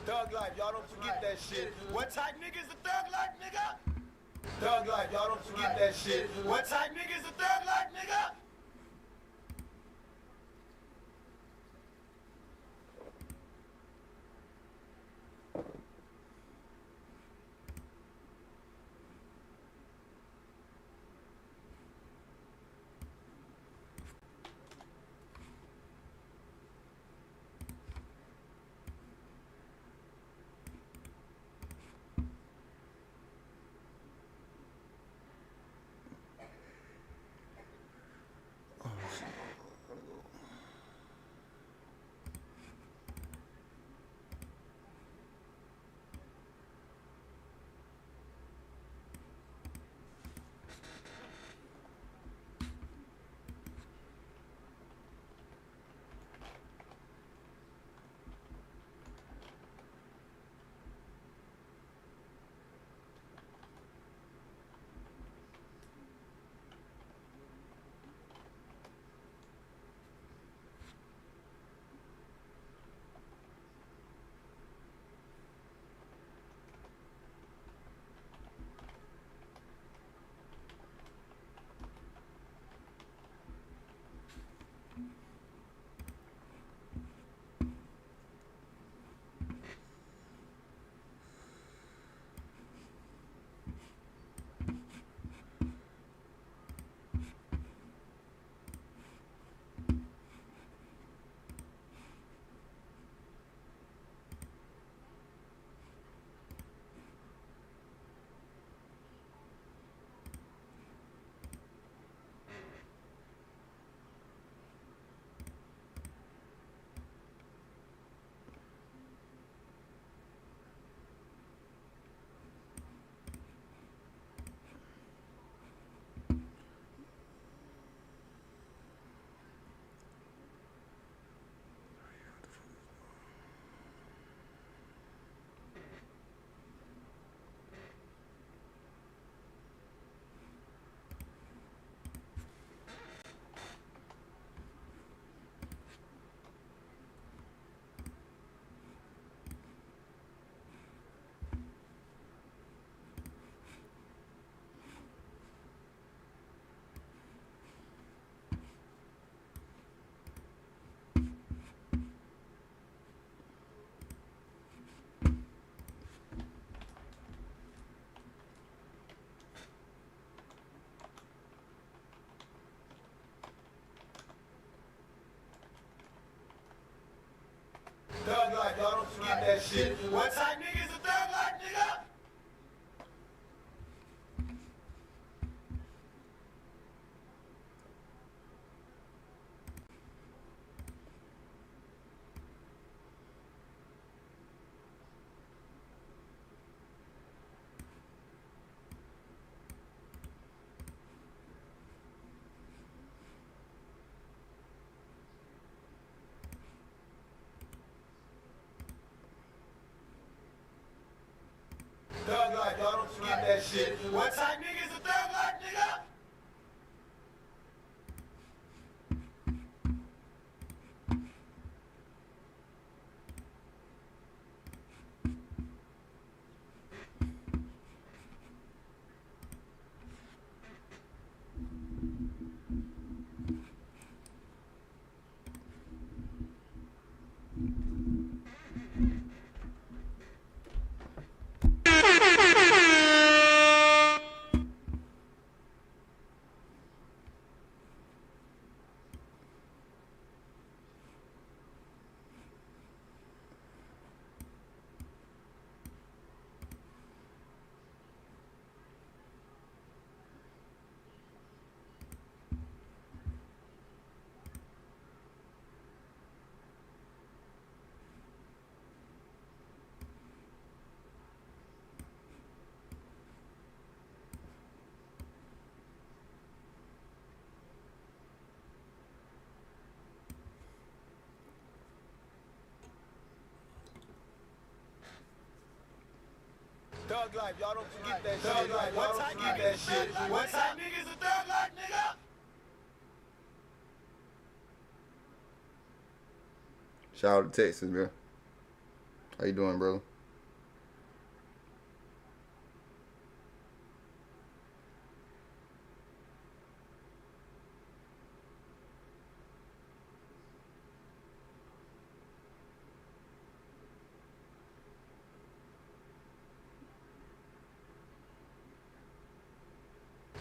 Thug life, y'all don't forget that shit. What type nigga is a thug life, nigga? Thug life, y'all don't forget that shit. What type nigga is a thug life, nigga? Thug life, y'all don't forget that shit. What type nigga is a thug life, nigga? Thug life, y'all don't forget that shit. What type nigga is a thug life, nigga? Thug life, y'all don't forget that shit. What type nigga that shit? What type nigga is a thug life, nigga? Shout out to Texas, man. How you doing, brother?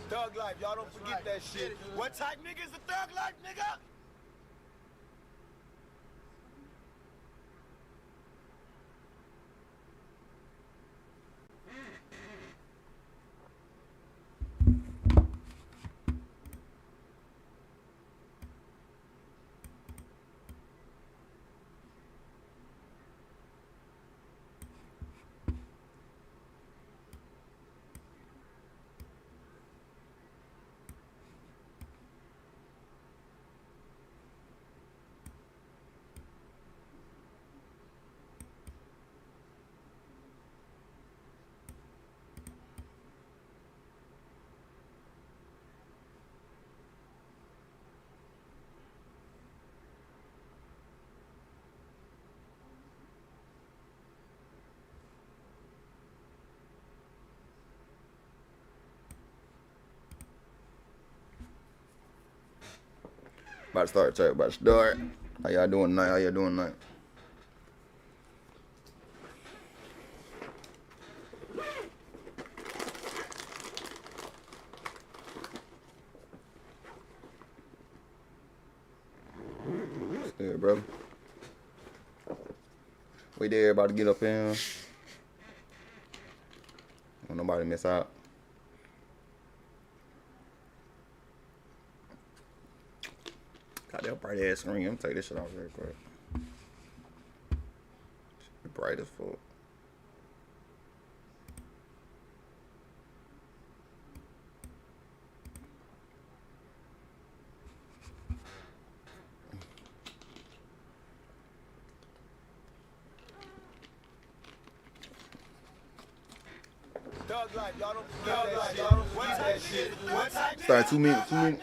Thug life, y'all don't forget that shit. What type nigga is a thug life, nigga? About to start, chat. About to start. How y'all doing tonight? How y'all doing tonight? Yeah, bro. We there, about to get up in. Don't nobody miss out. Got that bright ass screen. Let me take this shit off real quick. It's bright as fuck. Thug life, y'all don't forget that shit. What type Start 2 minutes, 2 minutes.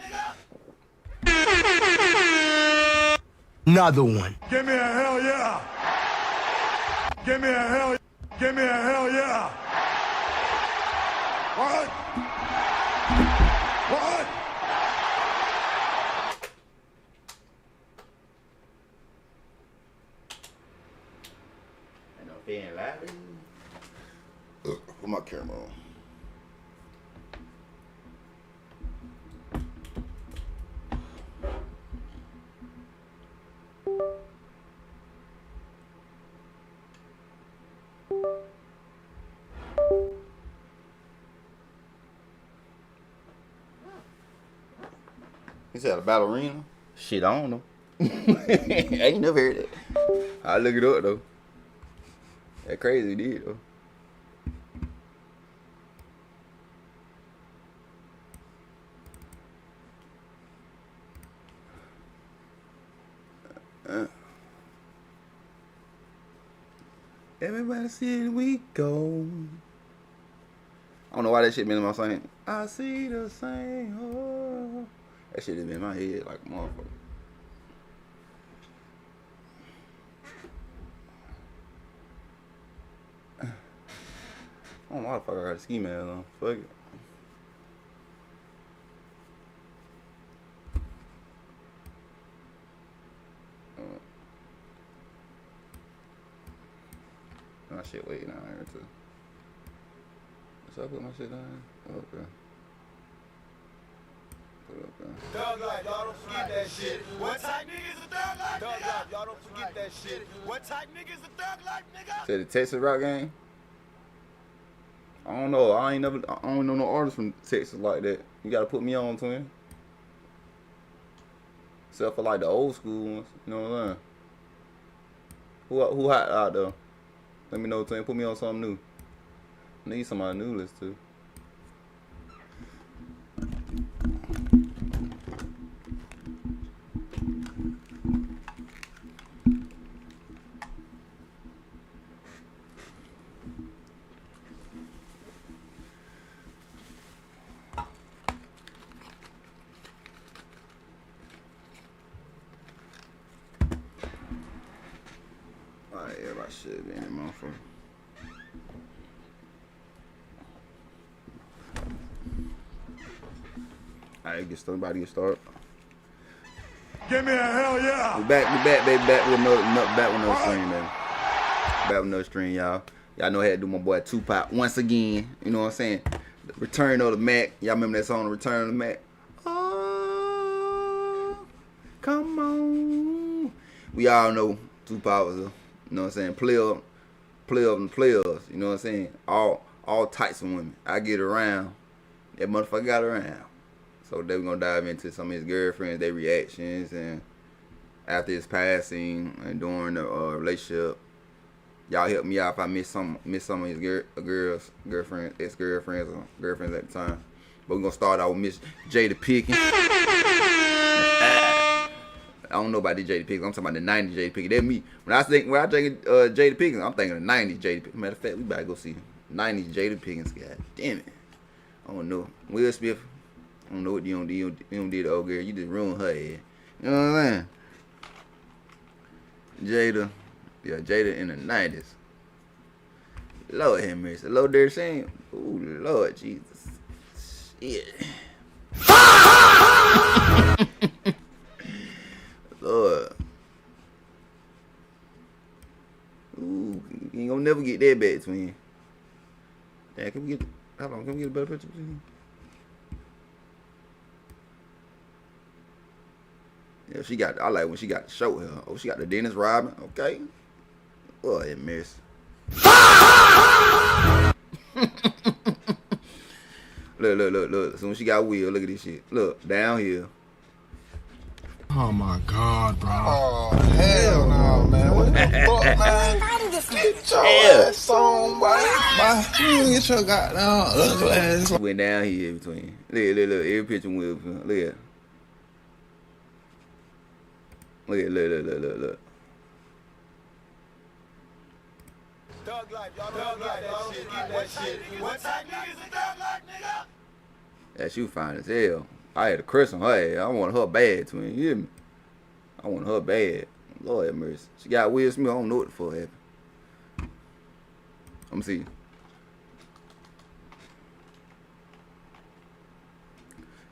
Another one. Give me a hell yeah. Give me a hell. Give me a hell yeah. What? What? Ain't no being laughing. Put my camera on. He said a ballerina? Shit, I don't know. I ain't never heard that. I look it up though. That crazy did though. Everybody see we go. I don't know why that shit been in my saying. I see the same. Oh. That shit has been in my head like a motherfucker. I don't know why the fuck I got a ski mask on. Fuck it. My shit way down here too. So I put my shit down here? Okay. Put it up there. Thug life, y'all don't forget that shit. What type nigga is a thug life, nigga? Thug life, y'all don't forget that shit. What type nigga is a thug life, nigga? Say the Texas rap game? I don't know. I don't know no artists from Texas like that. You gotta put me on, twin. Except for like the old school ones. You know what I'm saying? Who hot out there? Let me know, twin. Put me on something new. I need somebody new to listen to. Alright, everybody. I should be in that motherfucker. Alright, get started. About to get started. Give me a hell yeah. We back, baby. Back with another stream, baby. Back with another stream, y'all. Y'all know I had to do my boy Tupac once again. You know what I'm saying? The Return of the Mack. Y'all remember that song, The Return of the Mack? Oh, come on. We all know Tupac was a, you know what I'm saying, player of the players. You know what I'm saying? All types of women. I get around. That motherfucker got around. So they were gonna dive into some of his girlfriends, their reactions, and after his passing and during the relationship. Y'all help me out if I miss some of his girlfriends, ex-girlfriends, or girlfriends at the time. But we're gonna start out with Miss Jada Pickens. I don't know about the Jada Pickens. I'm talking about the 90s Jada Pickens. That's me. When I think Jada Pickens, I'm thinking the 90s Jada Pickens. Matter of fact, we better go see 90s Jada Pickens. God damn it. I don't know. Will Smith. I don't know what you don't do. You don't do the old girl. You just ruined her head. You know what I'm saying? Jada. Yeah, Jada in the 90s. Lord have mercy. Hello there, saying, ooh, Lord Jesus. Shit. Lord. Ooh, you ain't gonna never get that back, twin. Yeah, can we get, hold on, can we get a better picture, please? Yeah, she got, I like when she got the show here. Oh, she got the Dennis Rodman, okay. Oh, it missed. Look. So when she got Will, look at this shit. Look, down here. Oh my God, bro. Oh, hell no, man. What the fuck, man? Get your ass on, boy. Get your goddamn ugly ass on. Went down here in between. Look. Every picture Will. Look at. Look. Thug life, y'all don't get that shit. What type niggas a thug life, nigga? Yeah, she was fine as hell. I had a crush on her ass. I wanted her bad, twin. You hear me? I wanted her bad. Lord have mercy. She got Will Smith. I don't know what the fuck happened. Let me see.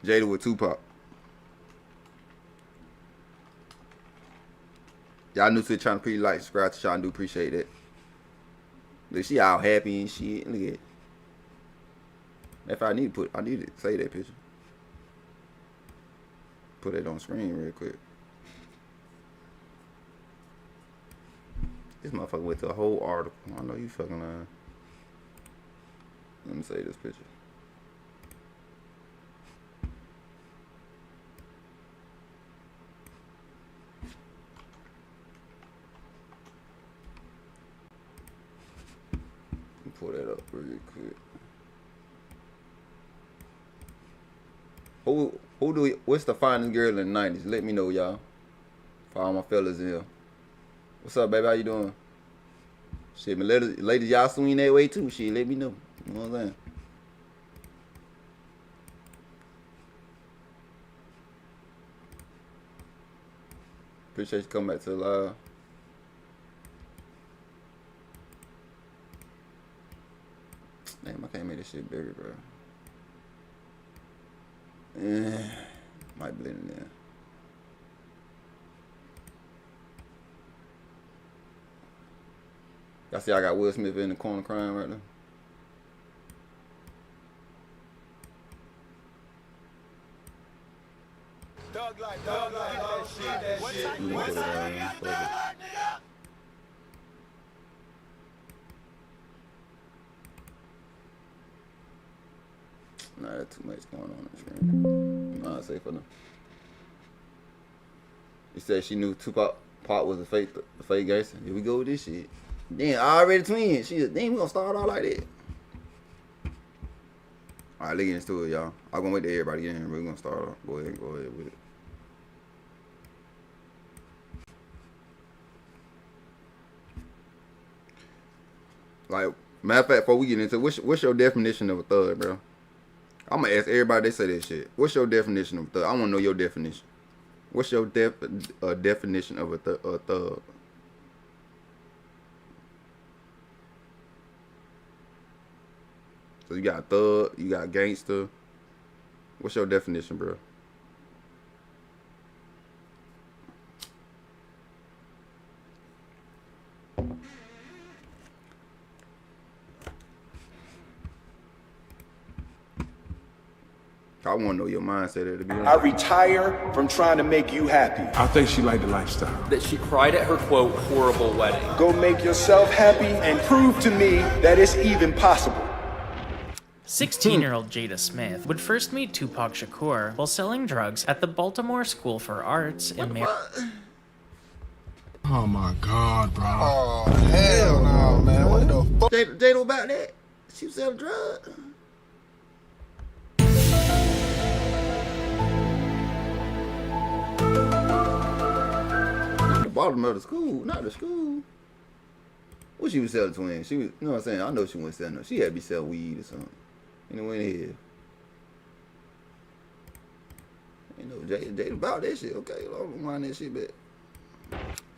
Jada with Tupac. Y'all new to the channel, please like, subscribe to the channel. I do appreciate that. Look, she all happy and shit. Look at it. If I need to say that picture. Put it on screen real quick. This motherfucker went to a whole article. I know you fucking lying. Let me say this picture. Pull that up real quick. What's the finest girl in the 90s? Let me know, y'all. For all my fellas in here. What's up, baby? How you doing? Shit, man, ladies, y'all swing that way too. Shit, let me know. You know what I'm saying? Appreciate you coming back to the live. Damn, I can't make this shit bigger, bro. Might blend in there. Y'all see I got Will Smith in the corner crying right now? Thug life, that shit. What type niggas a thug life, nigga? Nah, that's too much going on the screen. Nah, safe enough. You said she knew Tupac was a fake gangster. Here we go with this shit. Damn, I already twin. Damn, we gonna start off like that. Alright, let's get into it, y'all. I'm gonna wait till everybody get in here, but we're gonna start off. Go ahead with it. Like, matter of fact, before we get into it, what's your definition of a thug, bro? I'm gonna ask everybody, they say that shit. What's your definition of a thug? I wanna know your definition. What's your definition of a thug? So you got thug, you got gangster. What's your definition, bro? I want to know your mindset at the beginning. I retire from trying to make you happy. I think she liked the lifestyle. That she cried at her, quote, horrible wedding. Go make yourself happy and prove to me that it's even possible. 16-year-old Jada Smith would first meet Tupac Shakur while selling drugs at the Baltimore School for Arts in Maryland. Oh my God, bro. Oh, hell no, man. What the fuck? Jada about that? She was selling drugs. Not the bottom of the school, not the school. What she was selling twins? She was, you know what I'm saying? I know she wasn't selling no. She had to be selling weed or something. You know, in here. You know, Jada about that shit. Okay, I don't mind that shit, but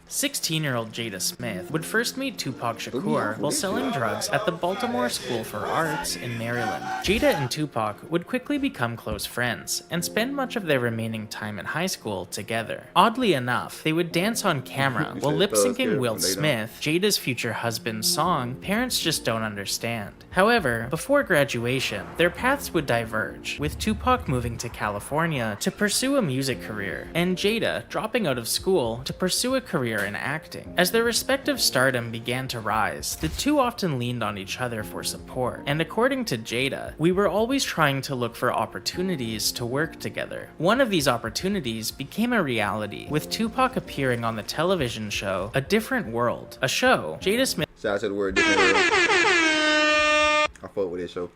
16-year-old Jada Smith would first meet Tupac Shakur while selling drugs at the Baltimore School for Arts in Maryland. Jada and Tupac would quickly become close friends and spend much of their remaining time in high school together. Oddly enough, they would dance on camera while lip-syncing Will Smith, Jada's future husband's song, Parents Just Don't Understand. However, before graduation, their paths would diverge, with Tupac moving to California to pursue a music career, and Jada dropping out of school to pursue a career in acting. As their respective stardom began to rise, the two often leaned on each other for support, and according to Jada, we were always trying to look for opportunities to work together. One of these opportunities became a reality, with Tupac appearing on the television show A Different World, a show Jada Smith shout out to the word different world. I fuck with this show.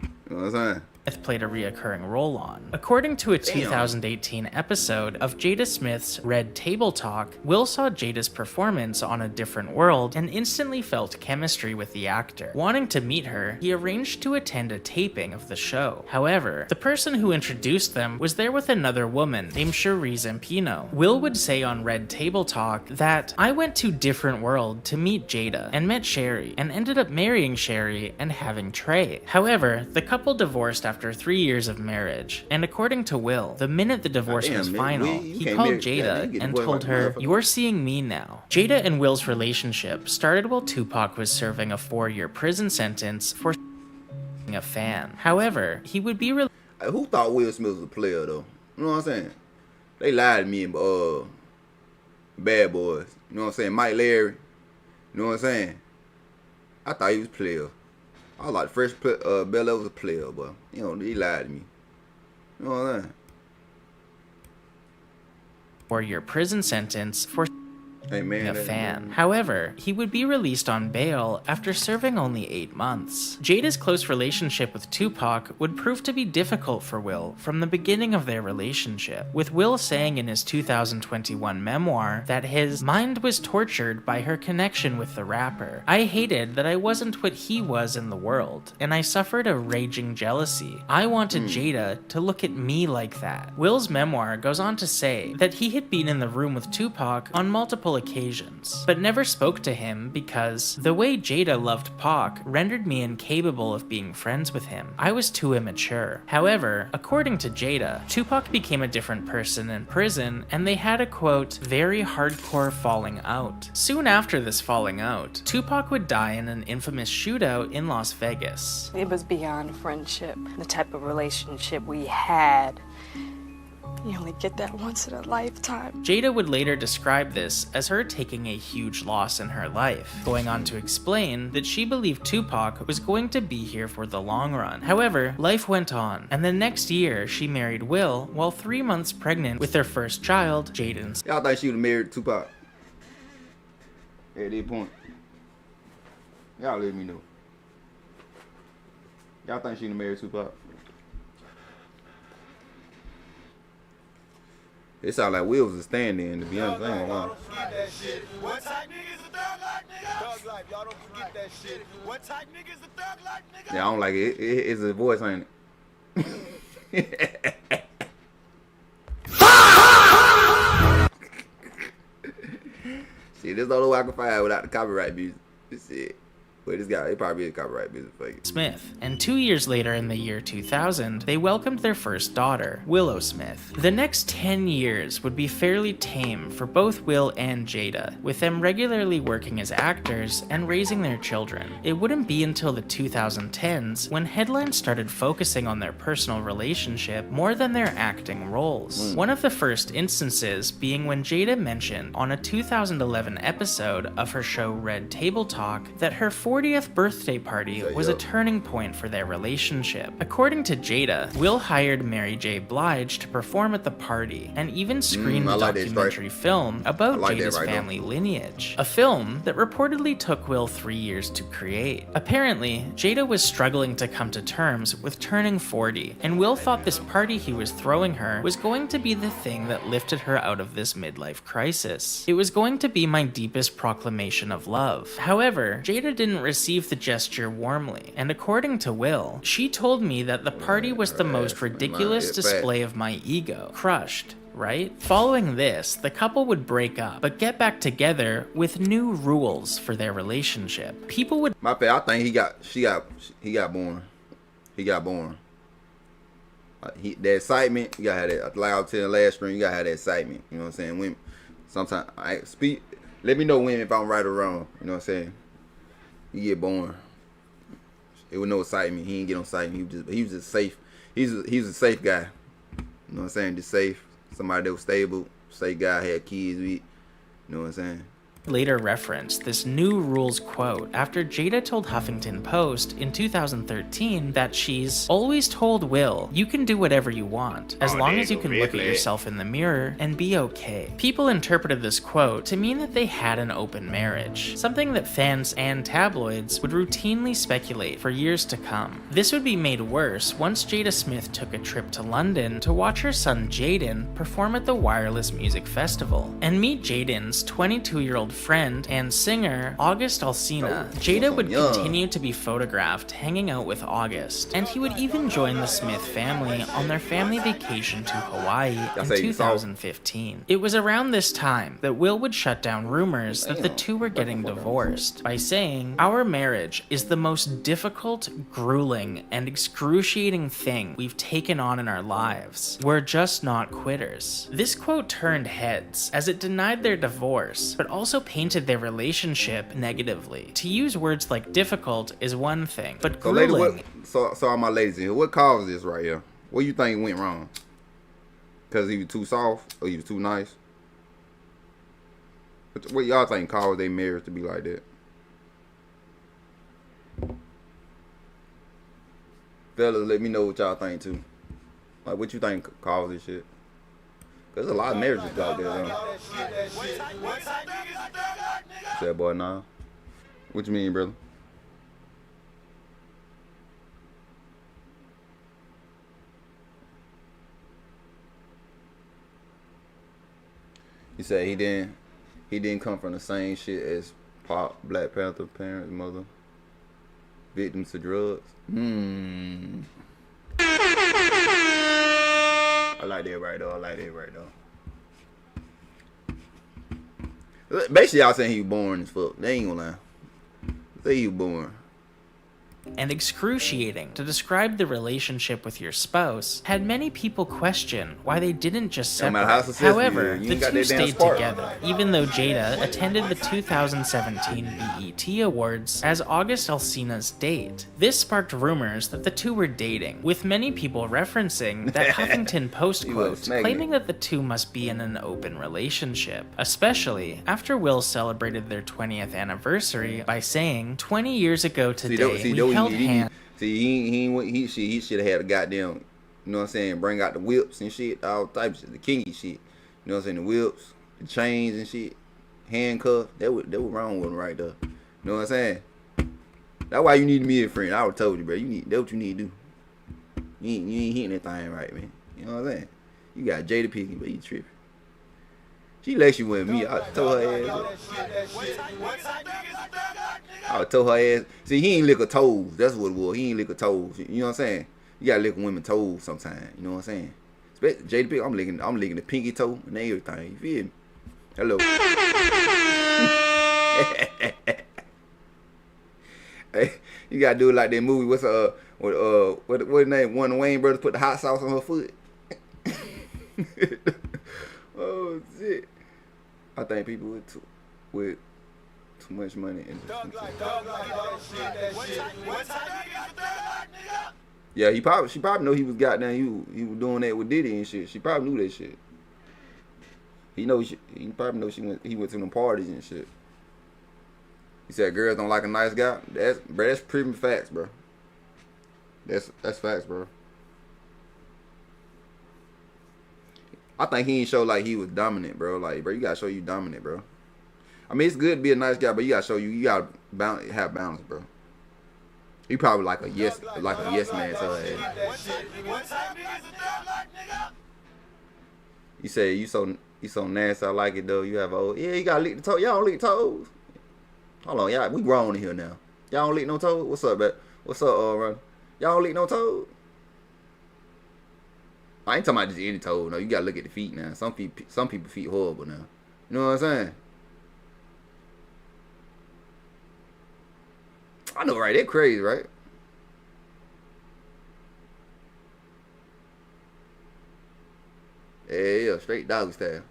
You know what I'm saying? played a reoccurring role on. According to a 2018 episode of Jada Smith's Red Table Talk, Will saw Jada's performance on A Different World and instantly felt chemistry with the actor. Wanting to meet her, he arranged to attend a taping of the show. However, the person who introduced them was there with another woman named Cherie Zampino. Will would say on Red Table Talk that, "I went to Different World to meet Jada and met Sherry and ended up marrying Sherry and having Trey." However, the couple divorced after 3 years of marriage, and according to Will, the minute the divorce was final, he called Jada and told her, "You're seeing me now." Jada and Will's relationship started while Tupac was serving a 4-year prison sentence for a fan. However, he would be who thought Will Smith was a player though? You know what I'm saying? They lied to me and Bad Boys. You know what I'm saying? Mike Larry. You know what I'm saying? I thought he was a player. I was like Fresh Bel-Air was a player, but you know, he lied to me. You know what I'm saying? 4-year prison sentence for a fan. However, he would be released on bail after serving only 8 months. Jada's close relationship with Tupac would prove to be difficult for Will from the beginning of their relationship, with Will saying in his 2021 memoir that his mind was tortured by her connection with the rapper. "I hated that I wasn't what he was in the world, and I suffered a raging jealousy. I wanted Jada to look at me like that." Will's memoir goes on to say that he had been in the room with Tupac on multiple occasions, but never spoke to him because the way Jada loved Pac rendered me incapable of being friends with him. I was too immature. However, according to Jada, Tupac became a different person in prison, and they had a quote, "very hardcore falling out." Soon after this falling out, Tupac would die in an infamous shootout in Las Vegas. It was beyond friendship, the type of relationship we had. You only get that once in a lifetime. Jada would later describe this as her taking a huge loss in her life, going on to explain that she believed Tupac was going to be here for the long run. However, life went on, and the next year she married Will while 3 months pregnant with their first child, Jaden. Y'all think she would have married Tupac at that point? Y'all let me know. Y'all think she would have married Tupac? It sound like Will was a stand-in, to be honest. I ain't gonna lie. Forget that shit. What type nigga is a thug life, nigga? Thug life, y'all don't forget that shit. What type nigga is a thug life, nigga? Yeah, I don't like it. It's a voice, ain't it? See, this is the only way I can find without the copyright music. This it. But this guy, he probably is copyright business fake. Smith, and 2 years later in the year 2000, they welcomed their first daughter, Willow Smith. The next 10 years would be fairly tame for both Will and Jada, with them regularly working as actors and raising their children. It wouldn't be until the 2010s when headlines started focusing on their personal relationship more than their acting roles. One of the first instances being when Jada mentioned on a 2011 episode of her show Red Table Talk that her 40th birthday party was a turning point for their relationship. According to Jada, Will hired Mary J. Blige to perform at the party and even screened a documentary film about Jada's family lineage, a film that reportedly took Will 3 years to create. Apparently, Jada was struggling to come to terms with turning 40, and Will thought this party he was throwing her was going to be the thing that lifted her out of this midlife crisis. It was going to be my deepest proclamation of love. However, Jada didn't receive the gesture warmly, and according to Will, she told me that the party was the most ridiculous display of my ego. Crushed, right? Following this, the couple would break up, but get back together with new rules for their relationship. People would— My bad, I think he got born. He got born. The excitement, you gotta have that. Like I was telling last stream, you gotta have that excitement. You know what I'm saying? Women, sometimes let me know women if I'm right or wrong. You know what I'm saying? You get born. It was no excitement. He didn't get no excitement. He was just safe. He was a safe guy. You know what I'm saying? Just safe. Somebody that was stable. Safe guy, had kids with. You know what I'm saying? later referenced this new rules quote after Jada told Huffington Post in 2013 that she's always told Will, you can do whatever you want, as long as you can look at yourself in the mirror and be okay. People interpreted this quote to mean that they had an open marriage, something that fans and tabloids would routinely speculate for years to come. This would be made worse once Jada Smith took a trip to London to watch her son Jaden perform at the Wireless Music Festival, and meet Jaden's 22-year-old friend and singer August Alsina. Jada would continue to be photographed hanging out with August, and he would even join the Smith family on their family vacation to Hawaii in 2015. It was around this time that Will would shut down rumors that the two were getting divorced by saying, "Our marriage is the most difficult, grueling, and excruciating thing we've taken on in our lives. We're just not quitters." This quote turned heads as it denied their divorce, but also painted their relationship negatively. To use words like difficult is one thing, but grueling— So all my ladies in here, what caused this right here? What do you think went wrong? Because he was too soft or he was too nice? What y'all think caused their marriage to be like that? Fellas, let me know what y'all think too. Like, what you think caused this shit? Cause there's a lot of marriages out there. What's that, boy? Nah. What you mean, brother? You said he didn't come from the same shit as Pop, Black Panther, parents, mother, victims to drugs. I like that right though. Basically, y'all saying he was born as fuck. They ain't gonna lie. Say he was born. And excruciating to describe the relationship with your spouse had many people question why they didn't just separate. However, the two stayed together, even though Jada attended the 2017 BET Awards as August Alsina's date. This sparked rumors that the two were dating, with many people referencing that Huffington Post quote claiming that the two must be in an open relationship, especially after Will celebrated their 20th anniversary by saying, 20 years ago today, we held hands. He should have had a goddamn, you know what I'm saying, bring out the whips and shit, all types of shit, the kinky shit. You know what I'm saying, the whips, the chains and shit, handcuffs. That was wrong with him right there. You know what I'm saying? That's why you need to be a friend. I would told you, bro. That's what you need to do. You ain't hitting that thing right, man. You know what I'm saying? You got Jada picking, but you tripping. She lets you with me. I told her ass. See, he ain't lick her toes. That's what it was. He ain't lick her toes. You know what I'm saying? You gotta lick women's toes sometimes. You know what I'm saying? Especially Jada Pick, I'm licking the pinky toe and everything. You feel me? Hello. Hey, you gotta do it like that movie. What's what his name? One of the Wayne brothers put the hot sauce on her foot. Oh shit! I think people with too much money in yeah, she probably know he was goddamn he was doing that with Diddy and shit. She probably knew that shit. He probably know he went to them parties and shit. He said girls don't like a nice guy. That's pretty facts, bro. That's facts, bro. I think he ain't show like he was dominant, bro. Like, bro, you gotta show you dominant, bro. I mean, it's good to be a nice guy, but you gotta show you gotta have balance, bro. He probably like a yes man to her ass. You say you so nasty, I like it though. You have you gotta lick the toes. Y'all don't lick toes. Hold on, y'all, we grown in here now. Y'all don't lick no toes. What's up, man? What's up, Ron? Y'all don't lick no toes. I ain't talking about just any toe. No, you gotta look at the feet now. Some people feet horrible now. You know what I'm saying? I know, right? They're crazy, right? Yeah, straight dog style.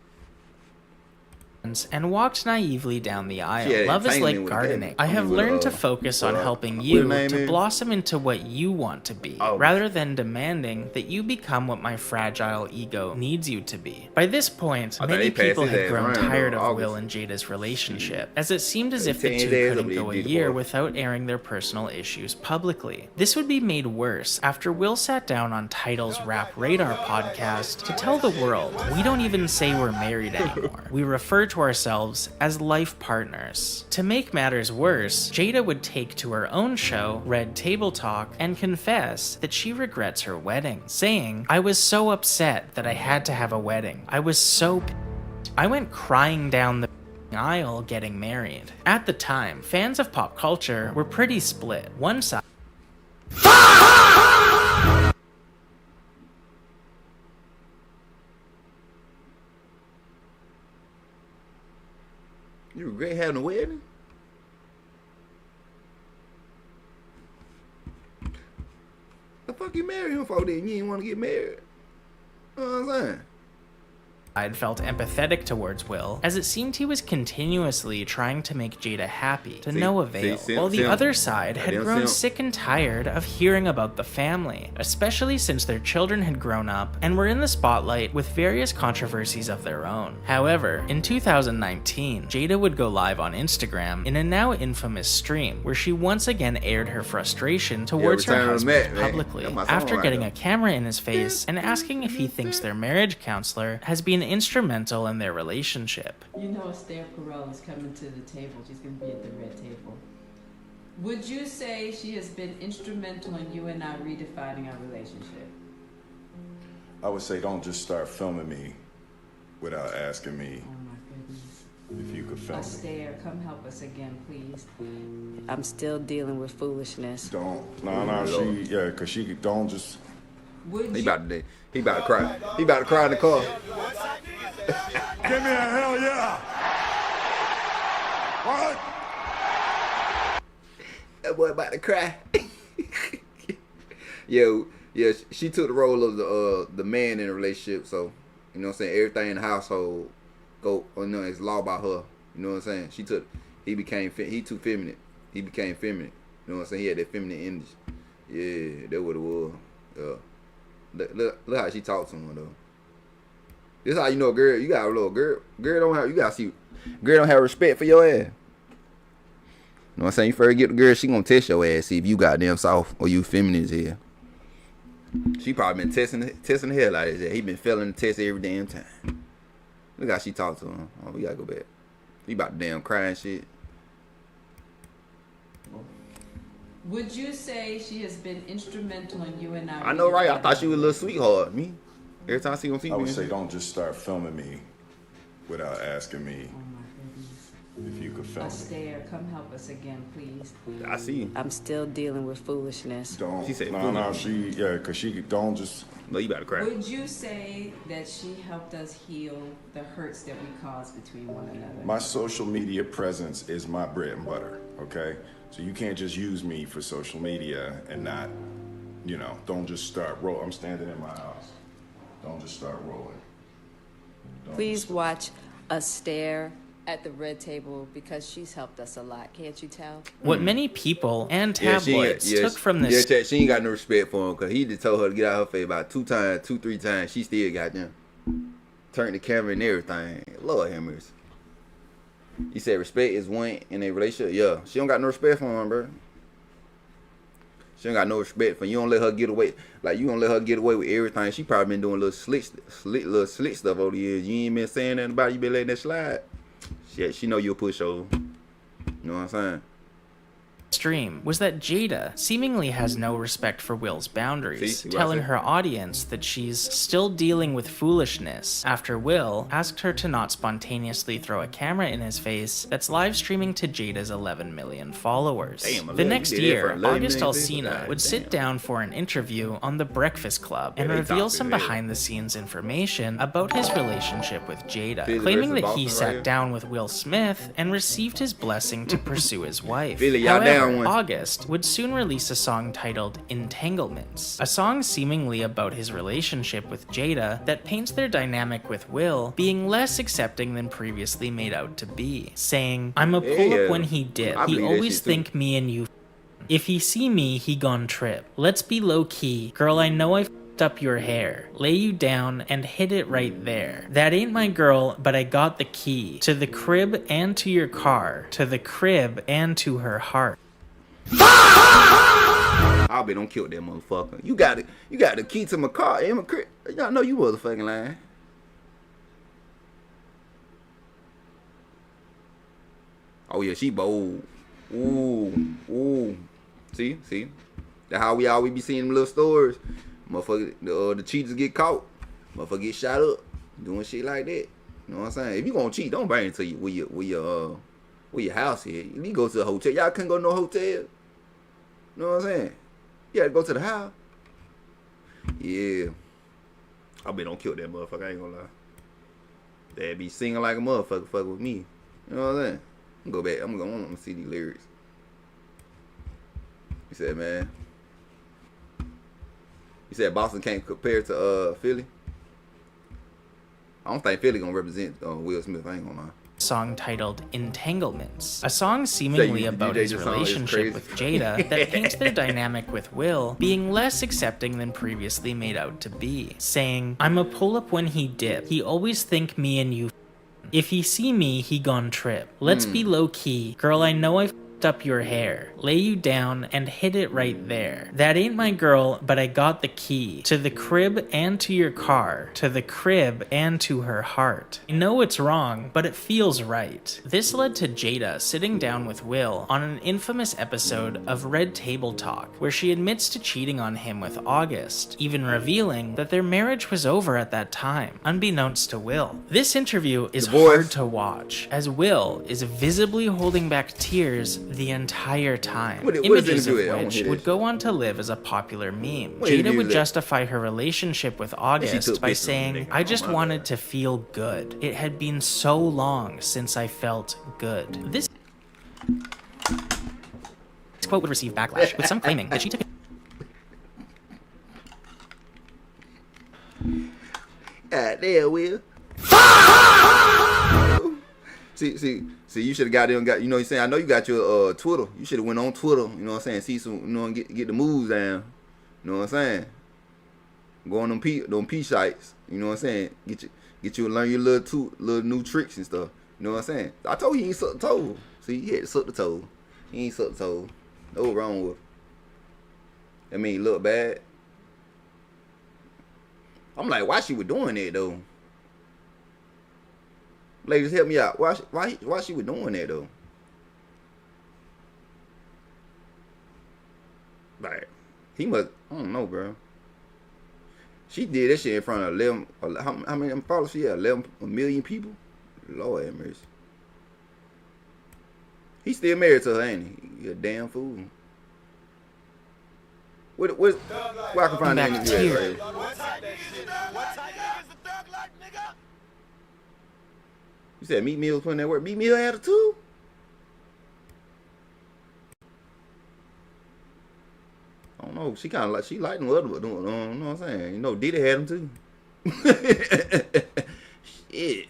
And walked naively down the aisle. Love is like gardening. I have learned to focus on helping you to blossom into what you want to be, rather than demanding that you become what my fragile ego needs you to be. By this point, many people had grown tired of Will and Jada's relationship, as it seemed as if the two couldn't go a year without airing their personal issues publicly. This would be made worse after Will sat down on Tidal's Rap Radar podcast to tell the world, we don't even say we're married anymore. We refer to ourselves as life partners. To make matters worse, Jada would take to her own show, Red Table Talk, and confess that she regrets her wedding, saying, I was so upset that I had to have a wedding. I was so I went crying down the aisle getting married. At the time, fans of pop culture were pretty split. One side You regret having a wedding? The fuck you married him for then? You didn't want to get married. You know what I'm saying? I'd felt empathetic towards Will, as it seemed he was continuously trying to make Jada happy, to no avail, while the other side had grown sick and tired of hearing about the family, especially since their children had grown up and were in the spotlight with various controversies of their own. However, in 2019, Jada would go live on Instagram in a now infamous stream, where she once again aired her frustration towards her husband publicly, after getting a camera in his face and asking if he thinks their marriage counselor has been instrumental in their relationship. You know Esther Perel is coming to the table. She's going to be at the red table. Would you say she has been instrumental in you and I redefining our relationship? I would say don't just start filming me without asking me if you could film me. Esther, come help us again, please. I'm still dealing with foolishness. Because she don't just... He about to cry. He about to cry in the car. Give me a hell yeah! What? That boy about to cry. She took the role of the man in the relationship, so you know what I'm saying, everything in the household it's law by her. You know what I'm saying? He too feminine. He became feminine. You know what I'm saying? He had that feminine energy. Yeah, that's what it was. Look how she talks to him though. This is how you know, girl. You got a little girl. Girl don't have respect for your ass. You know what I'm saying? You first get the girl, she gonna test your ass, see if you goddamn soft or you feminine as hell. She probably been testing the hell out of his ass. He been failing the test every damn time. Look how she talk to him. Oh, we gotta go back. He about to damn cry and shit. Would you say she has been instrumental in you and I know, right? I thought she was a little sweetheart. Me. Every time I would say don't just start filming me without asking me if you could film me. Astaire, come help us again, please. I see. I'm still dealing with foolishness. Don't. She said no, foolish. cause she don't just. No, you better cry. Would you say that she helped us heal the hurts that we caused between one another? My social media presence is my bread and butter, okay? So you can't just use me for social media and not, don't just start roll. I'm standing in my house. Don't just start rolling. Please watch Astaire at the red table because she's helped us a lot. Can't you tell? What many people and tabloids took from this. Yeah, she ain't got no respect for him because he just told her to get out her face about 3 times. She still got them. Turned the camera and everything. Lord have mercy. You said respect is one in a relationship? Yeah. She don't got no respect for him, bro. She don't got no respect for you. Don't let her get away. Like, you don't let her get away with everything. She probably been doing little slick stuff over the years. You ain't been saying nothing about it. You been letting that slide. She know you'll push over. You know what I'm saying? Stream was that Jada seemingly has no respect for Will's boundaries, telling her audience that she's still dealing with foolishness after Will asked her to not spontaneously throw a camera in his face that's live streaming to Jada's 11 million followers. The next year, August Alsina would sit down for an interview on The Breakfast Club and reveal some behind-the-scenes information about his relationship with Jada, claiming that he sat down with Will Smith and received his blessing to pursue his wife. However, August would soon release a song titled Entanglements, a song seemingly about his relationship with Jada that paints their dynamic with Will being less accepting than previously made out to be, saying, "I'm a pull-up when he dip. He always think me and you if he see me, he gon' trip. Let's be low-key. Girl, I know I f***ed up your hair. Lay you down and hit it right there. That ain't my girl, but I got the key to the crib and to your car, to the crib and to her heart." I'll be don't kill that motherfucker. You got the key to my car and my crib. Y'all know you motherfucking lying. Oh yeah, she bold. Ooh. See? That's how we always be seeing them little stories. Motherfucker, the cheaters get caught. Motherfucker get shot up. Doing shit like that. You know what I'm saying? If you gonna cheat, don't bring it to you where your house is. You go to a hotel. Y'all couldn't go to no hotel. You know what I'm saying? You had to go to the house. Yeah. I bet don't kill that motherfucker. I ain't gonna lie. They'd be singing like a motherfucker fuck with me. You know what I'm saying? I'm gonna go back. I'm gonna see these lyrics. He said, man. He said Boston can't compare to Philly. I don't think Philly gonna represent Will Smith. I ain't gonna lie. Song titled Entanglements, a song seemingly about his relationship with Jada that paints their dynamic with Will being less accepting than previously made out to be, saying, "I'm a pull-up when he dip. He always think me and you if he see me, he gon' trip. Let's be low-key. Girl, I know I f***ed up your hair. Lay you down and hit it right there. That ain't my girl, but I got the key to the crib and to your car, to the crib and to her heart. I know it's wrong, but it feels right." This led to Jada sitting down with Will on an infamous episode of Red Table Talk, where she admits to cheating on him with August, even revealing that their marriage was over at that time, unbeknownst to Will. This interview is hard to watch, as Will is visibly holding back tears the entire time, images of which would go on to live as a popular meme. Jada would justify her relationship with August by saying, "I just wanted to feel good. It had been so long since I felt good." This quote would receive backlash, with some claiming that she took it. God damn, Will. See, you should have got them. You know what I'm saying? I know you got your Twitter. You should have went on Twitter. You know what I'm saying? See some, you know, get the moves down. You know what I'm saying? Go on them P sites. You know what I'm saying? Get you learn your little new tricks and stuff. You know what I'm saying? I told you he ain't suck the toe. See, he had to suck the toe. He ain't suck the toe. No wrong with it. I mean, he look bad. I'm like, why she was doing that though? Ladies, help me out. Why she was doing that though? Like, he must. I don't know, bro. She did that shit in front of 11. How many followers she had? 11 million people. Lord have mercy. He's still married to her, ain't he? You a damn fool. Where I can find that interview at, right? What type niggas is the thug like, nigga? You said Meat Mill's putting that work. Meat Mill had a too? I don't know. She kind of like, she liked them other, you know what I'm saying? You know, Diddy had them too. Shit.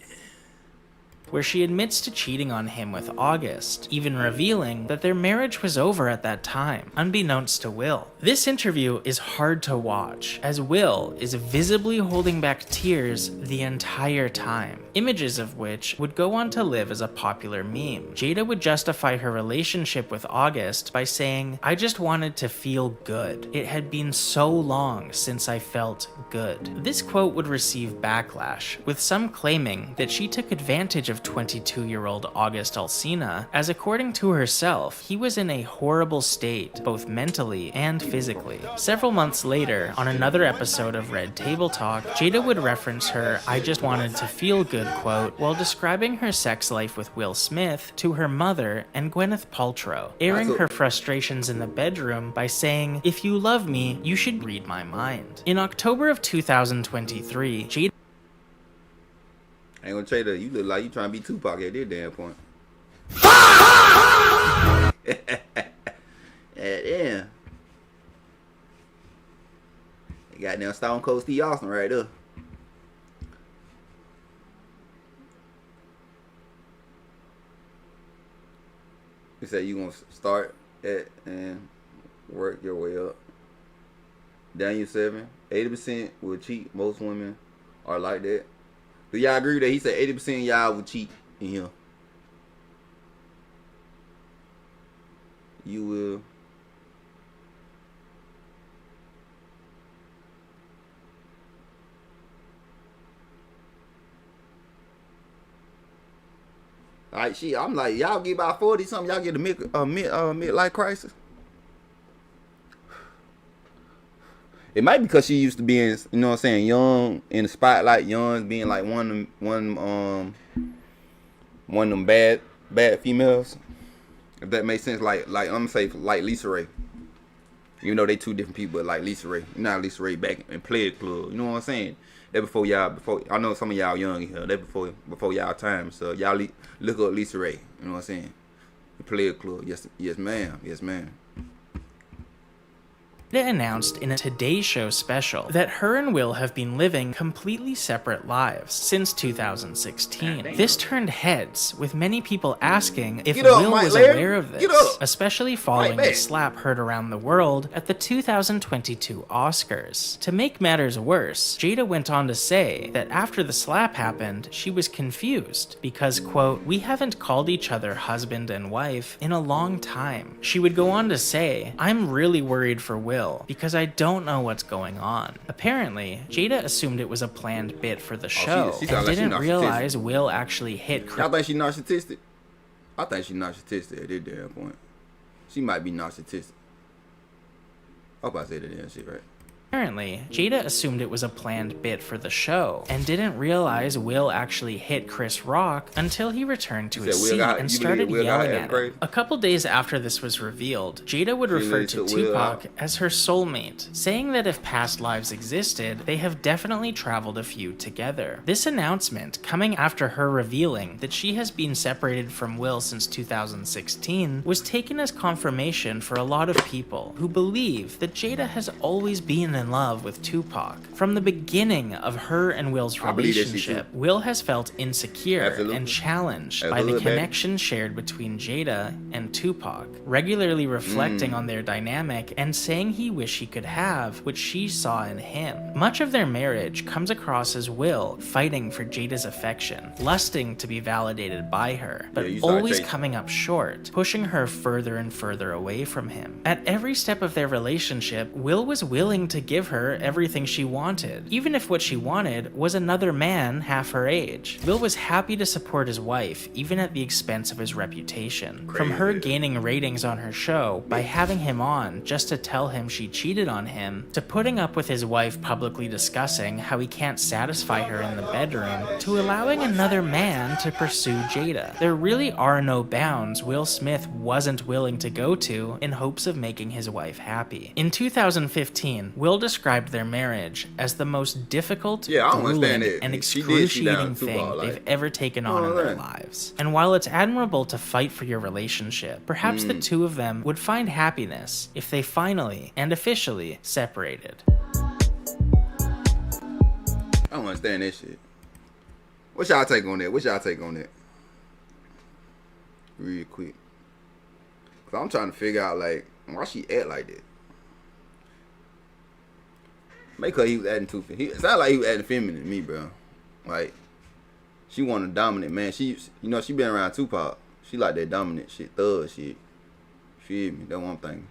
Where she admits to cheating on him with August, even revealing that their marriage was over at that time, unbeknownst to Will. This interview is hard to watch, as Will is visibly holding back tears the entire time, images of which would go on to live as a popular meme. Jada would justify her relationship with August by saying, "I just wanted to feel good. It had been so long since I felt good." This quote would receive backlash, with some claiming that she took advantage of 22-year-old August Alsina, as according to herself, he was in a horrible state, both mentally and physically. Several months later, on another episode of Red Table Talk, Jada would reference her "I just wanted to feel good" quote while describing her sex life with Will Smith to her mother and Gwyneth Paltrow, airing her frustrations in the bedroom by saying, "If you love me, you should read my mind." In October of 2023, Jada I ain't gonna tell you that. You look like you trying to be Tupac at this damn point. Yeah. They got down Stone Cold Steve Austin right there. You say you gonna start at and work your way up. Daniel 7, 80% will cheat. Most women are like that. Do y'all agree with that? He said 80% of y'all will cheat in here. You will. Alright, shit. I'm like, y'all get about 40 something. Y'all get a midlife crisis. It might be because she used to being, you know what I'm saying, young in the spotlight, young being like one of them bad females. If that makes sense, like I'm gonna say like Lisa Ray. Even though they two different people, but like Lisa Ray. You know Lisa Ray back in Players Club. You know what I'm saying? That before I know some of y'all young in here. That before y'all time. So y'all look up Lisa Ray. You know what I'm saying? The Players Club. Yes ma'am. Yes ma'am. Jada announced in a Today Show special that her and Will have been living completely separate lives since 2016. This turned heads, with many people asking if Will was aware of this, especially following the slap heard around the world at the 2022 Oscars. To make matters worse, Jada went on to say that after the slap happened, she was confused because, quote, "We haven't called each other husband and wife in a long time." She would go on to say, "I'm really worried for Will because I don't know what's going on." Apparently, Jada assumed it was a planned bit for the show and didn't realize Will actually hit Chris. Y'all think she narcissistic? I think she narcissistic at this damn point. She might be narcissistic. I hope I said that damn shit right. Apparently, Jada assumed it was a planned bit for the show and didn't realize Will actually hit Chris Rock until he returned to his seat and started yelling at him. A couple days after this was revealed, Jada would refer to Tupac as her soulmate, saying that if past lives existed, they have definitely traveled a few together. This announcement, coming after her revealing that she has been separated from Will since 2016, was taken as confirmation for a lot of people who believe that Jada has always been in love with Tupac. From the beginning of her and Will's relationship, Will has felt insecure and challenged by the connection shared between Jada and Tupac, regularly reflecting on their dynamic and saying he wished he could have what she saw in him. Much of their marriage comes across as Will fighting for Jada's affection, lusting to be validated by her, but always coming up short, pushing her further and further away from him. At every step of their relationship, Will was willing to give give her everything she wanted, even if what she wanted was another man half her age. Will was happy to support his wife, even at the expense of his reputation. From her gaining ratings on her show by having him on just to tell him she cheated on him, to putting up with his wife publicly discussing how he can't satisfy her in the bedroom, to allowing another man to pursue Jada. There really are no bounds Will Smith wasn't willing to go to in hopes of making his wife happy. In 2015, Will described their marriage as the most difficult, grueling, and excruciating thing they've ever taken on in their lives. And while it's admirable to fight for your relationship, perhaps the two of them would find happiness if they finally and officially separated. I don't understand that shit. What's y'all take on that? Real quick. Cause I'm trying to figure out, like, why she act like that. Make her he was acting too feminine. It sounded like he was acting feminine to me, bro. Like, she want a dominant man. She been around Tupac. She like that dominant shit, thug shit. Feel me? That's what I'm thinking.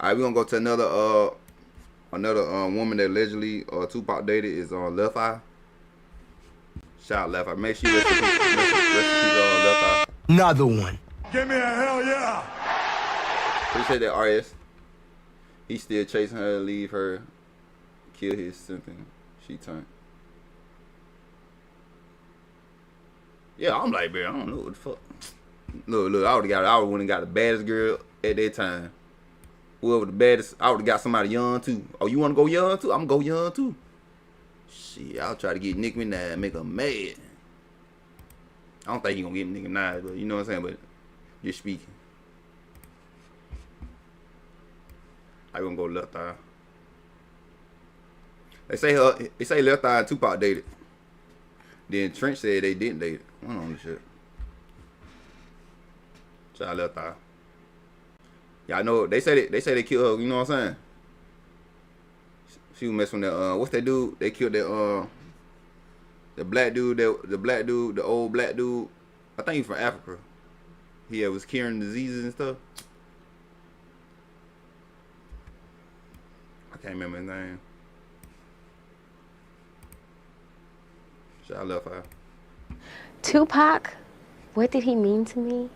Alright, we gonna go to another woman that allegedly Tupac dated is on Left Eye. Shout out Left Eye. Make sure you rest in peace on Left Eye. Another one. Give me a hell yeah. Appreciate that, RS. He still chasing her, leave her, kill his something. She turned. Yeah, I'm like, man, I don't know what the fuck. Look, I would've got the baddest girl at that time. Whoever the baddest, I would've got somebody young too. Oh, you wanna go young too? I'm gonna go young too. Shit, I'll try to get Nicki Minaj and make her mad. I don't think he gonna get Nicki Minaj, but you know what I'm saying? But just speaking. I gonna go Left Eye. They say Left Eye and Tupac dated. Then Trench said they didn't date. I don't know this shit. Child Left Eye. Yeah, I know. They say they killed her. You know what I'm saying? She was messing with that. What's that dude? They killed that. The black dude. The old black dude. I think he's from Africa. He was curing diseases and stuff. I can't remember his name. Shout Left Eye. Tupac, what did he mean to me?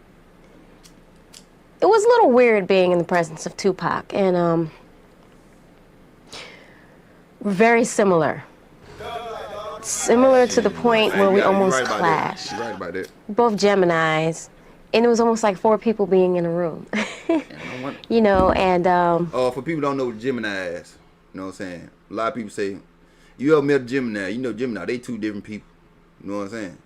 It was a little weird being in the presence of Tupac, and we're very similar. Similar to the point where we almost clashed. You're right about that. Both Geminis, and it was almost like 4 people being in a room. You know, and for people who don't know what Gemini is, you know what I'm saying? A lot of people say, you ever met a Gemini? You know Gemini, they 2 different people. You know what I'm saying?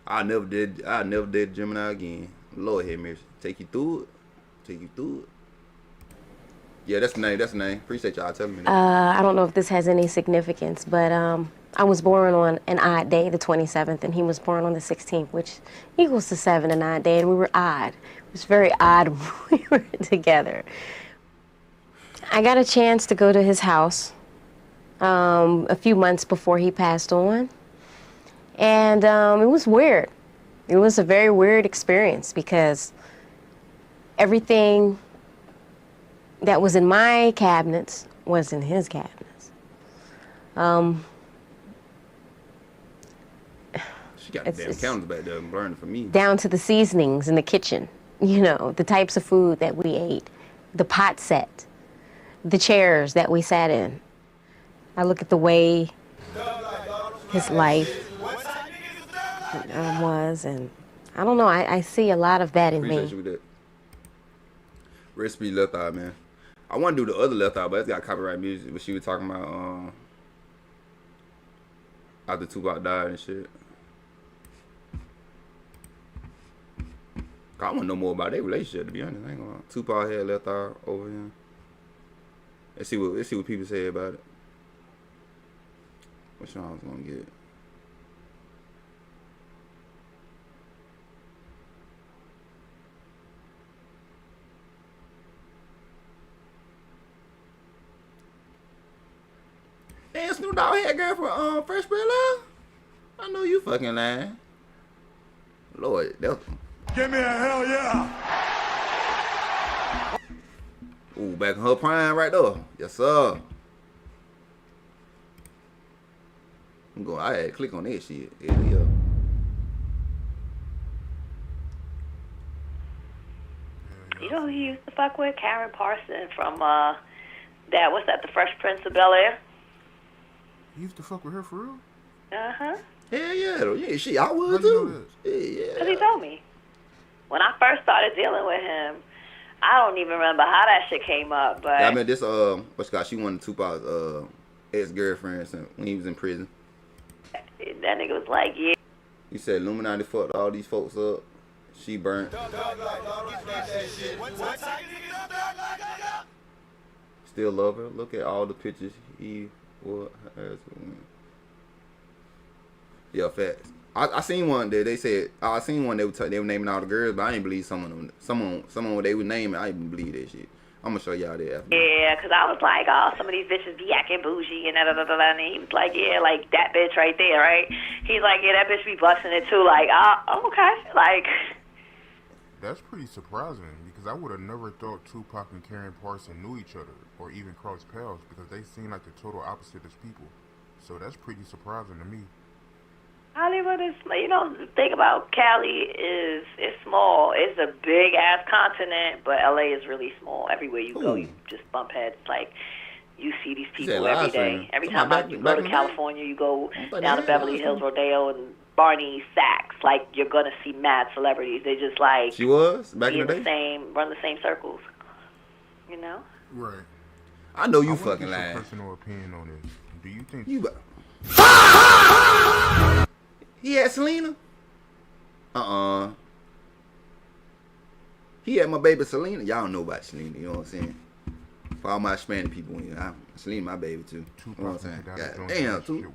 I never did Gemini again. Lord have mercy. Take you through it. Yeah, that's the name. Appreciate y'all telling me that. I don't know if this has any significance, but I was born on an odd day, the 27th, and he was born on the 16th, which equals to 7, an odd day, and we were odd. It was very odd when we were together. I got a chance to go to his house a few months before he passed on, and it was weird. It was a very weird experience because everything that was in my cabinets was in his cabinets. She got the damn counters back there burning for me. Down to the seasonings in the kitchen, you know, the types of food that we ate, the pot set, the chairs that we sat in. I look at the way his life was, and I don't know, I see a lot of that in me. Appreciate you with that. Recipe Left Eye, man. I want to do the other Left Eye, but it's got copyright music. But she was talking about after Tupac died and shit. I want to know more about their relationship, to be honest. I ain't gonna lie. Tupac had Left Eye over him. Let's see what people say about it. Which one I was gonna get? Damn, Snoop Dogg had girl for Fresh Prince of Bel-Air? I know you fucking lying. Lord, that was... Give me a hell yeah. Ooh, back in her prime right there. Yes, sir. I'm going. I had to click on that shit. Yeah. You know who he used to fuck with? Karen Parson from what's that? The Fresh Prince of Bel-Air. You used to fuck with her for real? Uh-huh. Yeah, I would too. Yeah. Because he told me. When I first started dealing with him, I don't even remember how that shit came up, but... Yeah, I mean, this, she wanted Tupac's ex-girlfriend when he was in prison. That nigga was like, yeah. He said Illuminati fucked all these folks up. She burnt. Still love her. Look at all the pictures he was. Yeah, facts. I seen one that they said. I seen one they were naming all the girls, but I didn't believe someone what they were naming. I didn't believe that shit. I'm gonna show y'all that after. Yeah, because I was like, oh, some of these bitches be acting bougie and da-da-da-da-da. And he was like, yeah, like that bitch right there, right? He's like, yeah, that bitch be busting it too. Like, oh, okay. Like. That's pretty surprising because I would have never thought Tupac and Karen Parson knew each other or even crossed paths because they seem like the total opposite as people. So that's pretty surprising to me. Hollywood is, the thing about Cali is it's small. It's a big ass continent, but LA is really small. Everywhere you go, you just bump heads. Like you see these people every day. Every time you go to California, you go down to Beverly Hills, Rodeo, and Barney, Saks. Like you're gonna see mad celebrities. They just like she was back in the day. Run the same circles. You know. Right. I know you fucking lying. Personal opinion on this. Do you think you? He had Selena? He had my baby Selena. Y'all don't know about Selena, you know what I'm saying? For all my Hispanic people, Selena my baby too. You know what I'm saying? God damn, too.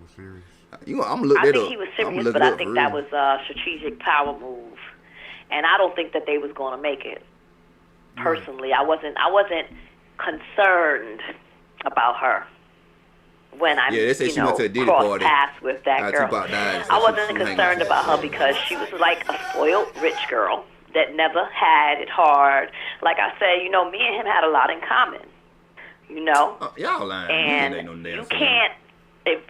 I'm gonna look that up. I think he was serious, but I think that was a strategic power move. And I don't think that they was gonna make it. Personally, I wasn't concerned about her. When I, they say she went to a Diddy crossed party. paths with that girl. I wasn't concerned about her because she was like a spoiled rich girl that never had it hard. Like I said, me and him had a lot in common. Y'all lying. And you can't, if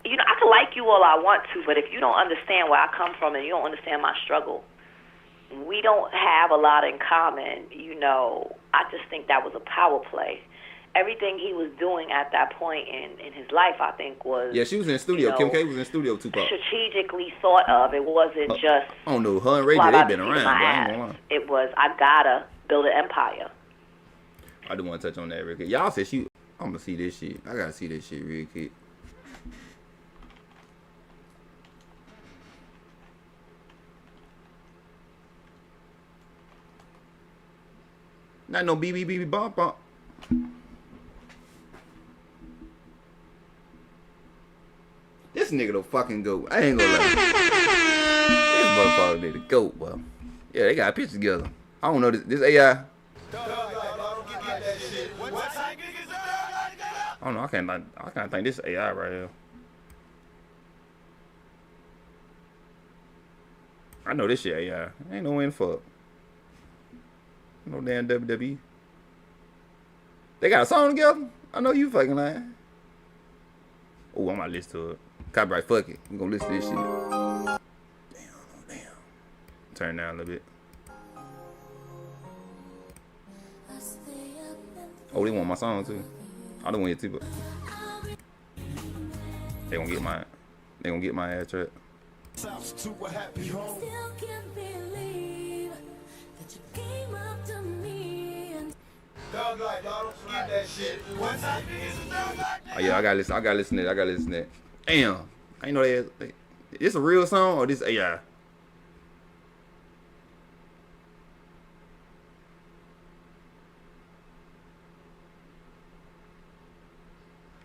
I can like you all I want to, but if you don't understand where I come from and you don't understand my struggle, we don't have a lot in common. I just think that was a power play. Everything he was doing at that point in his life, I think, was... Yeah, she was in the studio. Kim K was in the studio, Tupac. Strategically thought of. It wasn't just... I don't know. Her and Ray J, they been around. I ain't gonna lie. It was, I gotta build an empire. I do want to touch on that real quick. Y'all said she... I'm gonna see this shit. I gotta see this shit real quick. Not no BBB bump bump. This nigga the fucking goat. I ain't gonna lie. This motherfucker need a goat, bro. Yeah, they got a picture together. I don't know this AI. I don't know. I can't think this AI right here. I know this shit AI. Ain't no way in the fuck. No damn WWE. They got a song together? I know you fucking lying. Oh, I'm gonna listen to it. Copyright, fuck it. We gonna listen to this shit. Damn. Turn down a little bit. Oh, they want my song too. I don't want it too, but they gonna get my ass track. Super happy home. Thug life, y'all don't forget that shit. What type is a thug life? Oh yeah, I gotta listen to that. Damn, I ain't know that. This a real song or this AI?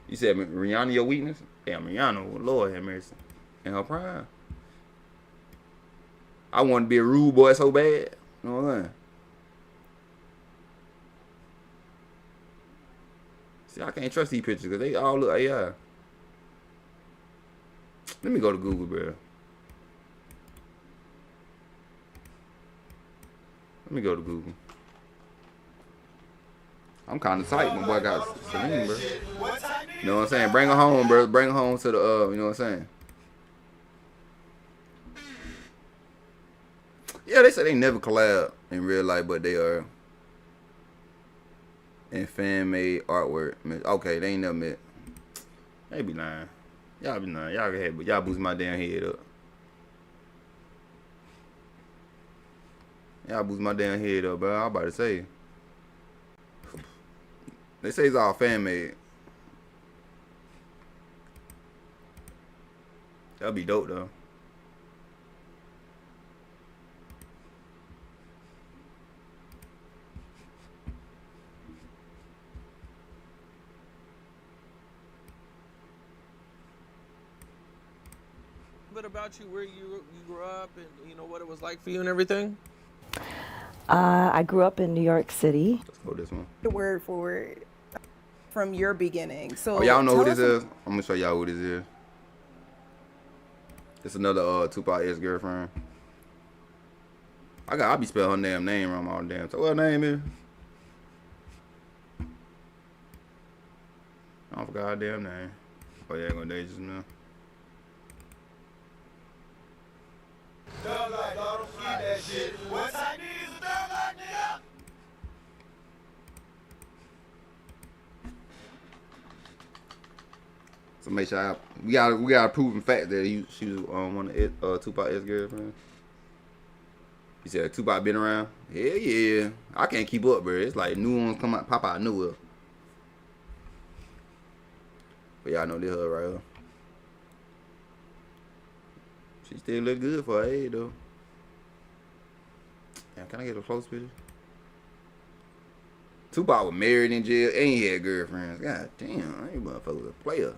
You said Rihanna your weakness? Damn, Rihanna, Lord have mercy. In her prime. I want to be a rude boy so bad. You know what I'm saying? See, I can't trust these pictures because they all look AI. Let me go to Google, bro. Let me go to Google. I'm kind of tight. My boy got Celine, bro. You know what I'm saying? Bring her home, bro. Bring her home to the, you know what I'm saying? Yeah, they say they never collab in real life, but they are in fan-made artwork. Okay, they ain't never met. They be lying. Y'all be lying. Y'all ahead, but y'all boost my damn head up. Y'all boost my damn head up, bro. I'm about to say. They say it's all fan-made. That'll be dope, though. Bit about you, where you grew up, and you know what it was like for you and everything. I grew up in New York City. Let's go this one. The word for word from your beginning. So oh, y'all know who this is? I'm gonna show y'all who this is. It's another Tupac ex-girlfriend. I be spelling her damn name wrong all the damn time. What her name is? I forgot her damn name. Oh yeah, gonna date just now. Thug life, y'all don't forget that shit. What type niggas a thug life, nigga? So make sure we got a proven fact that she was one of Tupac's ex-girlfriends. You said Tupac been around? Hell yeah. I can't keep up, bro. It's like new ones come out, pop out nowhere. But y'all know this her right here. She still look good for her age, though. Damn, can I get a close picture? Tupac was married in jail and he had girlfriends. God damn, I ain't motherfucker a player.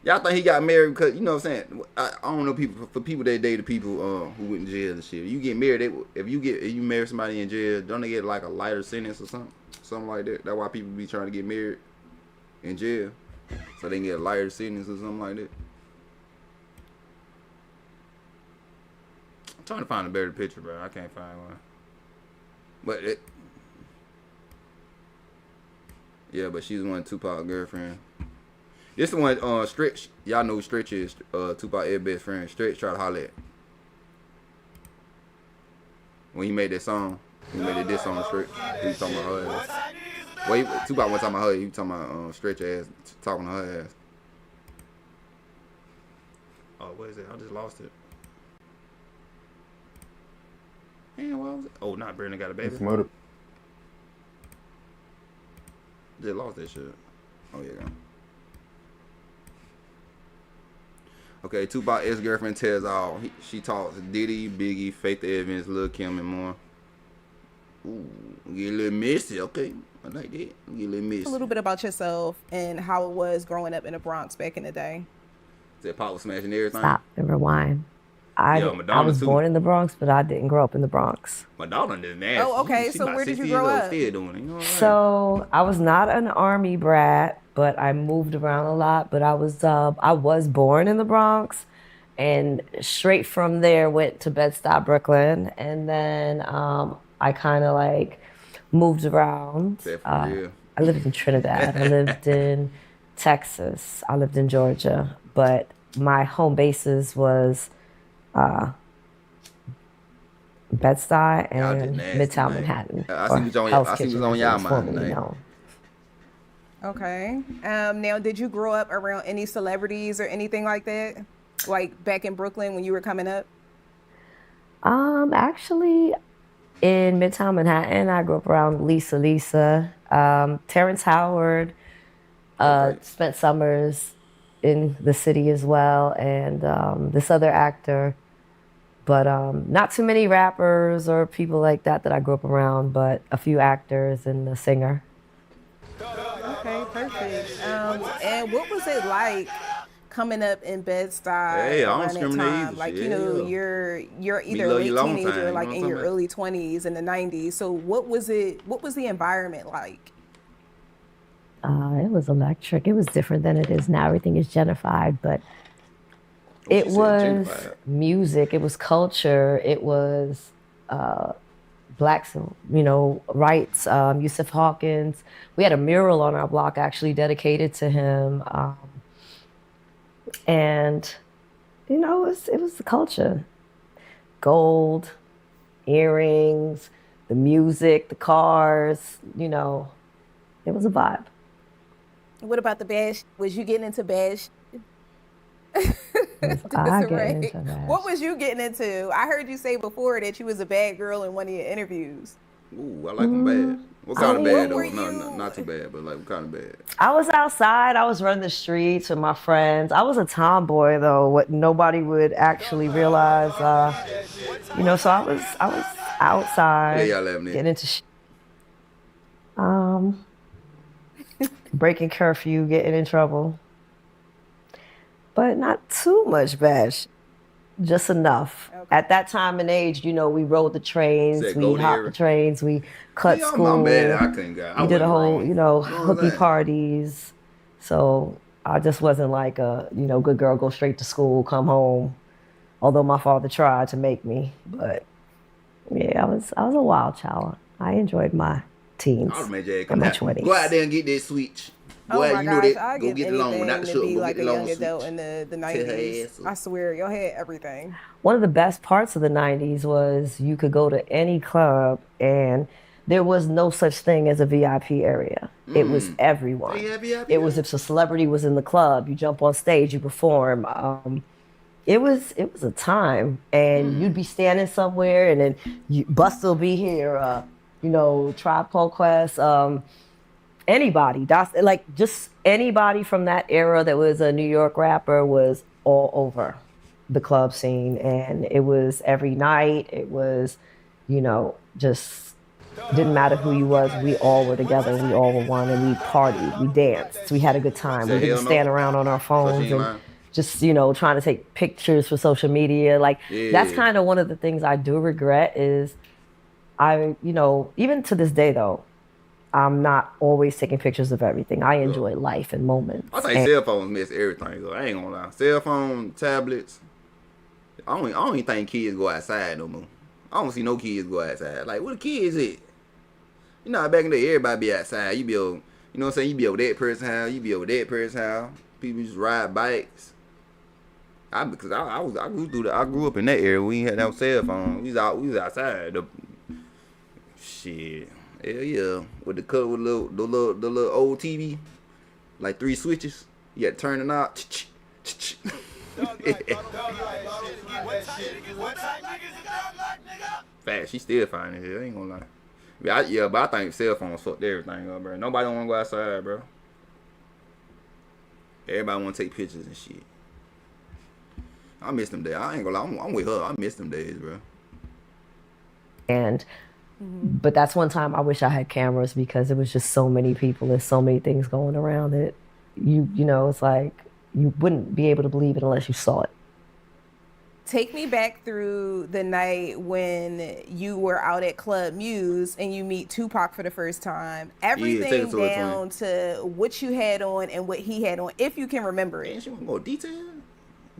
Y'all think he got married because, you know what I'm saying? I don't know for people that dated people who went in jail and shit. You get married, if you marry somebody in jail, don't they get like a lighter sentence or something? Something like that. That's why people be trying to get married in jail. So they can get a lighter sentence or something like that. I'm trying to find a better picture, bro. I can't find one. But but she's one of Tupac's girlfriend. This the one Stretch. Y'all know who Stretch is. Tupac's best friend. Stretch tried to holler at. When he made that song, he made a diss on Stretch. He was talking about her ass. Well, Tupac wasn't talking about her. He was talking about Stretch ass talking to her ass. Oh, what is it? I just lost it. Man, what was it? Oh, not Brandon got a baby. Just lost that shit. Oh, yeah. Okay, Tupac ex-girlfriend tells all. She talks Diddy, Biggie, Faith Evans, Lil' Kim, and more. Ooh, get a little messy. Okay, I like that. Get a little messy. A little bit about yourself and how it was growing up in the Bronx back in the day. That Pop was smashing everything. Stop and rewind. I was born in the Bronx, but I didn't grow up in the Bronx. Madonna did nasty. Oh, okay. So where did you grow up? Still doing it, you know what I mean? So I was not an army brat, but I moved around a lot. But I was born in the Bronx, and straight from there went to Bed-Stuy, Brooklyn, and then I kind of like moved around. I lived in Trinidad. I lived in Texas. I lived in Georgia, but my home bases was Bed-Stuy and Midtown Manhattan. I see what's on y'all mind tonight. Okay. Now, did you grow up around any celebrities or anything like that? Like back in Brooklyn when you were coming up? Actually, in Midtown Manhattan, I grew up around Lisa, Terrence Howard, spent summers in the city as well, and this other actor. But not too many rappers or people like that I grew up around, but a few actors and a singer. Okay, perfect. And what was it like coming up in Bed-Stuy? Hey, I don't discriminate either. Like, you know, you're either a late teenager, like in your early 20s in the 90s. So what was the environment like? It was electric. It was different than it is now. Everything is gentrified, but it was music. It was culture. It was blacks, rights, Yusuf Hawkins. We had a mural on our block actually dedicated to him. And, it was the culture. Gold, earrings, the music, the cars, it was a vibe. What about the bad? Was you getting into bad? What was you getting into? I heard you say before that you was a bad girl in one of your interviews. Ooh, I like them bad. What kind of bad though? No, not too bad, but like what kind of bad? I was outside. I was running the streets with my friends. I was a tomboy though, what nobody would actually realize. So I was outside getting into breaking curfew, getting in trouble. But not too much bad. Just enough. Okay. At that time and age, we rode the trains, we hopped the trains, we cut school. We did a whole, hooky parties. So I just wasn't like a, good girl, go straight to school, come home. Although my father tried to make me, but yeah, I was a wild child. I enjoyed my teens and my 20s. Go out there and get that switch. Oh my gosh, I give anything to be like a young adult in the 90s. I swear, y'all had everything. One of the best parts of the 90s was you could go to any club and there was no such thing as a VIP area. It was everyone. It was if a celebrity was in the club, you jump on stage, you perform. It was a time, and you'd be standing somewhere, and then Busta will be here. Tribe Called Quest. Anybody, just anybody from that era that was a New York rapper was all over the club scene, and it was every night. It was, just didn't matter who you was. We all were together. We all were one, and we partied, we danced, we had a good time. We didn't stand around on our phones and just trying to take pictures for social media. That's kind of one of the things I do regret is even to this day though. I'm not always taking pictures of everything. I enjoy life and moments. I think cell phones miss everything, though. I ain't gonna lie. Cell phone, tablets. I don't even think kids go outside no more. I don't see no kids go outside. Like, where the kids at? Back in the day, everybody be outside. You be over, you be over that person's house. You be over that person's house. People just ride bikes. I grew up in that area. We ain't had no cell phone. We was outside. Shit. Hell yeah, with the little old TV, like 3 switches. You had to turn it out. Fast, she still fine as hell. I ain't gonna lie. But I think cell phones fucked everything up, bro. Nobody don't wanna go outside, bro. Everybody wanna take pictures and shit. I miss them days. I ain't gonna lie. I'm with her. I miss them days, bro. And. But that's one time I wish I had cameras because there was just so many people and so many things going around that it's like you wouldn't be able to believe it unless you saw it. Take me back through the night when you were out at Club Muse and you meet Tupac for the first time. Everything down to what you had on and what he had on, if you can remember it. You want more detail?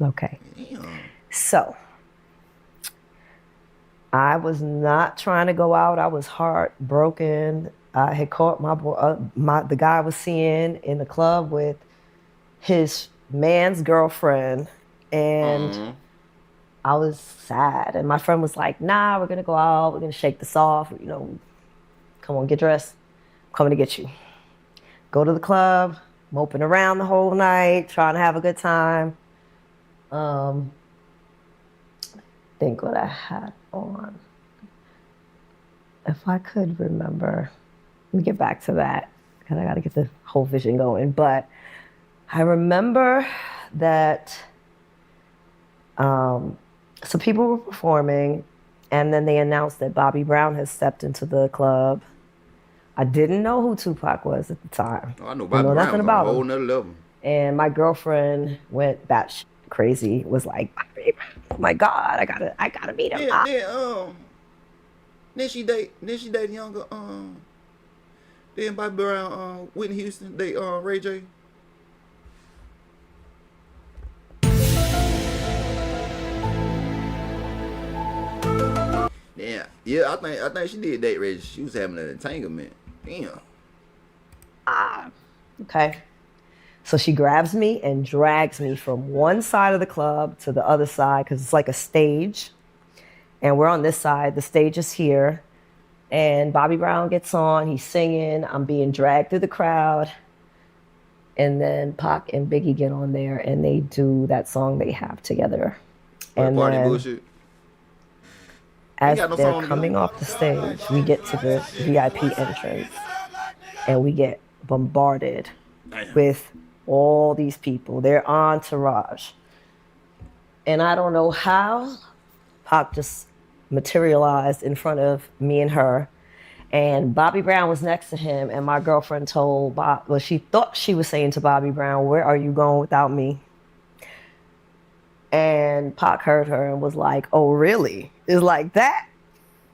Okay. Damn. So. I was not trying to go out. I was heartbroken. I had caught the guy I was seeing in the club with his man's girlfriend, and I was sad. And my friend was like, "Nah, we're gonna go out. We're gonna shake this off. Come on, get dressed. I'm coming to get you." Go to the club, moping around the whole night, trying to have a good time. Think what I had on. If I could remember, let me get back to that because I got to get the whole vision going. But I remember that some people were performing, and then they announced that Bobby Brown had stepped into the club. I didn't know who Tupac was at the time. I know Bobby Brown nothing about a whole nother level. And my girlfriend went batshit crazy. Was like, "Oh my God, I gotta meet him." Then she dated younger then Bobby Brown, Whitney Houston, they Ray J. Yeah, I think she did date rape. She was having an entanglement. Damn. Okay. So she grabs me and drags me from one side of the club to the other side because it's like a stage. And we're on this side. The stage is here. And Bobby Brown gets on. He's singing. I'm being dragged through the crowd. And then Pac and Biggie get on there and they do that song they have together. And party then, bullshit. as they're coming off the stage, we get to the VIP entrance and we get bombarded with all these people, their entourage. And I don't know how Pac just materialized in front of me and her. And Bobby Brown was next to him, and my girlfriend told Bob, well, she thought she was saying to Bobby Brown, "Where are you going without me?" And Pac heard her and was like, "Oh, really? It's like that?"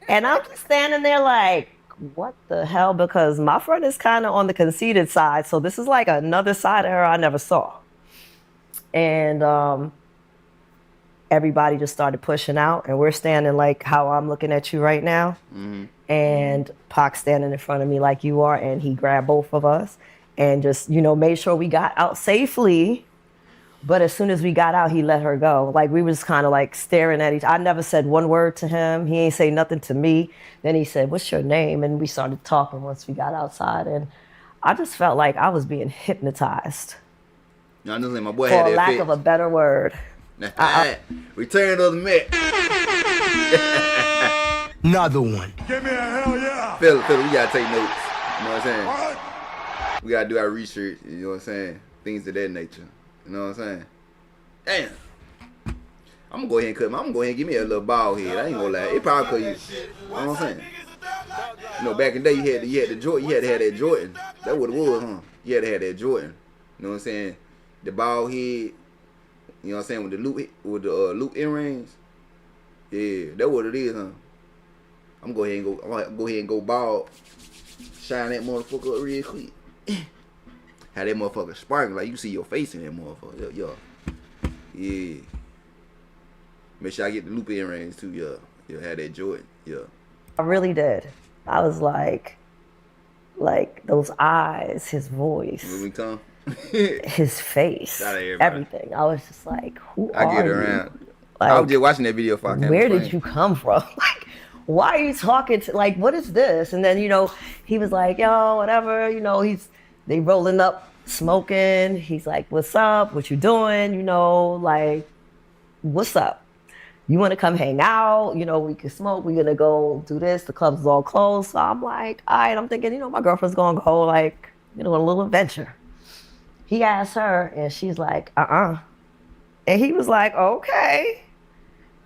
And I'm just standing there like, what the hell? Because my friend is kind of on the conceited side, so this is like another side of her I never saw. And everybody just started pushing out, and we're standing like how I'm looking at you right now. Mm-hmm. And Pac standing in front of me like you are, and he grabbed both of us and just, made sure we got out safely. But as soon as we got out, he let her go. Like, we was kind of like staring at each other. I never said one word to him. He ain't say nothing to me. Then he said, "What's your name?" And we started talking once we got outside. And I just felt like I was being hypnotized. No, my boy for had that lack fit. of a better word. Return of the Mack. Another one. Give me a hell yeah. Phil, we gotta take notes. You know what I'm saying? What? We gotta do our research. You know what I'm saying? Things of that nature. You know what I'm saying? Damn. I'm gonna go ahead and give me a little bald head. I ain't gonna lie. It probably could you. You know what I'm saying? Back in the day you had the Jordan. You had to have that Jordan. That's what it was, huh? You had to have that Jordan. You know what I'm saying? The bald head. You know what I'm saying? With the loop earrings. Yeah, that's what it is, huh? I'm gonna go ahead and go bald. Shine that motherfucker up real quick. Have that motherfucker sparkling like you see your face in that motherfucker. Yeah. Make sure I get the loop earrings too, yeah. Have that Jordan, yeah. I really did. I was like those eyes, his voice, moving tongue, his face, everything. I was just like, who are you? I get around. Like, I was just watching that video. Where did you come from? Like, why are you talking to? Like, what is this? And then he was like, yo, whatever. They rolling up, smoking. He's like, what's up? What you doing? Like, what's up? You want to come hang out? We can smoke. We're going to go do this. The club's all closed. So I'm like, all right. I'm thinking, my girlfriend's going to go, like, a little adventure. He asked her, and she's like, And he was like, okay.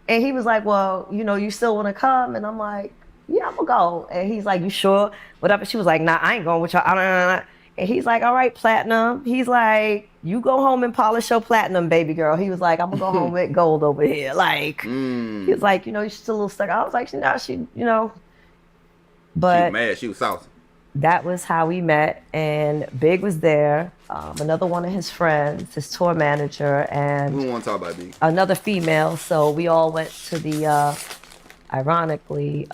And he was like, well, you still want to come? And I'm like, yeah, I'm going to go. And he's like, you sure? Whatever. She was like, nah, I ain't going with y'all. And he's like, all right, platinum. He's like, you go home and polish your platinum, baby girl. He was like, I'm going to go home with gold over here. Like, he was like, you're still a little stuck. I was like, But. She was mad. She was saucy. That was how we met. And Big was there. Another one of his friends, his tour manager. And we don't want to talk about Big. Another female. So we all went to the, ironically,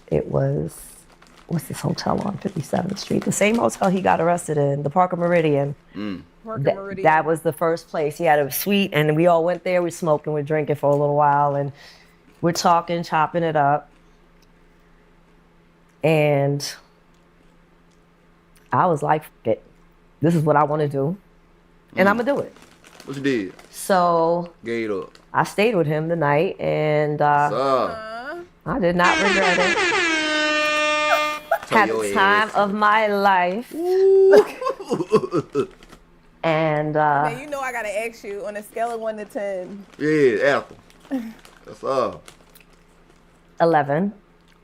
it was... What's this hotel on 57th Street? The same hotel he got arrested in, the Parker Meridian. Meridian. That was the first place. He had a suite, and we all went there. We smoked and we're drinking for a little while, and we're talking, chopping it up. And I was like, "This is what I want to do, and I'm gonna do it." What you did? So gave it up. I stayed with him the night, and I did not regret it. Had the time of my life. And man, I gotta ask you on a scale of 1 to 10. Yeah, Apple. That's up. 11.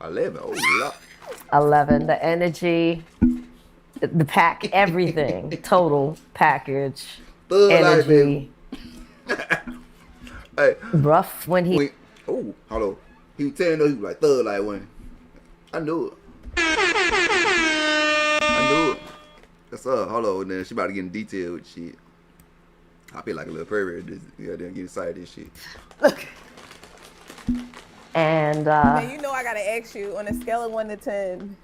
11. Oh, Lord. 11. The energy, the pack, everything, total package. Thug energy. Hey. Rough when he. Oh, hold on. He was telling her he was like thug like when. I knew it. I knew it. That's up. Hold on, then she about to get in detail with shit. I feel like a little pervert. Just get excited and shit. Look. And man, you know I gotta ask you on a scale of 1 to 10.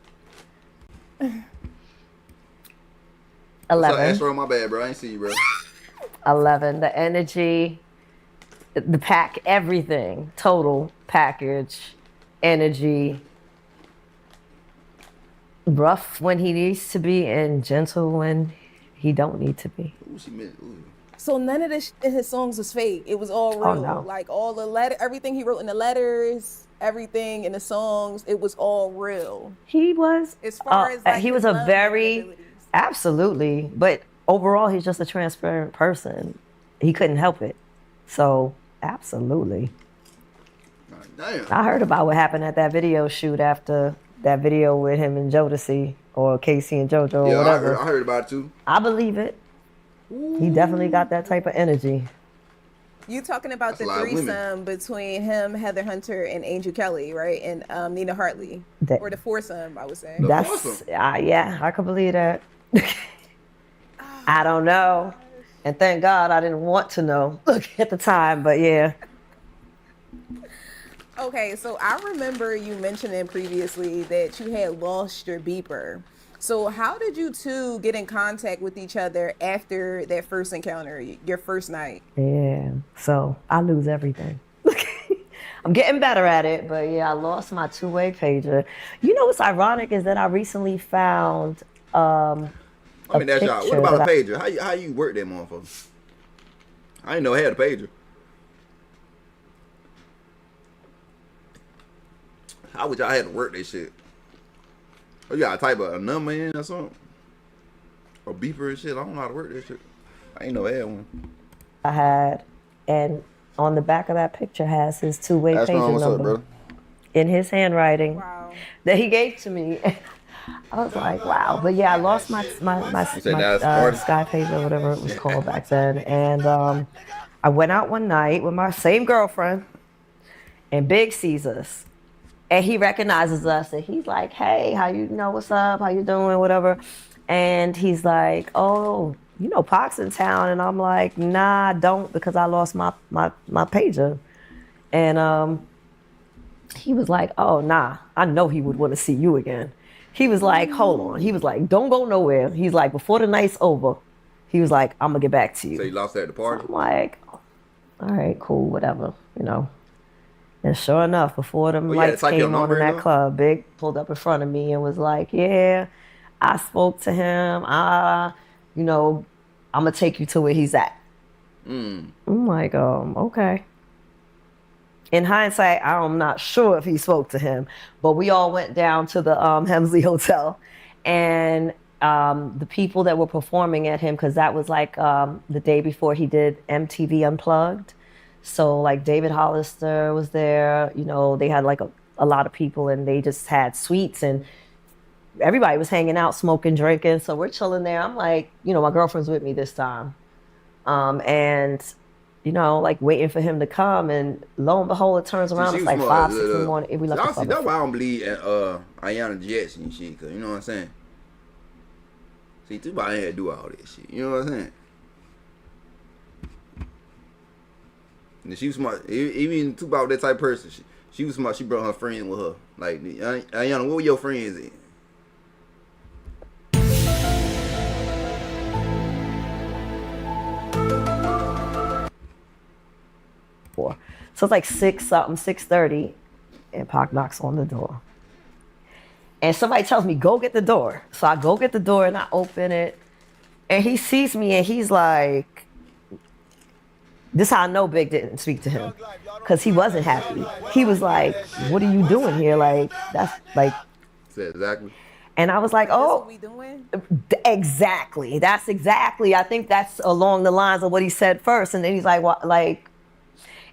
11. Astro, my bad, bro. I ain't see you, bro. 11. The energy, the pack, everything, total package, energy. Rough when he needs to be and gentle when he don't need to be. So none of this in his songs was fake. It was all real. no. Like all the everything he wrote in the letters, everything in the songs, it was all real. He was. As far as like he was his a love very, abilities. absolutely. But overall, he's just a transparent person. He couldn't help it. So absolutely. Damn. I heard about what happened at that video shoot after that video with him and Jodeci or Casey and JoJo or whatever. I heard about it too. I believe it. He definitely got that type of energy. You talking about That's a the lot of women. threesome between him, Heather Hunter, and Angel Kelly, right? And Nina Hartley. Or the foursome, I would say. That's yeah, I could believe that. I don't know. And thank God I didn't want to know at the time, but yeah. Okay, so I remember you mentioning previously that you had lost your beeper. So how did you two get in contact with each other after that first encounter, your first night? Yeah, so I lose everything. I'm getting better at it, but yeah, I lost my two-way pager. You know what's ironic is that I recently found I mean, that's y'all. What about a pager? How you work that motherfucker? I didn't know I had a pager. How would y'all have to work this shit? Oh, you gotta type a number in or something? Or beeper and shit? I don't know how to work this shit. I ain't know I had one. I had, and on the back of that picture has his two-way pager number in his handwriting that he gave to me. I was like, wow. But yeah, I lost my Sky pager or whatever it was called back then. And I went out one night with my same girlfriend, and Big sees us. And he recognizes us, and he's like, hey, how you know, what's up? How you doing? Whatever. And he's like, oh, you know, Pac's in town. And I'm like, nah, I don't, because I lost my pager. And he was like, oh, nah, I know he would want to see you again. He was like, hold on. He was like, don't go nowhere. He's like, before the night's over, he was like, I'm going to get back to you. So you lost at the party? So I'm like, all right, cool, whatever, you know. And sure enough, before them lights came on in that club, Big pulled up in front of me and was like, yeah, I spoke to him. You know, I'm going to take you to where he's at. I'm like, okay. In hindsight, I'm not sure if he spoke to him, but we all went down to the Hemsley Hotel. And the people that were performing at him, because that was like the day before he did MTV Unplugged. So like David Hollister was there, you know, they had like a lot of people, and they just had suites, and everybody was hanging out, smoking, drinking. So we're chilling there. I'm like, you know, my girlfriend's with me this time. And, you know, like waiting for him to come, and lo and behold, it turns around. It's like 5, 6 in the morning. We left the that's why I don't believe in Ayanna Jets and shit, cause you know what I'm saying? See, Tupac ain't had to do all this shit. You know what I'm saying? And she was smart. Even Tupac was that type of person. She was smart. She brought her friend with her. Like, Ayanna, what were your friends in? So it's like 6:30, and Pac knocks on the door. And somebody tells me, go get the door. So I go get the door, and I open it, and he sees me, and he's like, this is how I know Big didn't speak to him, because he wasn't happy. He was like, what are you doing here? Like, that's like... Exactly. And I was like, oh, what we doing? Exactly. That's exactly. I think that's along the lines of what he said first. And then he's like, what, like...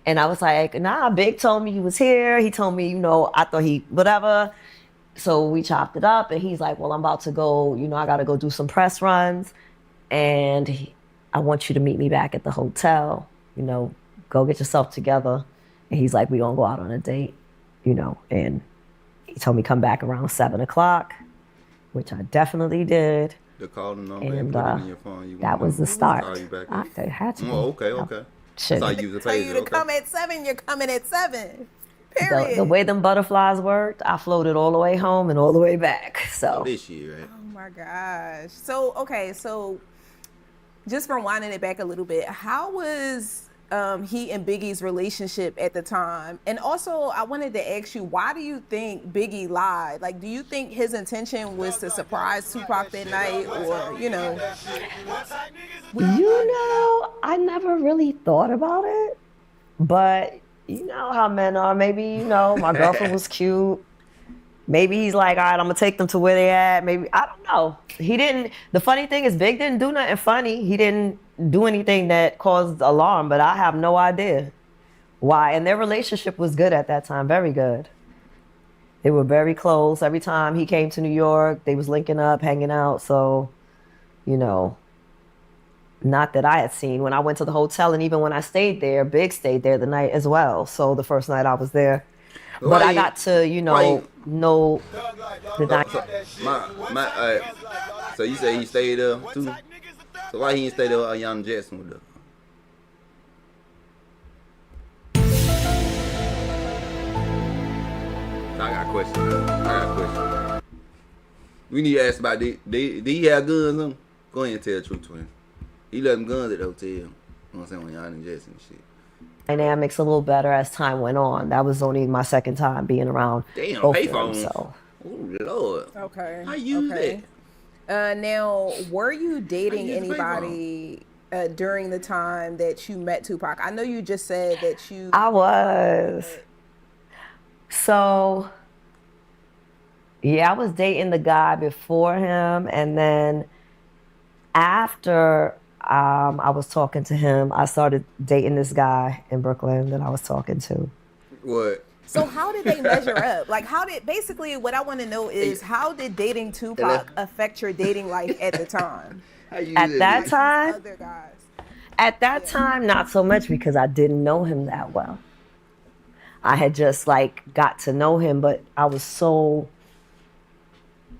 And I was like, nah, Big told me you was here. He told me, you know, I thought he, whatever. So we chopped it up, and he's like, well, I'm about to go, you know, I got to go do some press runs. And I want you to meet me back at the hotel, you know, go get yourself together. And he's like, we gonna go out on a date, you know. And he told me come back around 7 o'clock, which I definitely did. The calling number and put it in your phone. That was the start. I had to. okay. Shit. That's how you use the Tell pager. you to come at 7, you're coming at 7. Period. The way them butterflies worked, I floated all the way home and all the way back. So this year, right? Oh my gosh. So okay, so just rewinding it back a little bit, how was he and Biggie's relationship at the time? And also, I wanted to ask you, why do you think Biggie lied? Like, do you think his intention was to surprise Tupac that night, or you know? I never really thought about it, but you know how men are. Maybe my girlfriend was cute. Maybe he's like, all right, I'm gonna take them to where they at. Maybe, I don't know. He didn't. The funny thing is, Big didn't do nothing funny. He didn't do anything that caused alarm, but I have no idea why. And their relationship was good at that time, very good. They were very close. Every time he came to New York, they was linking up, hanging out. So, not that I had seen. When I went to the hotel, and even when I stayed there, Big stayed there the night as well. So the first night I was there. But I got to, know the night. So you say he stayed there too? So why he didn't stay there with Young Jackson with her? I got a question. We need to ask about did he have guns on him? Go ahead and tell the truth to him. He left them guns at the hotel. You know what I'm saying? When Young Jackson and shit. Dynamics a little better as time went on. That was only my second time being around. Damn, both payphone. of them, so. Oh Lord. Okay. I use that. Now, were you dating anybody during the time that you met Tupac? I know you just said that you. I was. So, yeah, I was dating the guy before him, and then after I was talking to him, I started dating this guy in Brooklyn that I was talking to. What? So how did they measure up? Like, basically what I want to know is, how did dating Tupac affect your dating life at the time? At that time, not so much, because I didn't know him that well. I had just got to know him, but I was so,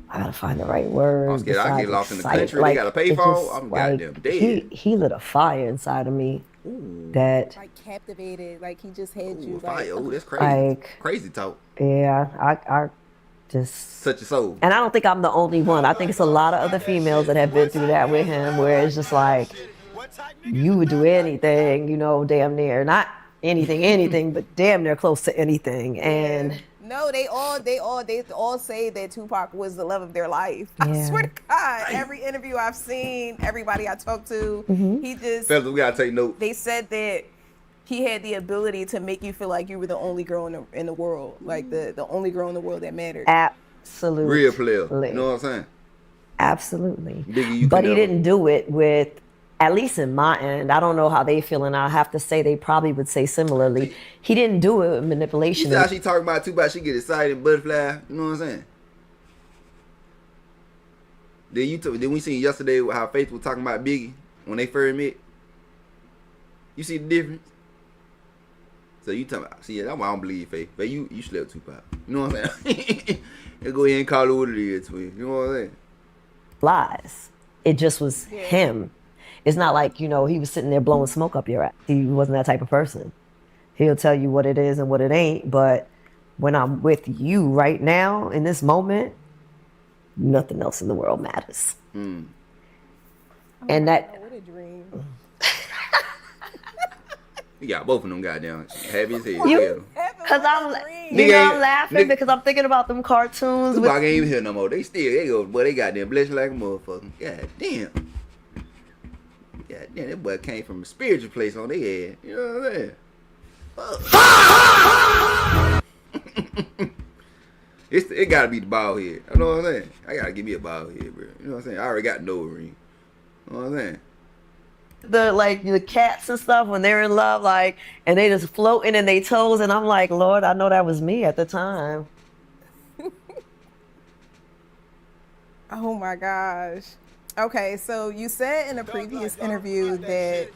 I gotta find the right word. I'm scared I get lost in the country. They got a payphone. I'm goddamn dead. He lit a fire inside of me. Ooh. That captivated, he just had you fire. Oh, that's crazy. Crazy talk. Yeah, I just such a soul. And I don't think I'm the only one. I think it's a lot of other females that have been through that with him, where it's just you would do anything, damn near, not anything, but damn near close to anything. And no, they all say that Tupac was the love of their life. Yeah. I swear to God, every interview I've seen, everybody I talked to, he just. Fellas, we gotta take note. They said that he had the ability to make you feel like you were the only girl in the world, like the only girl in the world that mattered. Absolutely. Real player. You know what I'm saying? Absolutely. Biggie, but he didn't do it with. At least in my end, I don't know how they feel, and I have to say they probably would say similarly. He didn't do it with manipulation. You see how she talking about Tupac, she get excited, butterfly. You know what I'm saying? Then we seen yesterday how Faith was talking about Biggie when they first met. You see the difference? So you talking about, see, that's why I don't believe Faith. But you slept Tupac. You know what I'm saying? Let's go ahead and call it what it is, twin. You know what I'm saying? Lies. It just was him. It's not like, he was sitting there blowing smoke up your ass. He wasn't that type of person. He'll tell you what it is and what it ain't. But when I'm with you right now, in this moment, nothing else in the world matters. Mm. And that. What a dream. You got both of them goddamn happy as hell. Because I'm laughing because I'm thinking about them cartoons. Tupac ain't even here no more. They go, boy, they goddamn blessed like a motherfucker. God damn. Yeah, that boy came from a spiritual place on their head. You know what I'm saying? It gotta be the bald head. You know what I'm saying? I gotta give me a bald head, bro. You know what I'm saying? I already got no ring. You know what I'm saying? The cats and stuff, when they're in love, and they just floating in their toes, and I'm like, Lord, I know that was me at the time. Oh my gosh. Okay, so you said in a previous interview that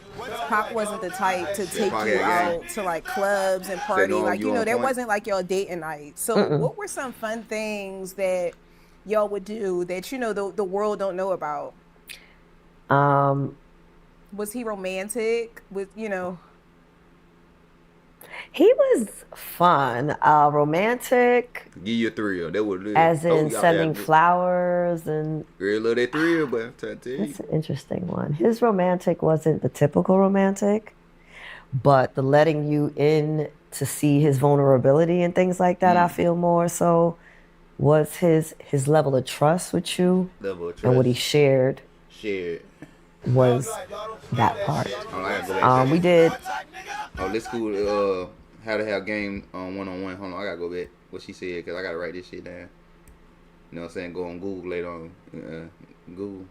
Pac wasn't the type to take you out to clubs and party. There wasn't your dating night. So what were some fun things that y'all would do that the world don't know about? Was he romantic with He was fun, romantic. Give you a thrill. That what it is. As in y'all sending bad. flowers and. Girl, love that thrill, but I'm trying to tell you. That's an interesting one. His romantic wasn't the typical romantic, but the letting you in to see his vulnerability and things like that, I feel more so was his level of trust with you. Level of trust. And what he shared. Was that part. We did. Oh, this school how to have game one-on-one. Hold on, I gotta go back. What she said, because I gotta write this shit down. You know what I'm saying? Go on Google later on. Google.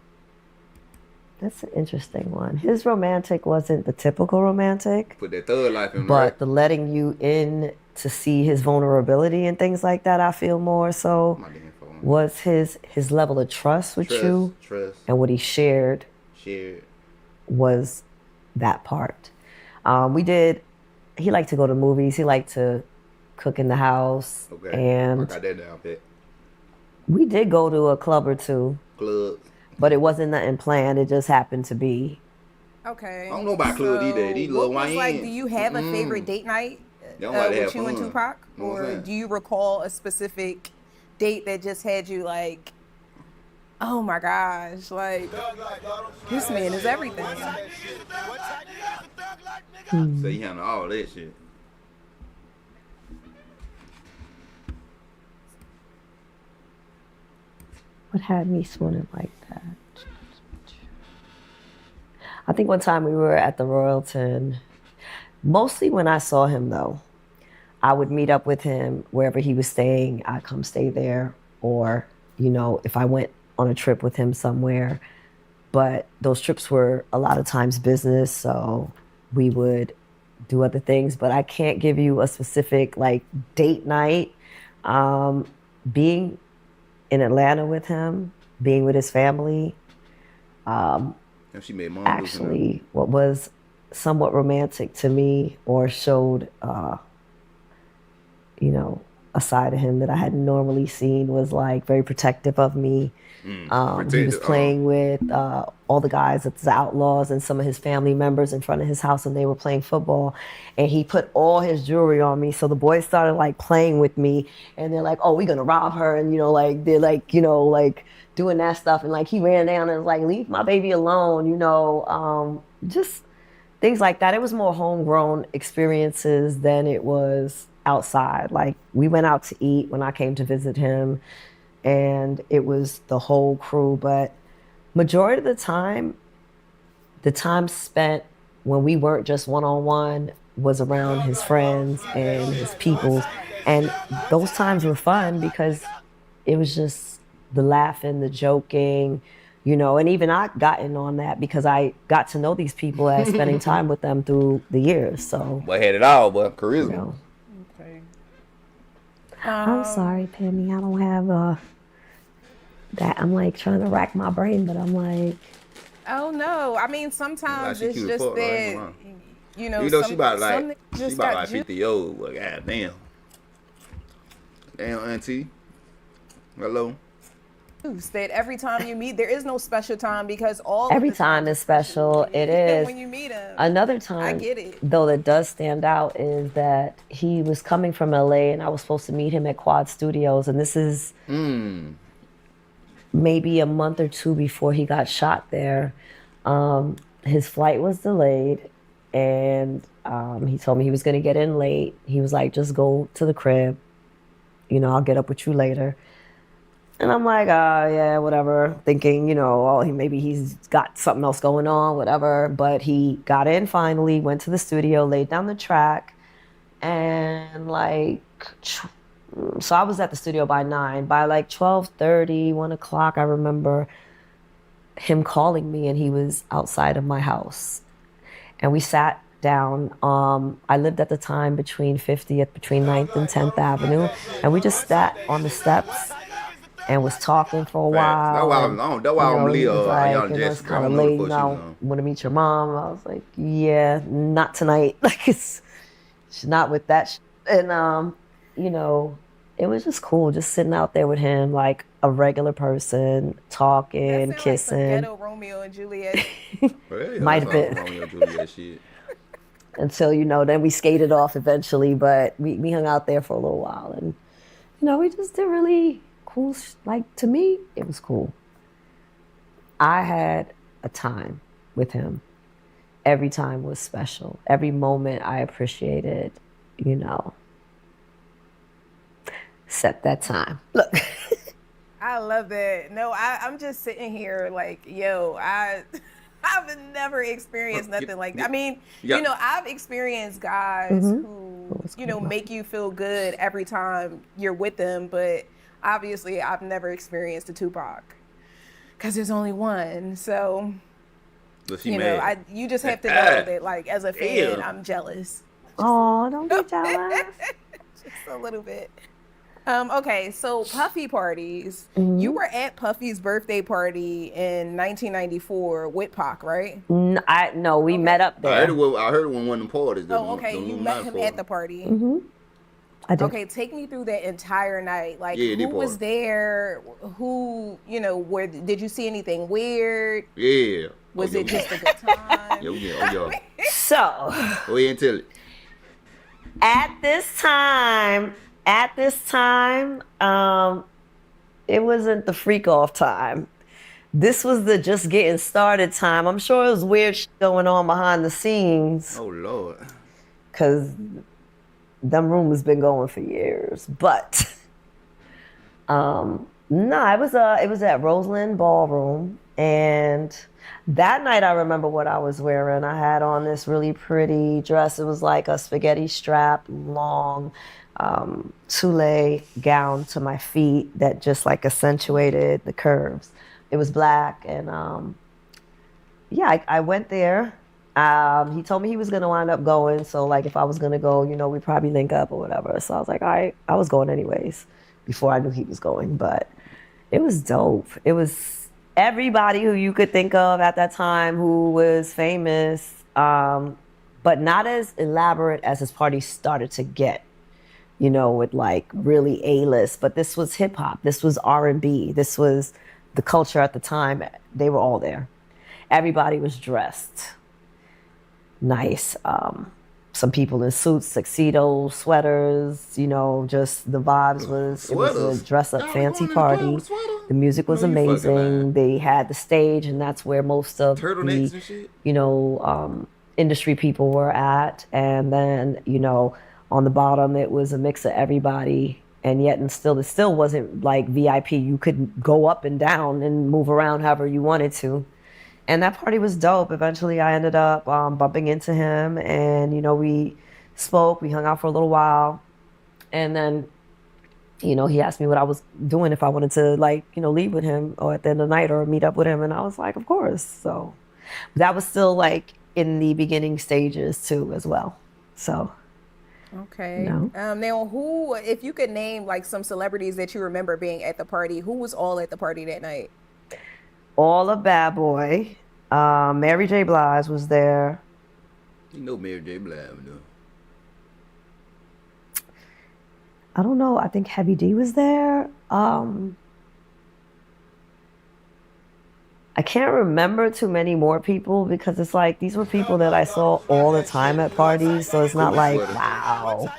That's an interesting one. His romantic wasn't the typical romantic. Put that thug life in, but right? the letting you in to see his vulnerability and things like that, I feel more so was his level of trust with you. Trust. And what he shared. Was that part. He liked to go to movies. He liked to cook in the house. Okay. And I got that down, Pat. we did go to a club or two. Club. But it wasn't nothing planned. It just happened to be. Okay. I don't know about club these days. These little YN. Like, do you have a favorite date night with you and Tupac? Or do you recall a specific date that just had you like, oh my gosh, like, this man is everything. So you handle all that shit. What had me swooning like that? I think one time we were at the Royalton. Mostly when I saw him, though, I would meet up with him wherever he was staying. I'd come stay there. Or, you know, if I went on a trip with him somewhere. But those trips were a lot of times business, so we would do other things. But I can't give you a specific, like, date night. Being in Atlanta with him, being with his family. She made mom actually, what was somewhat romantic to me or showed, you know, a side of him that I hadn't normally seen was like very protective of me. He was playing with all the guys at the Outlaws and some of his family members in front of his house, and they were playing football. And he put all his jewelry on me. So the boys started like playing with me, and they're like, "Oh, we're gonna rob her," and you know, like they're like, you know, like doing that stuff. And like he ran down and was like, "Leave my baby alone," you know, just things like that. It was more homegrown experiences than it was outside. Like we went out to eat when I came to visit him, and it was the whole crew. But majority of the time spent when we weren't just one-on-one was around his friends and his people. And those times were fun because it was just the laughing, the joking, you know, and even I got in on that because I got to know these people as spending time with them through the years. So I had it all, but charisma. You know. I'm sorry, Penny. I don't have that. I'm like trying to rack my brain, but I'm like. Oh no! I mean, sometimes it's just that right? you know. You know, she about like 50 years old. But goddamn, auntie. Hello. That every time you meet, there is no special time because every time is special. It is. When you meet him. Another time, I get it. Though that does stand out is that he was coming from LA and I was supposed to meet him at Quad Studios, and this is maybe a month or two before he got shot there. His flight was delayed, and he told me he was going to get in late. He was like, "Just go to the crib. You know, I'll get up with you later." And I'm like, yeah, whatever. Thinking, you know, maybe he's got something else going on, whatever. But he got in finally, went to the studio, laid down the track. And like, so I was at the studio by 9. By like 12:30, 1 o'clock, I remember him calling me and he was outside of my house. And we sat down. I lived at the time between 50th, between 9th and 10th Avenue. And we just sat on the steps and was talking for a while. That's why I'm Leo. Like, it's kind of late, you know, want to meet your mom? I was like, yeah, not tonight. Like, she's not with that. And, you know, it was just cool just sitting out there with him like a regular person, talking, kissing. Like some ghetto Romeo and Juliet. Might have been. Romeo and Juliet shit. until, then we skated off eventually, but we hung out there for a little while. And, we just did really cool, to me, it was cool. I had a time with him. Every time was special. Every moment I appreciated, except that time. Look. I love that. No, I'm just sitting here like, yo, I've never experienced nothing like that. I mean, I've experienced guys who, make you feel good every time you're with them, but obviously I've never experienced a Tupac because there's only one. So, you just have to know that, like, as a fan, I'm jealous. Oh, don't be jealous. Just a little bit. Okay, so Puffy parties. You were at Puffy's birthday party in 1994 with Pac, right? No, we met up there. I heard it when one of the parties. Oh, okay, you met him at the party. I did. Okay, take me through that entire night. Like, who was there? Who, where did you see anything weird? Yeah. Was it just a good time? So, go ahead and tell it. At this time, it wasn't the freak off time. This was the just getting started time. I'm sure it was weird shit going on behind the scenes. Oh, Lord. Because them rumors been going for years. But, no, it was at Roseland Ballroom. And that night I remember what I was wearing. I had on this really pretty dress. It was like a spaghetti strap, long, tulle gown to my feet that just like accentuated the curves. It was black, and I went there. He told me he was gonna wind up going, so like if I was gonna go, we'd probably link up or whatever. So I was like, all right, I was going anyways before I knew he was going. But it was dope. It was everybody who you could think of at that time who was famous, but not as elaborate as his party started to get. With like really A-list, but this was hip hop, this was R&B, this was the culture at the time. They were all there. Everybody was dressed nice. Some people in suits, tuxedos, sweaters, just the vibes was, it was a dress up fancy party. The music was amazing. They had the stage, and that's where most of turtlenecks and shit. Industry people were at. And then, on the bottom, it was a mix of everybody, and yet it still wasn't like VIP. You could go up and down and move around however you wanted to. And that party was dope. Eventually, I ended up bumping into him, and, we spoke. We hung out for a little while. And then, he asked me what I was doing, if I wanted to, leave with him or at the end of the night or meet up with him. And I was like, of course. So that was still, in the beginning stages, too, as well. So... Okay. Now, who, if you could name some celebrities that you remember being at the party, who was all at the party that night? All of Bad Boy. Mary J. Blige was there. Mary J. Blige, though. I don't know. I think Heavy D was there. I can't remember too many more people because it's like these were people that I saw all the time at parties. So it's not like, wow.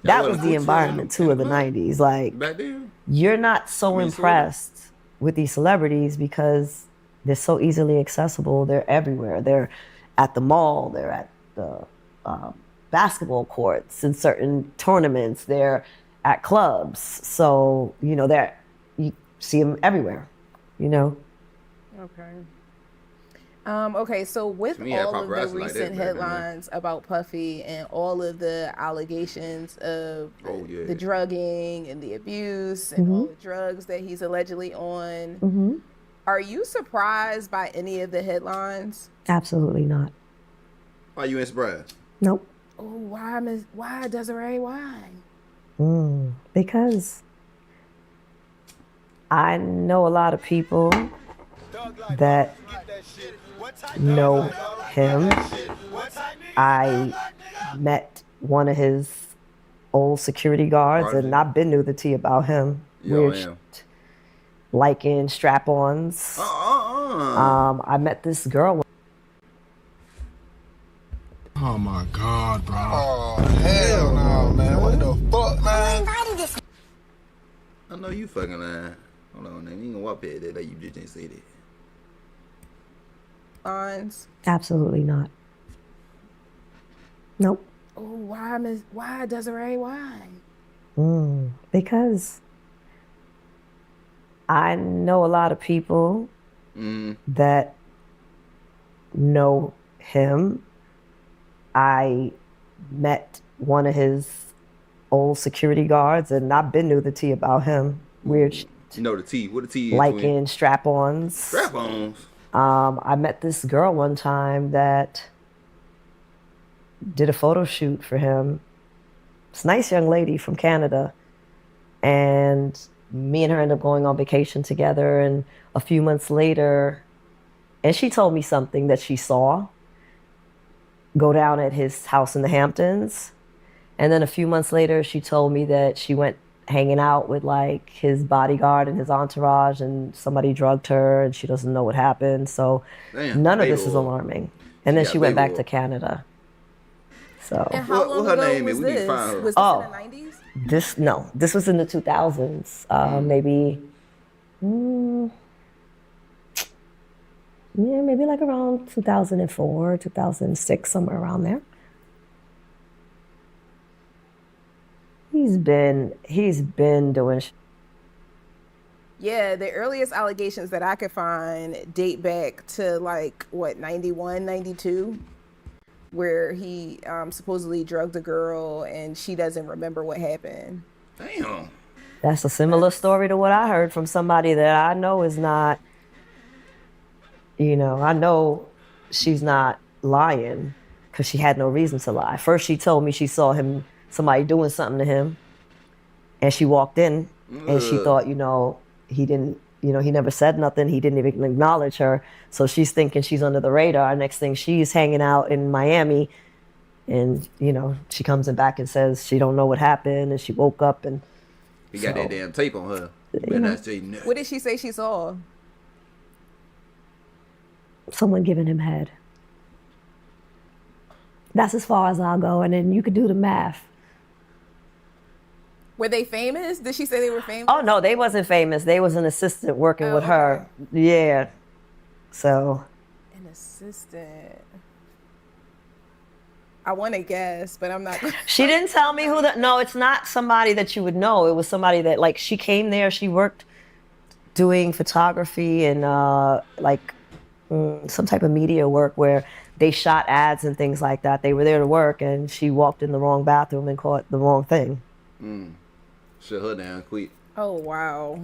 That was the environment too of the 90s. Like, you're not so impressed with these celebrities because they're so easily accessible. They're everywhere. They're at the mall. They're at the basketball courts in certain tournaments. They're at clubs. So, you see them everywhere, Okay. Okay, so with all of the recent headlines about Puffy and all of the allegations of the drugging and the abuse and all the drugs that he's allegedly on, are you surprised by any of the headlines? Absolutely not. Why you ain't surprised? Nope. Oh, why, Desiree? Why? Because I know a lot of people that know him. I met one of his old security guards, and I've been knew the tea about him. Weird liking strap-ons. I met this girl. Oh my God, bro. Oh, hell no, man. What the fuck, man? I know you fucking lying. Hold on, man. You ain't gonna walk past that like you just didn't say that. Lines. Absolutely not. Nope. Oh, why, Desiree? Why? Because I know a lot of people that know him. I met one of his old security guards, and I've been to the tea about him. Weird shit. You know the tea. What the tea is? Liking strap-ons. Strap-ons? I met this girl one time that did a photo shoot for him. It's a nice young lady from Canada. And me and her ended up going on vacation together. And a few months later, and she told me something that she saw go down at his house in the Hamptons. And then a few months later, she told me that she went hanging out with like his bodyguard and his entourage, and somebody drugged her and she doesn't know what happened. So none of this is alarming. And then she went back to Canada. So and how long what her ago name is? We need to find her. Was this in the 90s? This was in the 2000s. Maybe maybe like around 2004, 2006, somewhere around there. He's been doing Yeah, the earliest allegations that I could find date back to like, 91, 92, where he supposedly drugged a girl and she doesn't remember what happened. Damn. That's a similar story to what I heard from somebody that I know is not, I know she's not lying because she had no reason to lie. First, she told me she saw somebody doing something to him, and she walked in and she thought, he didn't, he never said nothing. He didn't even acknowledge her. So she's thinking she's under the radar. Next thing, she's hanging out in Miami, and, she comes in back and says she don't know what happened, and she woke up and he got that damn tape on her. What did she say she saw? Someone giving him head. That's as far as I'll go, and then you could do the math. Were they famous? Did she say they were famous? Oh, no, they wasn't famous. They was an assistant working with her. Yeah. So. An assistant. I want to guess, but I'm not. She didn't tell me who no, it's not somebody that you would know. It was somebody that, like, she came there, she worked doing photography and, some type of media work where they shot ads and things like that. They were there to work, and she walked in the wrong bathroom and caught the wrong thing. Shut her down quick. Oh, wow.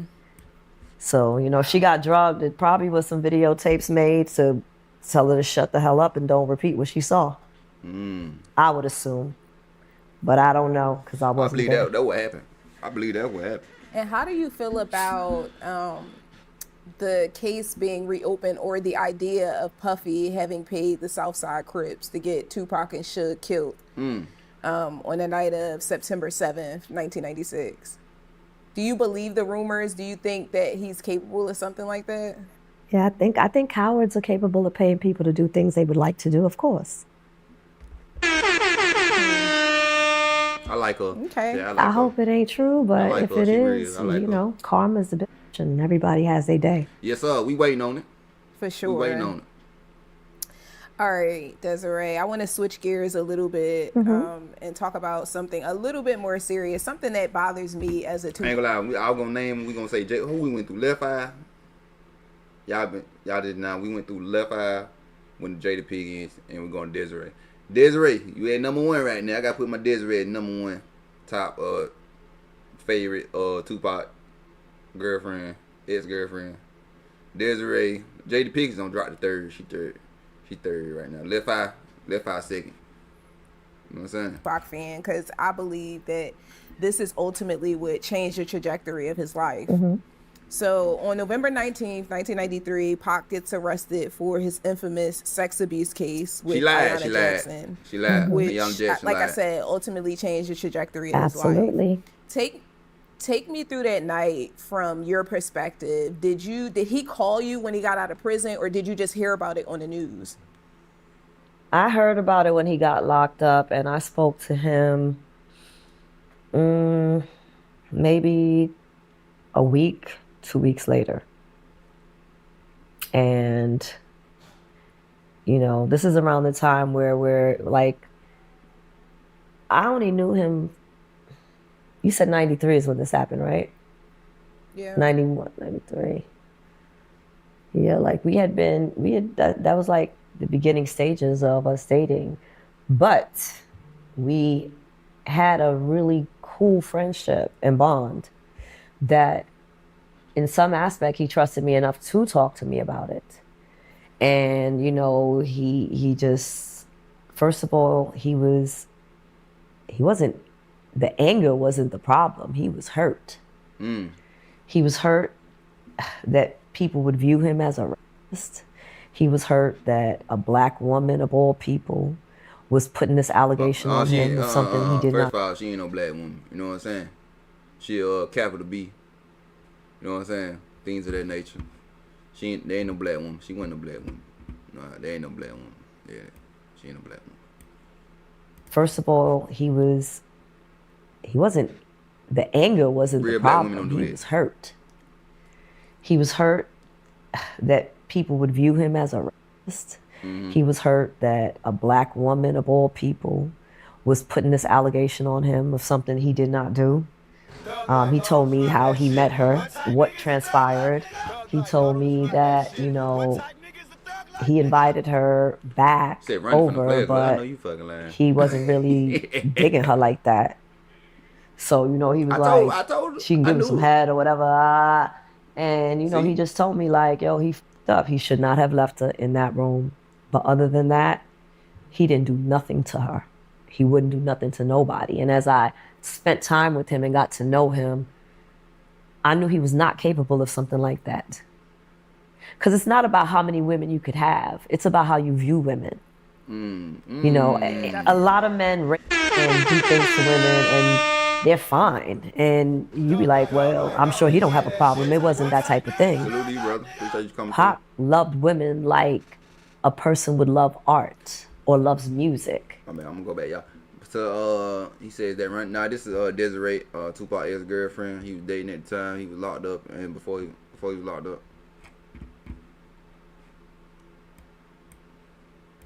So, if she got drugged, it probably was some videotapes made to tell her to shut the hell up and don't repeat what she saw. I would assume. But I don't know, because I wasn't there. That what happened. I believe that what happened. And how do you feel about the case being reopened, or the idea of Puffy having paid the Southside Crips to get Tupac and Suge killed on the night of September 7th, 1996? Do you believe the rumors? Do you think that he's capable of something like that? Yeah, I think cowards are capable of paying people to do things they would like to do, of course. I like her. Okay. Yeah, I I hope it ain't true, but like if her. it She is, real. I like karma's a bitch, and everybody has their day. Yes, sir. We waiting on it. For sure. We waiting on it. All right, Desiree, I want to switch gears a little bit and talk about something a little bit more serious, something that bothers me as a Tupac. I ain't gonna lie. I was gonna name. We gonna say who we went through. Left Eye. Y'all did not. We went through Left Eye when the Jada Piggins, and we're going to Desiree. Desiree, you at number one right now. I gotta put my Desiree at number one. Top favorite Tupac girlfriend, ex-girlfriend. Desiree. Jada Piggins don't drop to third. She third right now. Left Eye second. You know what I'm saying? Tupac fan, because I believe that this is ultimately what changed the trajectory of his life. So on November 19th, 1993, Pac gets arrested for his infamous sex abuse case with Ayanna Jackson. She lied. Which, Young Jackson like lied. I said, ultimately changed the trajectory of his life. Absolutely. Take me through that night from your perspective. Did he call you when he got out of prison, or did you just hear about it on the news? I heard about it when he got locked up, and I spoke to him maybe a week, 2 weeks later. And, you know, this is around the time where we're like, I only knew him, you said 93 is when this happened, right? Yeah. 91, 93. Yeah, like that was like the beginning stages of us dating. But we had a really cool friendship and bond that in some aspect he trusted me enough to talk to me about it. And, you know, he just, first of all, the anger wasn't the problem. He was hurt. He was hurt that people would view him as a racist. He was hurt that a black woman of all people was putting this allegation on him of something he did not. First of all, she ain't no black woman. You know what I'm saying? She capital B. You know what I'm saying? Things of that nature. There ain't no black woman. She wasn't no black woman. No, there ain't no black woman. Yeah, she ain't no black woman. First of all, the anger wasn't Real the black problem. women don't do He that. was hurt. He was hurt that people would view him as a racist. He was hurt that a black woman of all people was putting this allegation on him of something he did not do. He told me how he met her, what transpired. He told me that, you know, he invited her back over, but he wasn't really digging her like that. So, you know, he was she can give him some head or whatever. And, you know, he just told me like, yo, he f***ed up. He should not have left her in that room. But other than that, he didn't do nothing to her. He wouldn't do nothing to nobody. And as I spent time with him and got to know him, I knew he was not capable of something like that. Because it's not about how many women you could have. It's about how you view women. You know, a lot of men rape and do things to women and they're fine. And you be like, well, I'm sure he don't have a problem. It wasn't that type of thing. Salute to you, brother. Appreciate you coming Pac loved women like a person would love art or loves music. I'm gonna go back, y'all. So he says that right now this is Desiree, Tupac's ex-girlfriend. He was dating at the time. He was locked up, and before he was locked up.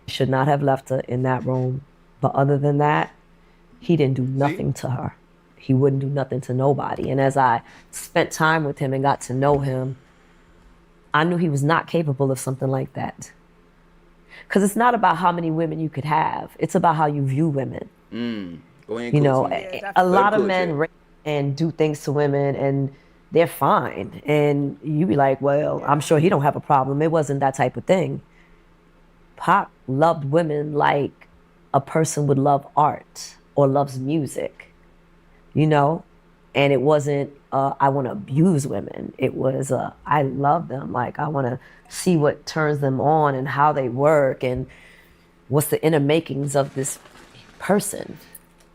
Should not have left her in that room. But other than that, he didn't do nothing to her. He wouldn't do nothing to nobody. And as I spent time with him and got to know him, I knew he was not capable of something like that. Because it's not about how many women you could have. It's about how you view women. Go ahead, you know, a lot of men rape and do things to women and they're fine. And you be like, well, I'm sure he don't have a problem. It wasn't that type of thing. Pac loved women like a person would love art or loves music, you know? And it wasn't, I want to abuse women. It was, I love them. Like, I want to see what turns them on and how they work and what's the inner makings of this person.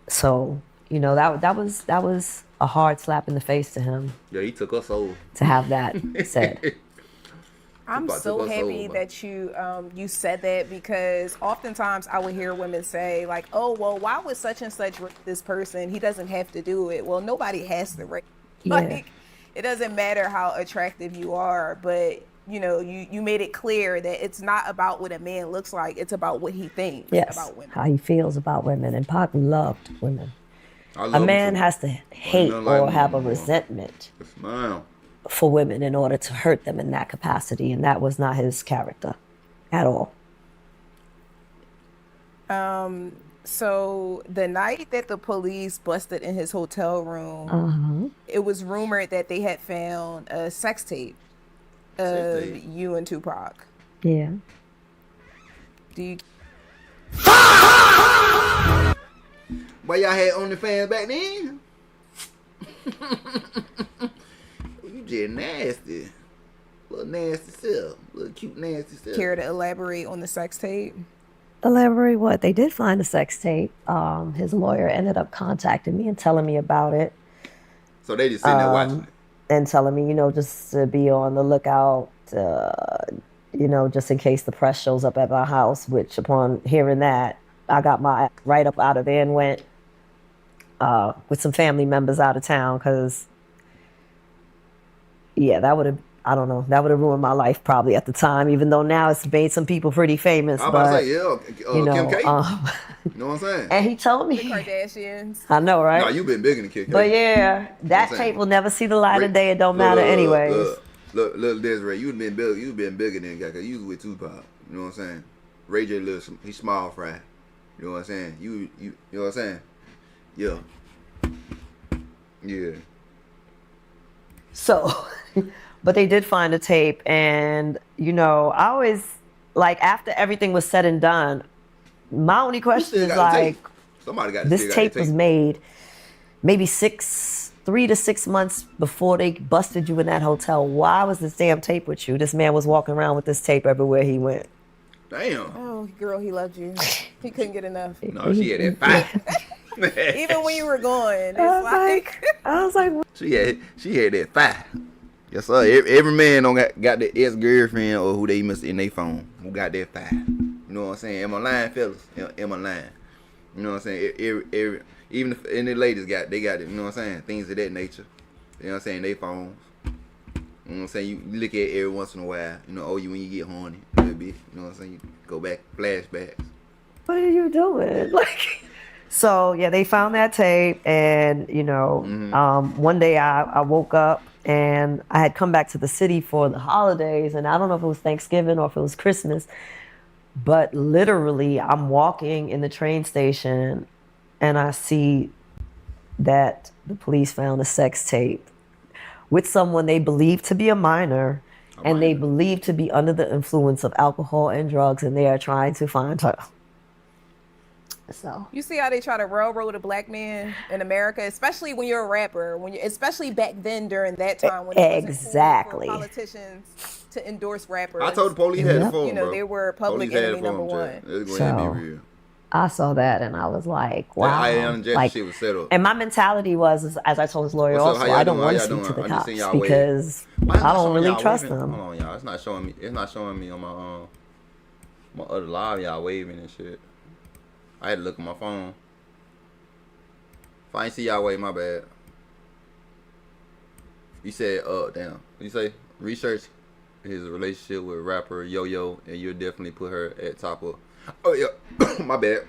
So, you know, that was a hard slap in the face to him. Yeah, he took us over. To have that said. I'm so happy that you said that, because oftentimes I would hear women say like, oh, well, why would such and such rape this person? He doesn't have to do it. Well, nobody has to rape. Yeah. Like, it doesn't matter how attractive you are, but you know, you made it clear that it's not about what a man looks like. It's about what he thinks about women. How he feels about women. And Pac loved women. A man has to hate or have a resentment for women in order to hurt them in that capacity, and that was not his character at all. So the night that the police busted in his hotel room, it was rumored that they had found a sex tape of you and Tupac. Yeah. Do you? Why y'all had OnlyFans back then? You just nasty. Little nasty self. Little cute nasty self. Care to elaborate on the sex tape? Elaborate what? They did find a sex tape. His lawyer ended up contacting me and telling me about it. So they just sitting there watching it? And telling me, you know, just to be on the lookout, you know, just in case the press shows up at my house, which upon hearing that, I got my ass right up out of there and went with some family members out of town because, yeah, that would have, I don't know, that would have ruined my life probably at the time, even though now it's made some people pretty famous. I was about but, to say, yeah, you know, Kim K. You know what I'm saying? And he told me. The Kardashians. I know, right? Nah, you been bigger than Kim K. But yeah, that tape will never see the light of day. It don't matter anyways. Look, Desiree, you been bigger than guy because you was with Tupac. You know what I'm saying? Ray J, he small fry. You know what I'm saying? You know what I'm saying? Yeah. Yeah. So, but they did find a tape, and you know, I always like after everything was said and done, my only question is like, somebody got this tape was made maybe 3 to 6 months before they busted you in that hotel. Why was this damn tape with you? This man was walking around with this tape everywhere he went. Damn. Oh, girl, he loved you. He couldn't get enough. No, she had that fire. Even when you were gone, it's I was like, she had that fire. Yes, sir. Every man don't got the ex-girlfriend or who they must in their phone who got that fire. You know what I'm saying? Am I lying, fellas? Am I lying? You know what I'm saying? Even if any ladies got it, you know what I'm saying? Things of that nature. You know what I'm saying? They phones. You know what I'm saying? You look at it every once in a while. You know, you when you get horny a little bit. You know what I'm saying? You go back, flashbacks. What are you doing? Like, so yeah, they found that tape, and you know, one day I woke up and I had come back to the city for the holidays, and I don't know if it was Thanksgiving or if it was Christmas, but literally I'm walking in the train station and I see that the police found a sex tape with someone they believe to be a minor, and they believe to be under the influence of alcohol and drugs, and they are trying to find her. So you see how they try to railroad a black man in America, especially when you're a rapper, especially back then during that time when it wasn't cool for politicians to endorse rappers. I told the police had it for them, you know, bro. they were public enemy number one. It's going to be real. I saw that and I was like, wow. Like, shit was set up. And my mentality was, as I told his lawyer also, I don't want to speak to the cops because I don't really trust them. Hold on, y'all. It's not showing me on my other live, y'all waving and shit. I had to look at my phone. If I ain't see y'all wave, my bad. You said, damn. What you say? Research his relationship with rapper Yo-Yo, and you'll definitely put her at top of. Oh yeah, my bad.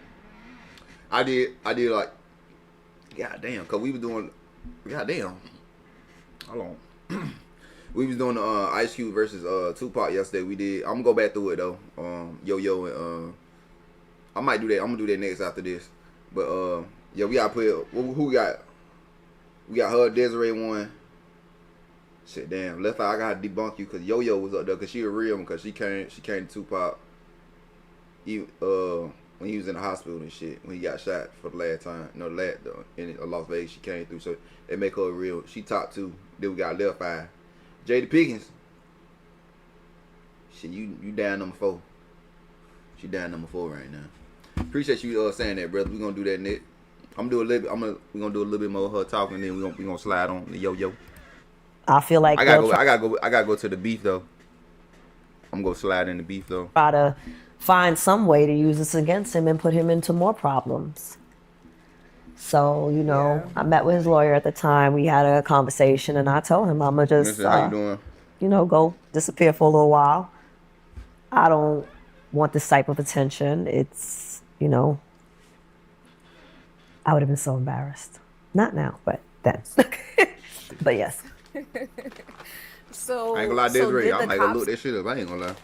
I did like, goddamn, cause we was doing, goddamn. Hold on. We was doing the Ice Cube versus Tupac yesterday. We did. I'm gonna go back through it though. Yo-Yo and I might do that. I'm gonna do that next after this. But yeah, we gotta put who we got? We got her, Desiree one. Shit, damn. Left eye, I gotta debunk you because Yo-Yo was up there because she a real one because she came to Tupac. When he was in the hospital and shit, when he got shot for the last time, in Las Vegas, she came through. So they make her a real. She top two. Then we got left eye, Jada Pickens. Shit, you down number 4. She down number 4 right now. Appreciate you saying that, brother. We gonna do that next. We gonna do a little bit more of her talking, then we gonna slide on the Yo-Yo. I feel like I gotta go to the beef though. I'm gonna slide in the beef though. Try to find some way to use this against him and put him into more problems. So, you know, I met with his lawyer at the time. We had a conversation, and I told him I'm gonna just, how you doing? You know, go disappear for a little while. I don't want this type of attention. It's, you know, I would have been so embarrassed. Not now, but then. But yes. So I ain't gonna lie, Desiree. I might go look that shit up. I ain't gonna lie.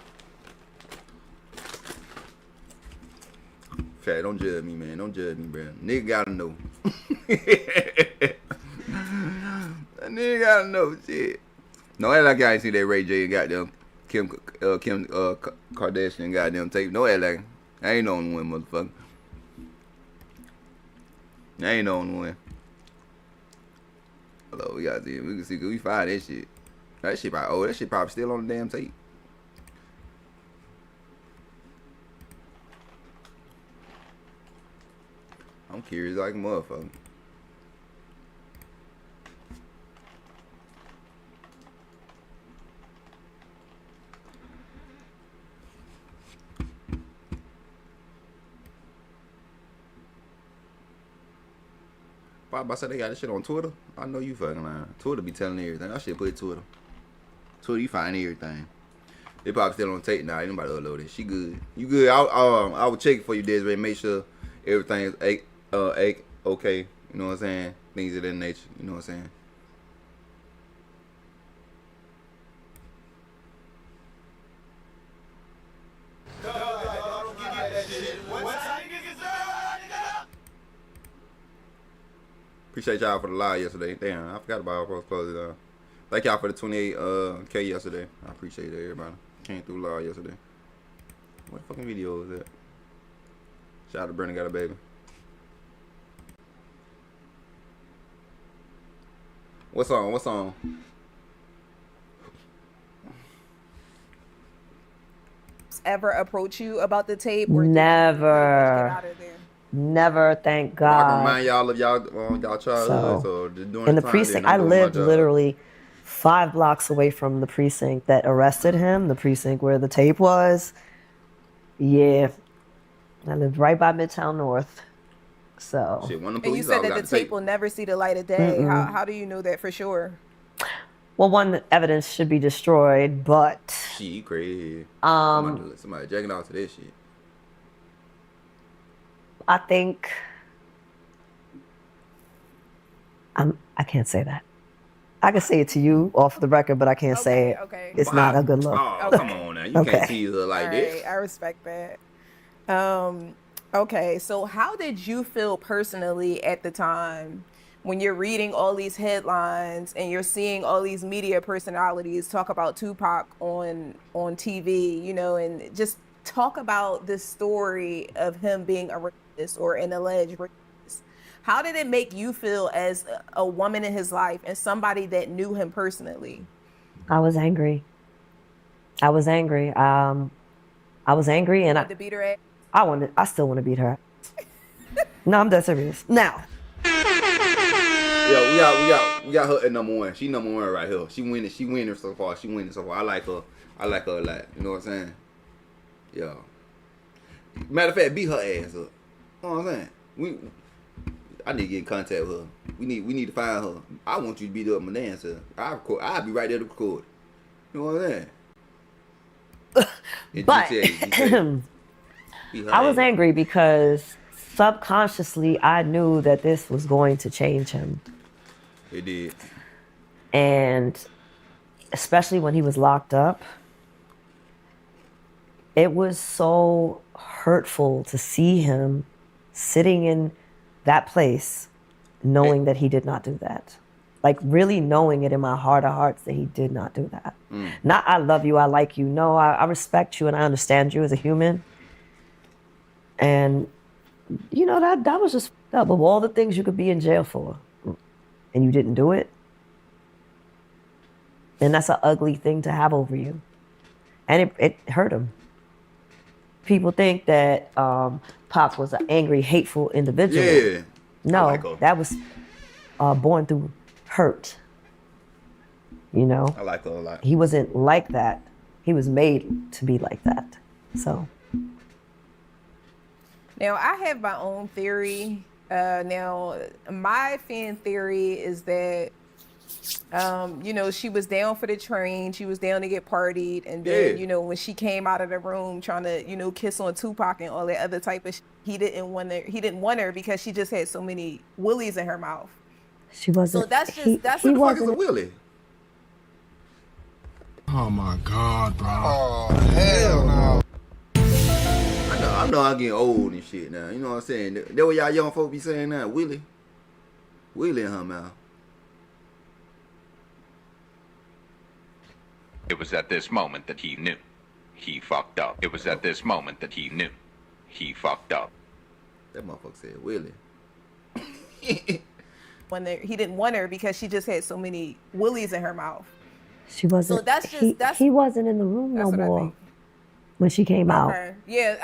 Fat, don't judge me, man. Don't judge me, bro. Nigga gotta know. That nigga gotta know shit. No, act like I ain't see that Ray J and goddamn Kim Kardashian goddamn tape. No, act like I ain't on one, motherfucker. I ain't on one. Hello, we got this. We can see. We find that shit. That shit probably. That shit probably still on the damn tape. I'm curious like a motherfucker. I said they got this shit on Twitter. I know you fucking lying. Twitter be telling everything. I should put Twitter. Twitter, you find everything. They probably still on tape now. Ain't nobody upload it. She good. You good? I will check it for you, Desiree. Make sure everything is okay. You know what I'm saying? Things of that nature. You know what I'm saying? Appreciate y'all for the live yesterday. Damn, I forgot about our close it down. Thank y'all for the 28K yesterday. I appreciate it, everybody. Came through live yesterday. What fucking video was that? Shout out to Brandon Got a Baby. What's on? Ever approach you about the tape? Or Never. Never, thank God. I remind y'all of y'all childhood. So during in the precinct, I lived literally 5 blocks away from the precinct that arrested him, the precinct where the tape was. Yeah. I lived right by Midtown North. So. Shit, and you said that the tape will never see the light of day. How do you know that for sure? Well, one, the evidence should be destroyed, but. She crazy. Somebody jacking out to this shit. I think I can't say that. I can say it to you off the record, but I can't say it. Okay. It's not a good look. Oh, come on now. You can't tease her like this. I respect that. Okay, so how did you feel personally at the time when you're reading all these headlines and you're seeing all these media personalities talk about Tupac on TV, you know, and just talk about this story of him being a rapist or an alleged rapist? How did it make you feel as a woman in his life and somebody that knew him personally? I was angry. I and to beat her ass? I still want to beat her ass. No, I'm dead serious. Now. Yeah, we got her at number 1. She number 1 right here. She winning so far. I like her a lot. You know what I'm saying? Yeah. Matter of fact, beat her ass up. You know what I'm saying? I need to get in contact with her. We need to find her. I want you to beat up my dancer. I'll be right there to record. You know what I'm saying? But I was angry because subconsciously I knew that this was going to change him. It did. And especially when he was locked up, it was so hurtful to see him sitting in that place knowing that he did not do that. Like really knowing it in my heart of hearts that he did not do that. Not I love you, I like you. No, I respect you and I understand you as a human. And you know, that was just up of all the things you could be in jail for. And you didn't do it. And that's an ugly thing to have over you. And it hurt him. People think that Pop was an angry, hateful individual. Yeah. No, that was born through hurt. You know? I like her a lot. He wasn't like that. He was made to be like that. So. Now, I have my own theory. Now, my fan theory is that, you know, she was down for the train. She was down to get partied. And then, you know, when she came out of the room trying to, you know, kiss on Tupac and all that other type of shit, he didn't want her because she just had so many willies in her mouth. She wasn't. So that's just, that's what the fuck is a willy? Oh my God, bro. Oh, hell no. I know I'm getting old and shit now. You know what I'm saying? That what y'all young folk be saying now? Willie in her mouth. It was at this moment that he knew. He fucked up. It was at this moment that he knew. He fucked up. That motherfucker said Willie. When he didn't want her because she just had so many willies in her mouth. She wasn't. So that's just he wasn't in the room no more when she came out. Yeah,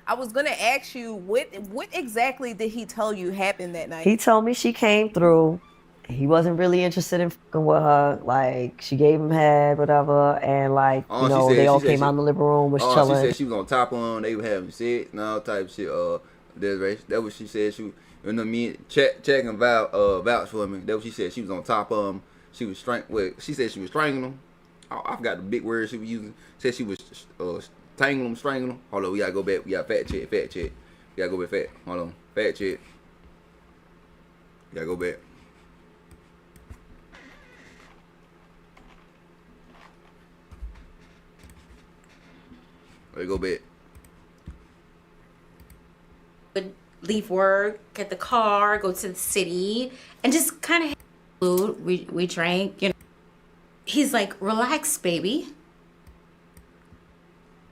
I was gonna ask you what exactly did he tell you happened that night? He told me she came through. He wasn't really interested in fucking with her. Like she gave him head, whatever, and like you know they all came out in the living room, was chilling. She said she was on top of him. They were having sex and all type of shit. Desiree, that what she said. You know what I mean? Check and vouch for me. That's what she said. She was on top of him. She was she said she was strangling him. I forgot the big word she was using. Said she was tangling him, strangling him. Hold on, we gotta go back. We got fact check. We gotta go back fact. Hold on, fact check. We gotta go back. Let's go back. Would leave work, get the car, go to the city, and just kind of food. We drank, you know. He's like, relax, baby.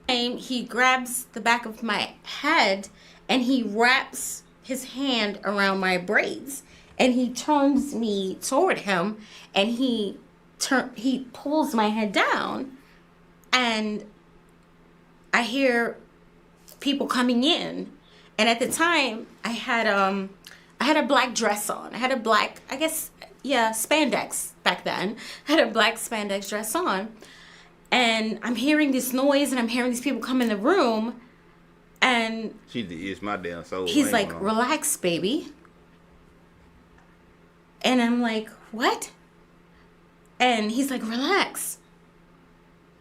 And he grabs the back of my head and he wraps his hand around my braids and he turns me toward him and he pulls my head down and I hear people coming in. And at the time I had a black dress on. I had a black, I guess, spandex back then. I had a black spandex dress on. And I'm hearing this noise and I'm hearing these people come in the room. And it's my damn soul. He's like, relax, baby. And I'm like, what? And he's like, relax.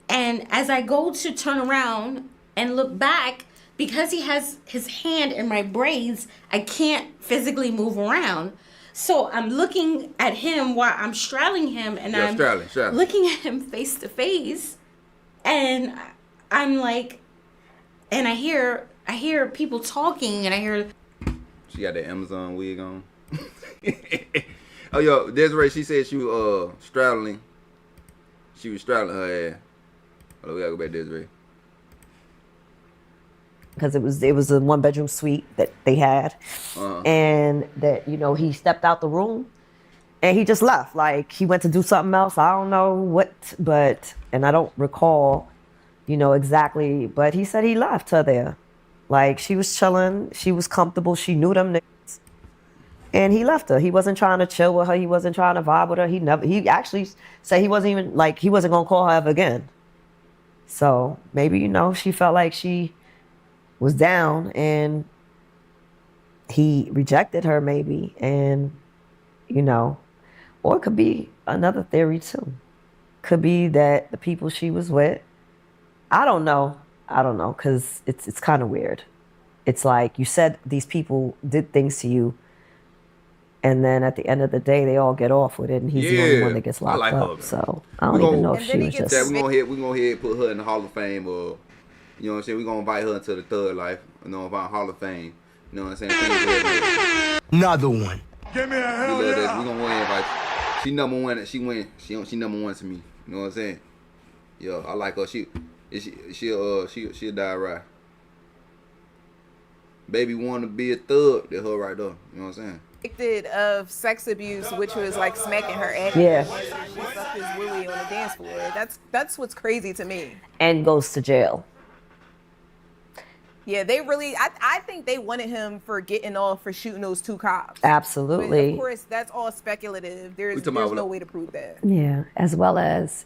And as I go to turn around and look back, because he has his hand in my braids, I can't physically move around. So I'm looking at him while I'm straddling him and I'm straddling. Looking at him face to face. And I'm like, and I hear people talking and I hear. She got that Amazon wig on. Oh, yo, Desiree, she said she was straddling. She was straddling her ass. Oh, we gotta go back to Desiree. Because it was a 1-bedroom suite that they had, and that he stepped out the room, and he just left. Like he went to do something else. I don't know what, and I don't recall, exactly. But he said he left her there, like she was chilling, she was comfortable, she knew them niggas, and he left her. He wasn't trying to chill with her. He wasn't trying to vibe with her. He actually said he wasn't even he wasn't gonna call her ever again. So maybe she felt like she was down and he rejected her maybe, and or it could be another theory too. Could be that the people she was with, I don't know because it's kind of weird. It's like you said these people did things to you and then at the end of the day they all get off with it and he's the only one that gets locked up. Her, so I don't even know if she was just we're gonna put her in the Hall of Fame, or you know what I'm saying, we're gonna invite her into the Thug Life, about Hall of Fame. You know what I'm saying? Another one. Give me a hell yeah. We're gonna invite her. She number one. She win. She number one to me. You know what I'm saying? Yo, I like her. She'll die right. Baby wanna be a thug. That's her right there. You know what I'm saying? Convicted of sex abuse, which was like smacking her ass. Yeah. She sucked his willy on the dance floor. That's what's crazy to me. And goes to jail. Yeah, they really. I think they wanted him for getting off for shooting those 2 cops. Absolutely. But of course, that's all speculative. There's no way to prove that. Yeah, as well as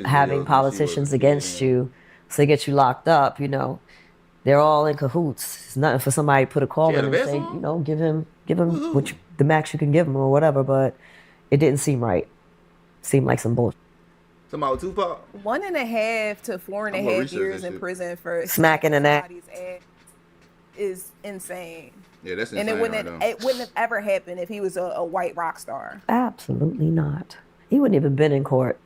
having politicians against you, so they get you locked up. They're all in cahoots. It's nothing for somebody to put a call in and say, give him the max you can give him or whatever. But it didn't seem right. Seemed like some bullshit. Somebody with Tupac? 1.5 to 4.5 years in prison for smacking an ass is insane. Yeah, that's insane. And it wouldn't have ever happened if he was a white rock star. Absolutely not. He wouldn't even been in court.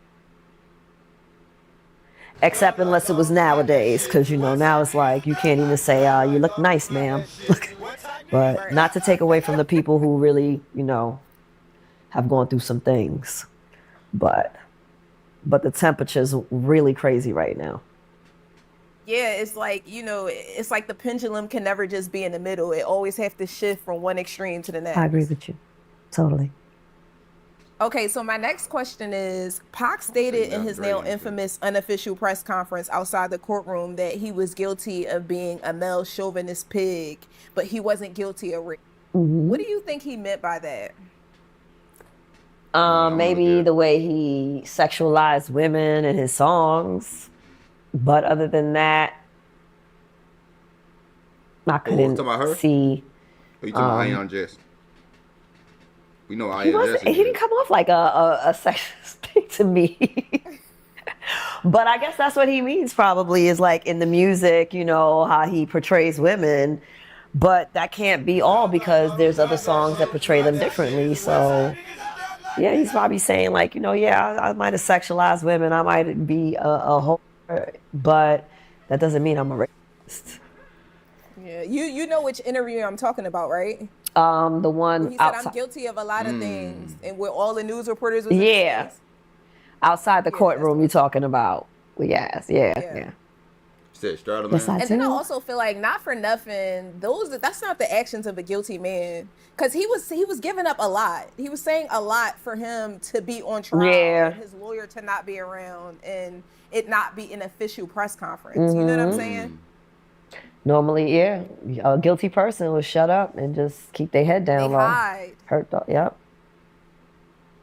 Except unless it was nowadays, because now it's like you can't even say, you look nice, ma'am. But not to take away from the people who really, have gone through some things. But the temperature's really crazy right now. Yeah, it's like, it's like the pendulum can never just be in the middle. It always have to shift from one extreme to the next. I agree with you. Totally. Okay, so my next question is, Pac stated in his now infamous unofficial press conference outside the courtroom that he was guilty of being a male chauvinist pig, but he wasn't guilty of rape. Mm-hmm. What do you think he meant by that? Maybe the way he sexualized women in his songs. But other than that, I couldn't see. Are you talking about Ion Jess? We know He didn't come off like a sexist thing to me. But I guess that's what he means probably is like in the music, you know, how he portrays women. But that can't be all because there's other songs that portray them differently. So, yeah, he's probably saying like, you know, yeah, I might have sexualized women. I might be a whore, but that doesn't mean I'm a racist. Yeah, you know which interview I'm talking about, right? The one where he said I'm guilty of a lot of things, and where all the news reporters was outside the courtroom you're talking about. Yes, yeah. Said Strata Yes, Man. I And then I also feel like not for nothing, that's not the actions of a guilty man, because he was giving up a lot. He was saying a lot for him to be on trial, and his lawyer to not be around, and it not be an official press conference. You know what I'm saying? Normally, yeah, a guilty person will shut up and just keep their head down They low. hide. Yep.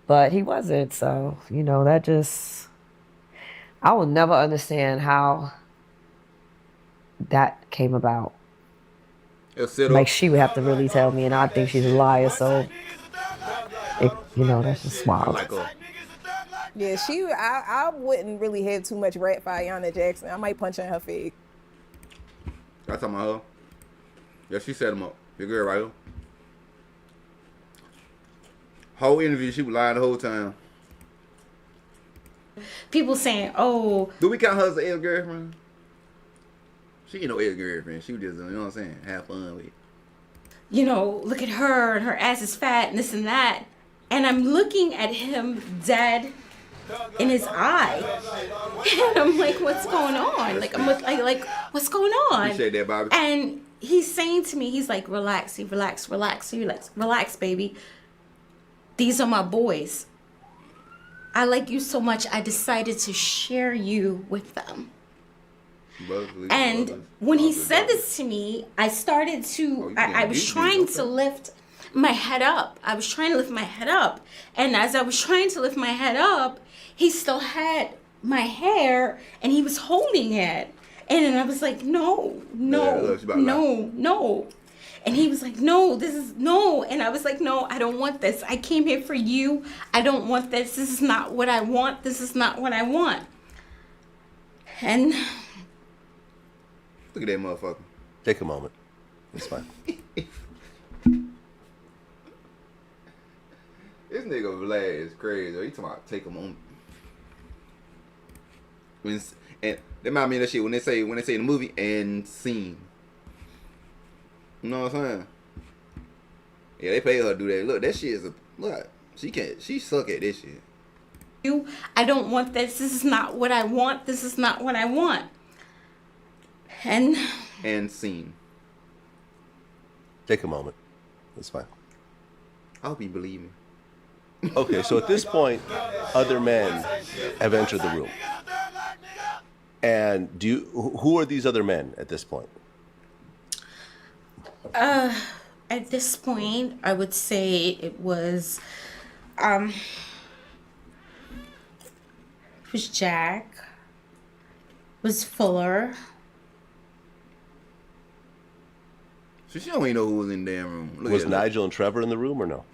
But he wasn't, so you know that just I will never understand how that came about. Like she would have to really tell me, and I think she's a liar. So, you know, that's just wild. Yeah, I wouldn't really have too much rap for Ayanna Jackson. I might punch her in her face. That's talking about her. Yeah, she set him up. Your girl right here. Whole interview, she was lying the whole time. People saying, "Oh, do we count her as an ex-girlfriend?" She ain't no ex-girlfriend. She was just, you know what I'm saying, have fun with it. You know, look at her and her ass is fat and this and that." And I'm looking at him dead in his eye, and I'm like, "What's going on?" Like I'm like, "What's going on?" Appreciate that, Bobby. And he's saying to me, he's like, "Relax, relax, baby. These are my boys. I like you so much, I decided to share you with them." And when he said this to me, I started to, I was trying to lift my head up. And as I was trying to lift my head up, he still had my hair and he was holding it. And then I was like, no. And he was like, no. And I was like, no, I don't want this. I came here for you. I don't want this. This is not what I want. And look at that motherfucker. Take a moment. It's fine. This nigga Vlad is crazy. He talking about take a moment. And that remind me of that shit when they say in the movie and scene. You know what I'm saying? Yeah, they pay her to do that. Look, that shit is she suck at this shit. I don't want this. This is not what I want. And scene. Take a moment. It's fine. I hope you believe me. Okay, so at this point, other men have entered the room. And who are these other men at this point? At this point, I would say it was Jack, was Fuller. So she don't even know who was in the damn room. Was Nigel and Trevor in the room or no?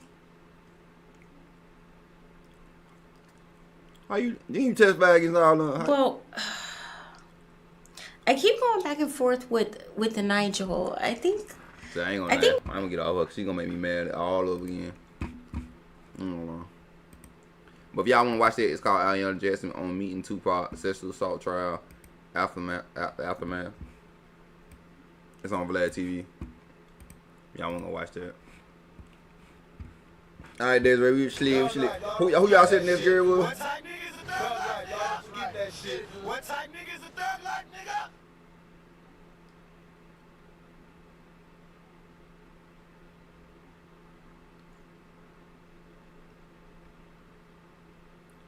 How you testify against all of them? Well, I keep going back and forth with the Nigel. I think. So I'm gonna get off her because she's gonna make me mad all over again. I don't know. But if y'all wanna watch that, it's called Ayanna Jackson on Meeting Tupac Sexual Assault Trial Aftermath. It's on Vlad TV. Y'all wanna go watch that? All right, Desiree, we sleep. Who y'all said this girl was? What type niggas a thug like, y'all? Forget that shit. What type niggas a thug like, nigga?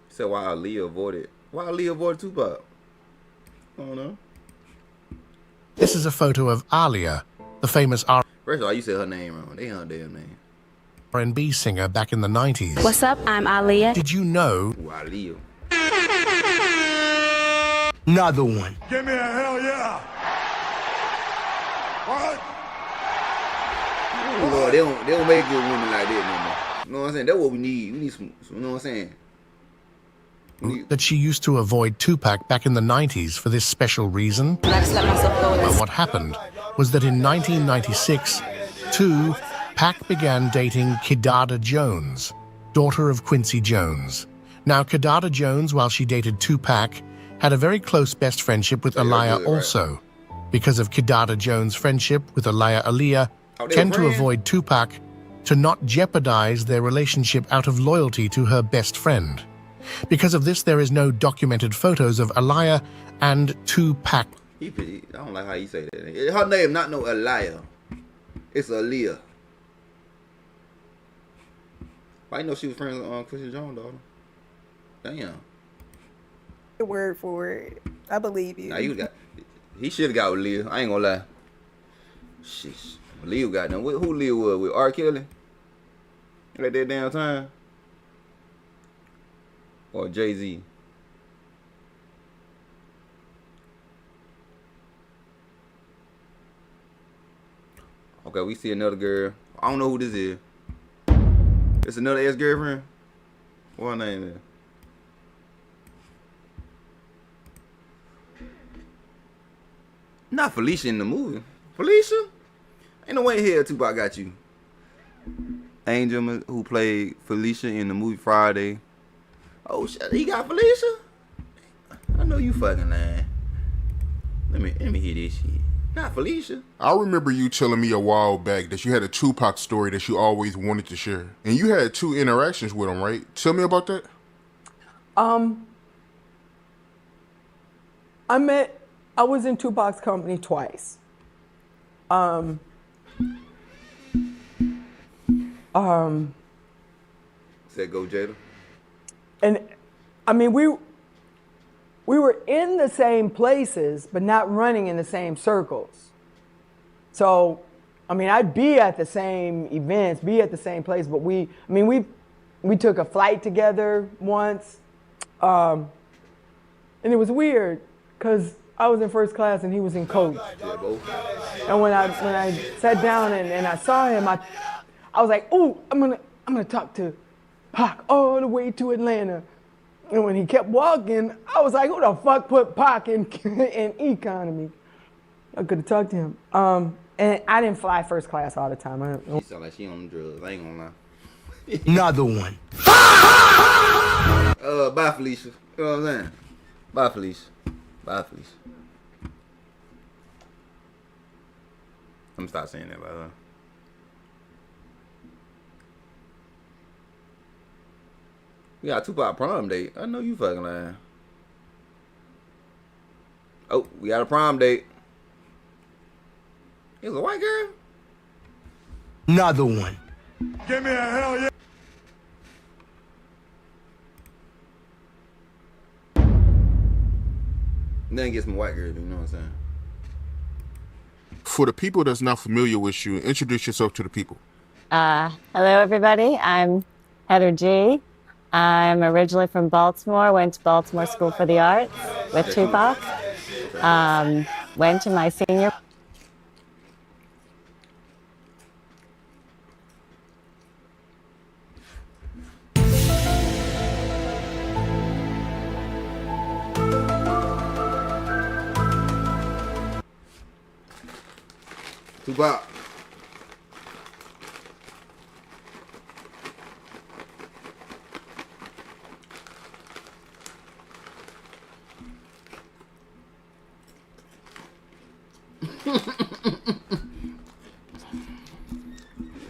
Said why Aaliyah avoided Tupac? I don't know. This is a photo of Aaliyah, the famous First of all, you said her name wrong. They her damn name. R&B singer back in the 90s. What's up? I'm Aaliyah. Did you know? Aaliyah. Another one. Give me a hell yeah. What? Lord, they don't make good women like that no more. You know what I'm saying? That's what we need. We need some, you know what I'm saying? That she used to avoid Tupac back in the 90s for this special reason? Well, what happened was that in 1996, 2Pac began dating Kidada Jones, daughter of Quincy Jones. Now, Kidada Jones, while she dated Tupac, had a very close best friendship with Aaliyah also. Because of Kidada Jones' friendship with Aaliyah tend to avoid Tupac to not jeopardize their relationship out of loyalty to her best friend. Because of this, there is no documented photos of Aaliyah and 2Pac. I don't like how you say that. Her name not no Aaliyah. It's Aaliyah. I didn't know she was friends with Quincy Jones, daughter. Damn. Word for word. I believe you. Nah, he should have got with Aaliyah. I ain't gonna lie. Sheesh. Aaliyah got them. Who Aaliyah was with? R. Kelly? At that damn time? Or Jay-Z? Okay, we see another girl. I don't know who this is. It's another ex-girlfriend? What her name is? Not Felicia in the movie. Felicia? Ain't no way in hell Tupac got you. Angel, who played Felicia in the movie Friday. Oh shit, he got Felicia? I know you fucking lying. Let me hear this shit. Not Felicia. I remember you telling me a while back that you had a Tupac story that you always wanted to share. And you had 2 interactions with him, right? Tell me about that. I was in Tupac's company twice. Said go Jada. And I mean, we were in the same places, but not running in the same circles. So, I mean, I'd be at the same events, be at the same place, but we took a flight together once. And it was weird because I was in first class and he was in coach. And when I sat down and I saw him, I was like, "Ooh, I'm gonna talk to Pac all the way to Atlanta." And when he kept walking, I was like, "Who the fuck put Pac in economy?" I could have talked to him. And I didn't fly first class all the time. She sound like she on drugs. I ain't gonna lie. Another one. Bye, Felicia. You know what I'm saying? Bye, Felicia. Bye, Felicia. I'm gonna stop saying that about her. We got Tupac prom date. I know you fucking lying. Oh, we got a prom date. It was a white girl? Another one. Give me a hell yeah. Then get some white girls, you know what I'm saying? For the people that's not familiar with you, introduce yourself to the people. Hello, everybody. I'm Heather G. I'm originally from Baltimore, went to Baltimore School for the Arts with Tupac. Went to my senior. Tupac.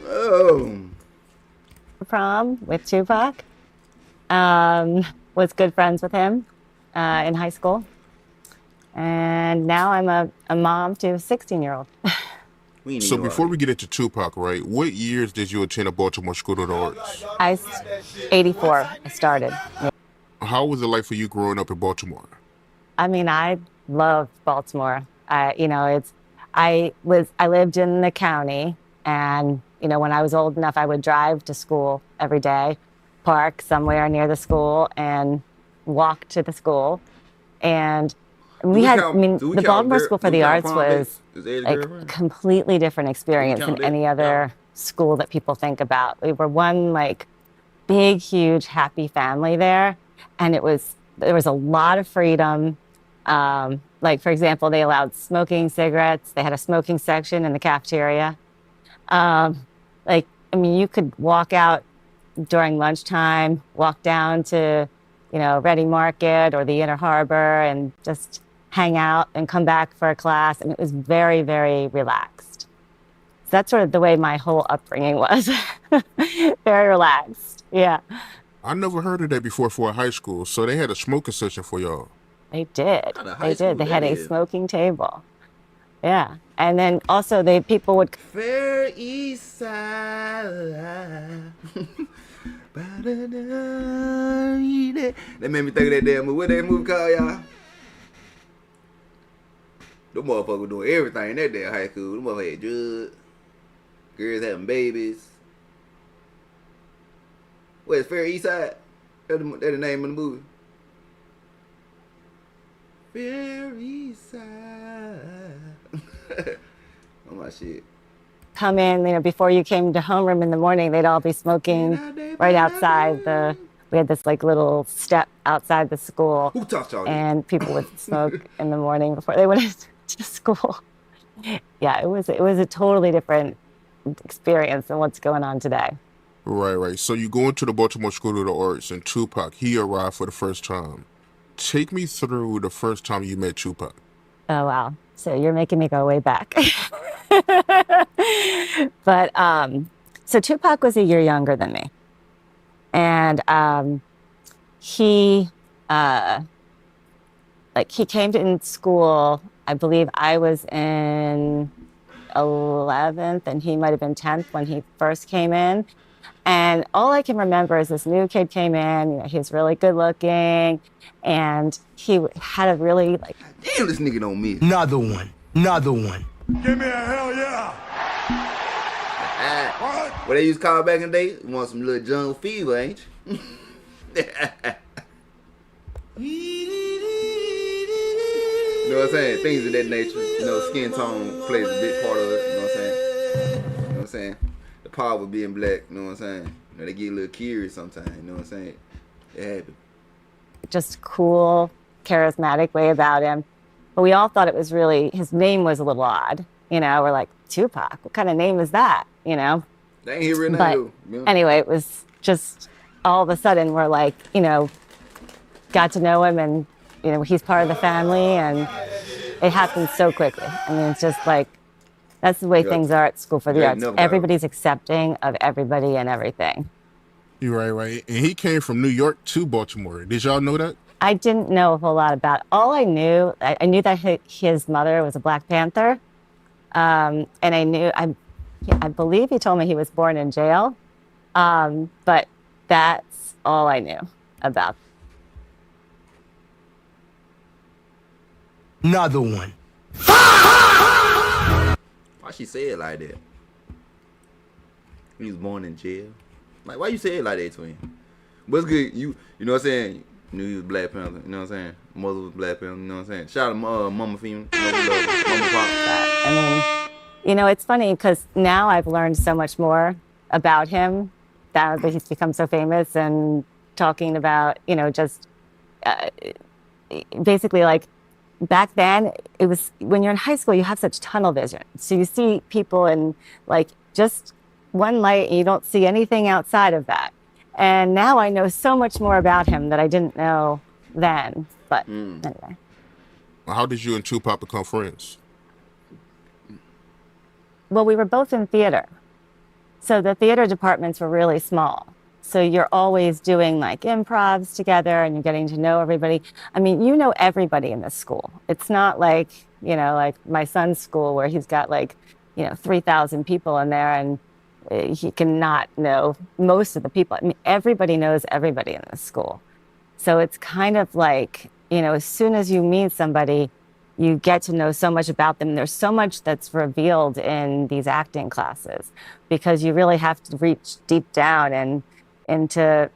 Oh. Prom with Tupac. Was good friends with him in high school. And now I'm a mom to a 16-year-old. So before we get into Tupac, right, what years did you attend a Baltimore School of the Arts? 84, I started. How was it like for you growing up in Baltimore? I mean, I loved Baltimore. I lived in the county, and when I was old enough, I would drive to school every day, park somewhere near the school, and walk to the school. And the Baltimore School for the Arts was like a completely different experience than any other school that people think about. We were one like big, huge, happy family there, and there was a lot of freedom. Like, for example, they allowed smoking cigarettes. They had a smoking section in the cafeteria. Like, I mean, you could walk out during lunchtime, walk down to, you know, Ready Market or the Inner Harbor and just hang out and come back for a class. And it was very, very relaxed. So that's sort of the way my whole upbringing was. Very relaxed. Yeah. I never heard of that before for a high school. So they had a smoking session for y'all. They did. They did. They had a smoking table. Yeah. And then also people would... Fair East Side. That made me think of that damn movie. What that movie called, y'all? Them motherfuckers were doing everything in that damn high school. Them motherfuckers had drugs. Girls having babies. What's Fair East Side? That's the name of the movie. Fair East Side. Oh my shit. Come in, you know, before you came to homeroom in the morning, they'd all be smoking right outside we had this like little step outside the school. Who taught y'all and people would smoke in the morning before they went to school. Yeah, it was a totally different experience than what's going on today. Right. So you go into the Baltimore School of the Arts, and Tupac, he arrived for the first time. Take me through the first time you met Tupac. Oh, wow. So you're making me go way back. But, so Tupac was a year younger than me. And he came to school, I believe I was in 11th and he might have been 10th when he first came in. And all I can remember is this new kid came in, you know, he was really good looking and he had a really like... Damn, this nigga don't miss. Another one. Give me a hell yeah. What they used to call back in the day? You want some little jungle fever, ain't you? You know what I'm saying? Things of that nature. You know, skin tone plays a big part of it. You know what I'm saying? You know what I'm saying? The power of being black. You know what I'm saying? You know, they get a little curious sometimes. You know what I'm saying? It happens. Just cool, charismatic way about him. But we all thought it was really, his name was a little odd. You know, we're like, Tupac, what kind of name is that? You know? They ain't here right now. But anyway, it was just all of a sudden we're like, you know, got to know him and, you know, he's part of the family and it happened so quickly. I mean, it's just like, that's the way things are at School for the Arts. Everybody's accepting of everybody and everything. You're right. And he came from New York to Baltimore. Did y'all know that? I didn't know a whole lot about it. All I knew that his mother was a Black Panther. And I believe he told me he was born in jail. But that's all I knew about. Another one. Why she say it like that? He was born in jail. Like, why you say it like that to him? What's good? You know what I'm saying? You knew he was Black Panther. You know what I'm saying? Mother was Black Panther. You know what I'm saying? Shout out to Mama Female. Mama Pop. I mean, you know, it's funny because now I've learned so much more about him that he's become so famous and talking about, you know, just basically like back then it was when you're in high school, you have such tunnel vision. So you see people in like just one light and you don't see anything outside of that. And now I know so much more about him that I didn't know then. But anyway. How did you and Tupac become friends? Well, we were both in theater. So the theater departments were really small. So you're always doing like improvs together and you're getting to know everybody. I mean, you know everybody in this school. It's not like, you know, like my son's school where he's got like, you know, 3,000 people in there and he cannot know most of the people. I mean, everybody knows everybody in this school. So it's kind of like, you know, as soon as you meet somebody, you get to know so much about them. There's so much that's revealed in these acting classes because you really have to reach deep down and into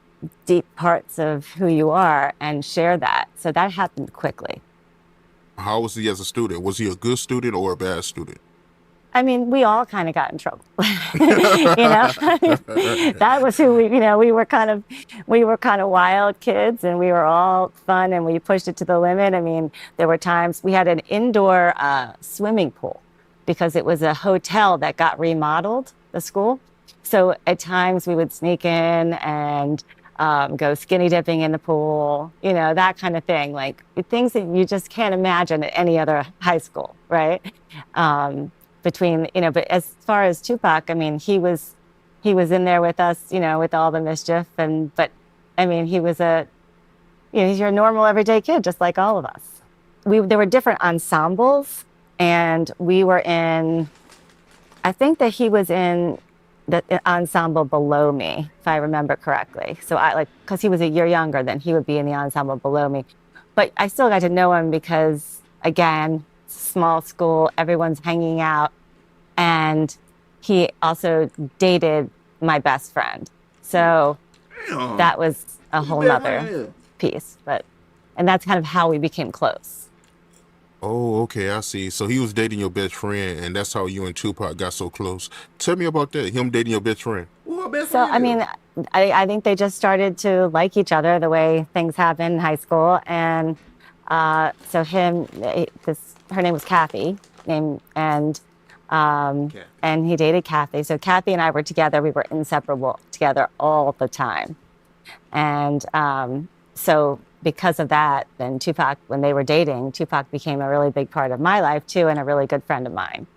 deep parts of who you are and share that. So that happened quickly. How was he as a student? Was he a good student or a bad student? I mean, we all kind of got in trouble. That was who we were kind of wild kids, and we were all fun, and we pushed it to the limit. I mean, there were times we had an indoor swimming pool because it was a hotel that got remodeled, the school. So at times we would sneak in and go skinny dipping in the pool, that kind of thing, like things that you just can't imagine at any other high school, right? But as far as Tupac, I mean, he was in there with us, with all the mischief, but I mean, he was he's your normal everyday kid, just like all of us. There were different ensembles, and we were in, I think that he was in the ensemble below me, if I remember correctly. So because he was a year younger, then he would be in the ensemble below me. But I still got to know him because, again, small school, everyone's hanging out, and he also dated my best friend. So that was a whole nother piece, and that's kind of how we became close. Oh, okay, I see. So he was dating your best friend, and that's how you and Tupac got so close. Tell me about that, him dating your best friend. So, I mean, I think they just started to like each other the way things happen in high school. And so her name was Kathy, and he dated Kathy. So Kathy and I were together. We were inseparable together all the time. And so because of that, then Tupac, when they were dating, Tupac became a really big part of my life too, and a really good friend of mine.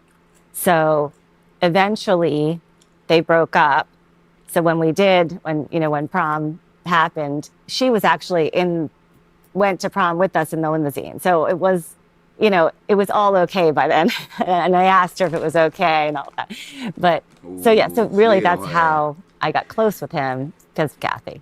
So eventually they broke up. So when prom happened, she was actually went to prom with us in the limousine. So it was, it was all okay by then. And I asked her if it was okay and all that. But so really that's how I got close with him, because of Kathy.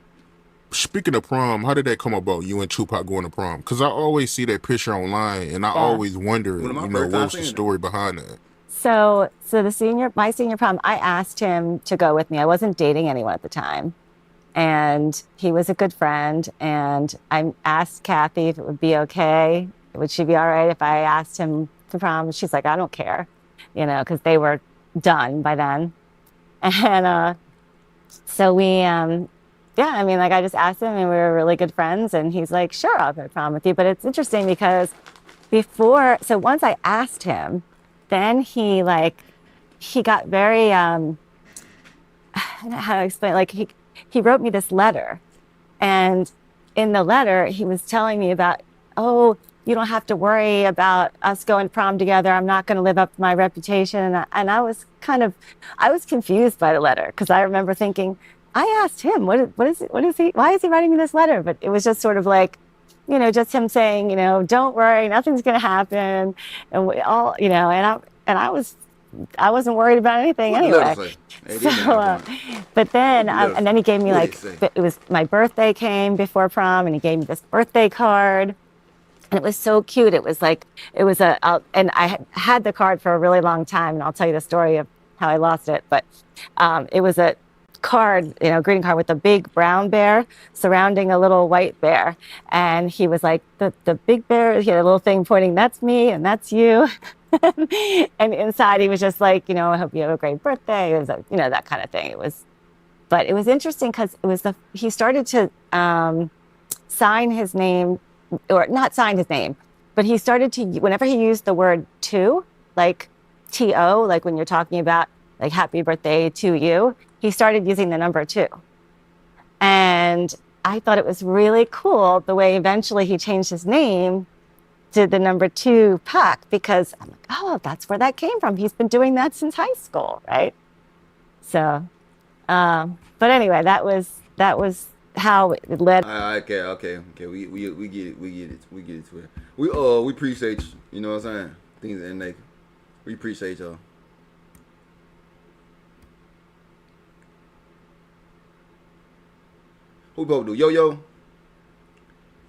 Speaking of prom, how did that come about, you and Tupac going to prom? Because I always see that picture online, and I always wonder, what was the story behind that? So my senior prom, I asked him to go with me. I wasn't dating anyone at the time, and he was a good friend. And I asked Kathy if it would be okay. Would she be all right if I asked him to prom? She's like, I don't care, because they were done by then. And so we, I just asked him, and we were really good friends, and he's like, sure, I'll go to prom with you. But it's interesting because once I asked him, then he got very, I don't know how to explain, he wrote me this letter. And in the letter, he was telling me about, you don't have to worry about us going to prom together. I'm not going to live up to my reputation. And I was confused by the letter, because I remember thinking, I asked him, why is he writing me this letter? But it was just sort of like, just him saying, don't worry, nothing's going to happen. And we all, I wasn't worried about anything anyway. But then, and then he gave me it was my birthday came before prom, and he gave me this birthday card. And it was so cute. It was and I had the card for a really long time, and I'll tell you the story of how I lost it. But it was a card, greeting card with a big brown bear surrounding a little white bear. And he was like, the big bear, he had a little thing pointing, that's me and that's you. And inside he was just like, I hope you have a great birthday. It was, that kind of thing. But it was interesting because he started to sign his name, or not sign his name, but he started to, whenever he used the word to, like T-O, like when you're talking about like happy birthday to you, he started using the number 2. And I thought it was really cool the way eventually he changed his name to the number 2Pac, because I'm like, that's where that came from. He's been doing that since high school, right? So, but anyway, that was how it led. Okay. We get it to it. We appreciate you. You know what I'm saying? Things and like, we appreciate y'all. Who both do? Yo-Yo?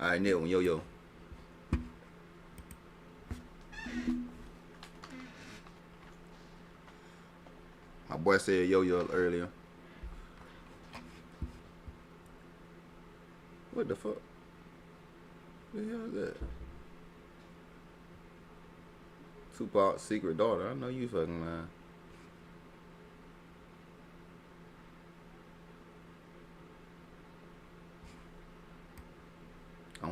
Alright, Neil, Yo-Yo. My boy said Yo-Yo earlier. What the fuck? What the hell is that? Tupac's secret daughter. I know you fucking lying.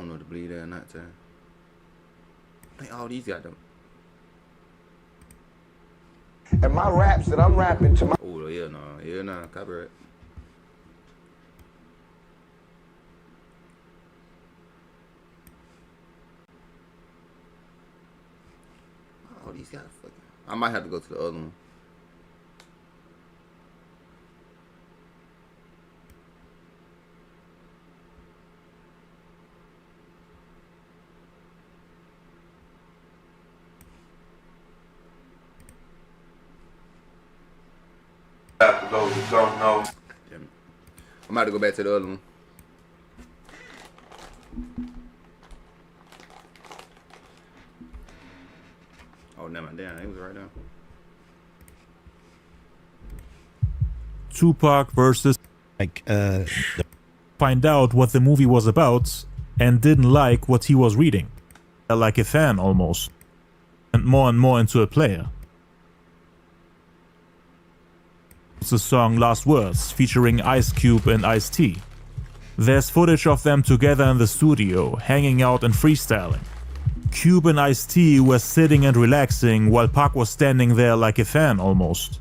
don't know to believe that or not, time. I think all these got them. And my raps that I'm rapping to my... Oh, yeah, no, copyright. Oh, these guys fucking... I might have to go to the other one. For those who don't know. I'm about to go back to the other one. Oh, never mind. Damn, it was right there. Tupac versus find out what the movie was about and didn't like what he was reading. Like a fan almost. And more into a player. It's the song Last Words featuring Ice Cube and Ice-T. There's footage of them together in the studio, hanging out and freestyling. Cube and Ice-T were sitting and relaxing while Pac was standing there like a fan almost.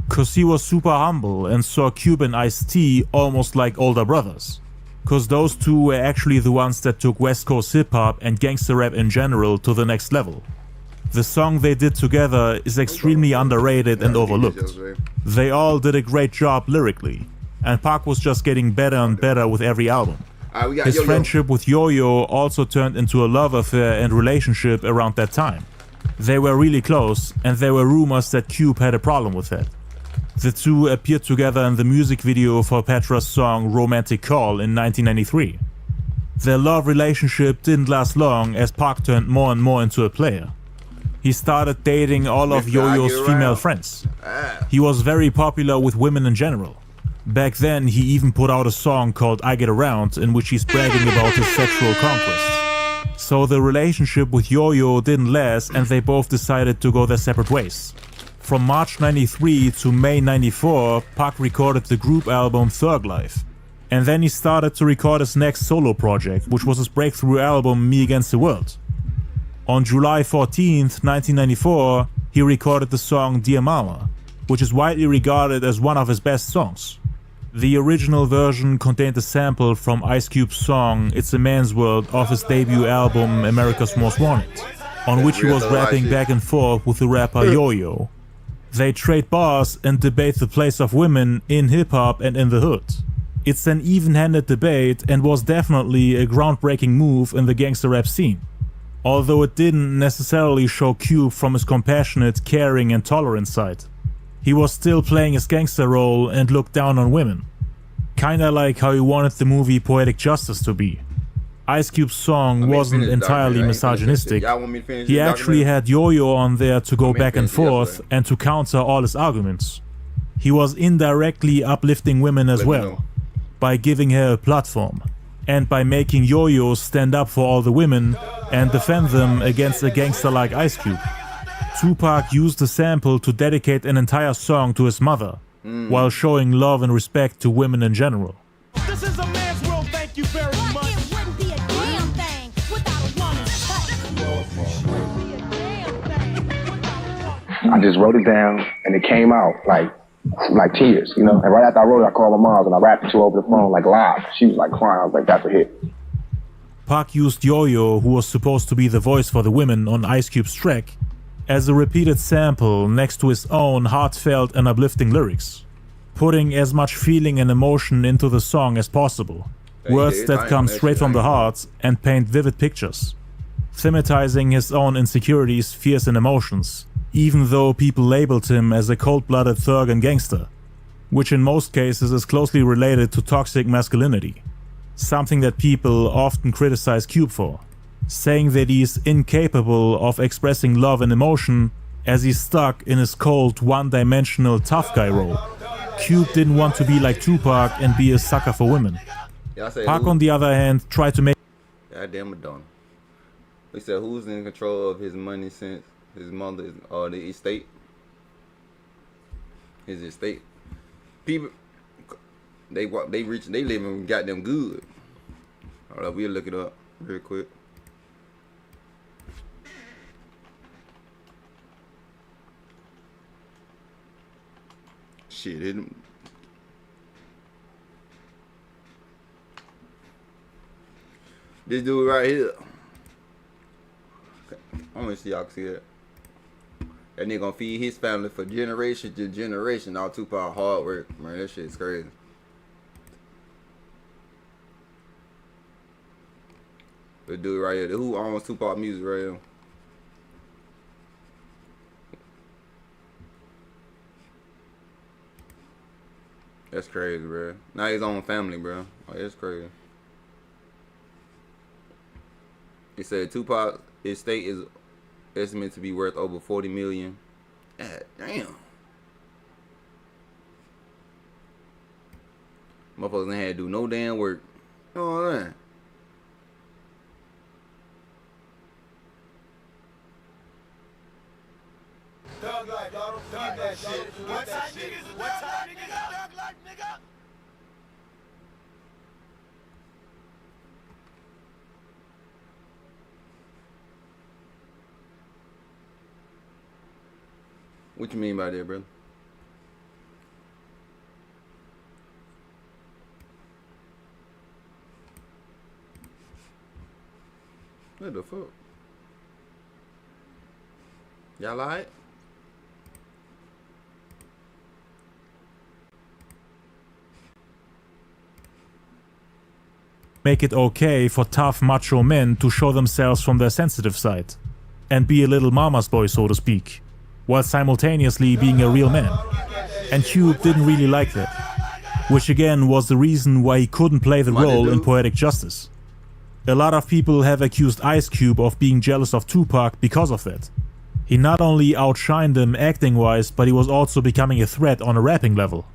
Cause he was super humble and saw Cube and Ice-T almost like older brothers. Cause those two were actually the ones that took West Coast hip hop and gangster rap in general to the next level. The song they did together is extremely underrated and overlooked. They all did a great job lyrically, and Pac was just getting better and better with every album. His friendship with Yo-Yo also turned into a love affair and relationship around that time. They were really close, and there were rumors that Cube had a problem with that. The two appeared together in the music video for Petra's song Romantic Call in 1993. Their love relationship didn't last long as Pac turned more and more into a player. He started dating all of Yo-Yo's female friends. He was very popular with women in general. Back then, he even put out a song called I Get Around in which he's bragging about his sexual conquests. So the relationship with Yo-Yo didn't last and they both decided to go their separate ways. From March 93 to May 94, Pac recorded the group album Thug Life. And then he started to record his next solo project, which was his breakthrough album Me Against the World. On July 14th, 1994, he recorded the song Dear Mama, which is widely regarded as one of his best songs. The original version contained a sample from Ice Cube's song It's a Man's World off his debut album America's Most Wanted, on which he was rapping back and forth with the rapper Yo-Yo. They trade bars and debate the place of women in hip-hop and in the hood. It's an even-handed debate and was definitely a groundbreaking move in the gangster rap scene. Although it didn't necessarily show Cube from his compassionate, caring and tolerant side. He was still playing his gangster role and looked down on women. Kinda like how he wanted the movie Poetic Justice to be. Ice Cube's song wasn't entirely misogynistic. He actually had Yo-Yo on there to go back and forth and to counter all his arguments. He was indirectly uplifting women as well, by giving her a platform. And by making Yo-Yo stand up for all the women and defend them against a gangster like Ice Cube. Tupac used the sample to dedicate an entire song to his mother, while showing love and respect to women in general. This is a man's world, thank you very much. It wouldn't be a damn thing without a woman's touch. I just wrote it down and it came out like tears, you know. And right after I wrote it, I called my mom and I rapped it to her over the phone like live. She was like crying. I was like, that's a hit. Pac used Yo-Yo, who was supposed to be the voice for the women on Ice Cube's track, as a repeated sample next to his own heartfelt and uplifting lyrics, putting as much feeling and emotion into the song as possible. Words that come straight from the heart and paint vivid pictures, thematizing his own insecurities, fears and emotions, even though people labeled him as a cold-blooded thug and gangster, which in most cases is closely related to toxic masculinity, something that people often criticize Cube for, saying that he's incapable of expressing love and emotion as he's stuck in his cold, one-dimensional tough guy role. Cube didn't want to be like Tupac and be a sucker for women. Pac, on the other hand, tried to make... Goddamn Madonna. He said, who's in control of his money since his mother or the estate? His estate. People, they living goddamn good. Hold up, we'll look it up. real quick. Shit, this dude right here. I'm gonna see y'all can see that. That nigga gonna feed his family for generation to generation. All Tupac hard work, man. That shit's crazy. The dude right here, who owns Tupac music right here. That's crazy, bro. Now his own family, bro. Oh, that's crazy. It said Tupac's estate is estimated to be worth over $40 million. God damn. Motherfuckers ain't had to do no damn work. You know what I'm saying? Thug life, y'all don't forget that shit. What type niggas a thug life, nigga? What you mean by that, brother? What the fuck? Y'all alright? Make it okay for tough macho men to show themselves from their sensitive side and be a little mama's boy, so to speak, while simultaneously being a real man. And Cube didn't really like that, which again was the reason why he couldn't play the role in Poetic Justice. A lot of people have accused Ice Cube of being jealous of Tupac because of that. He not only outshined him acting wise, but he was also becoming a threat on a rapping level.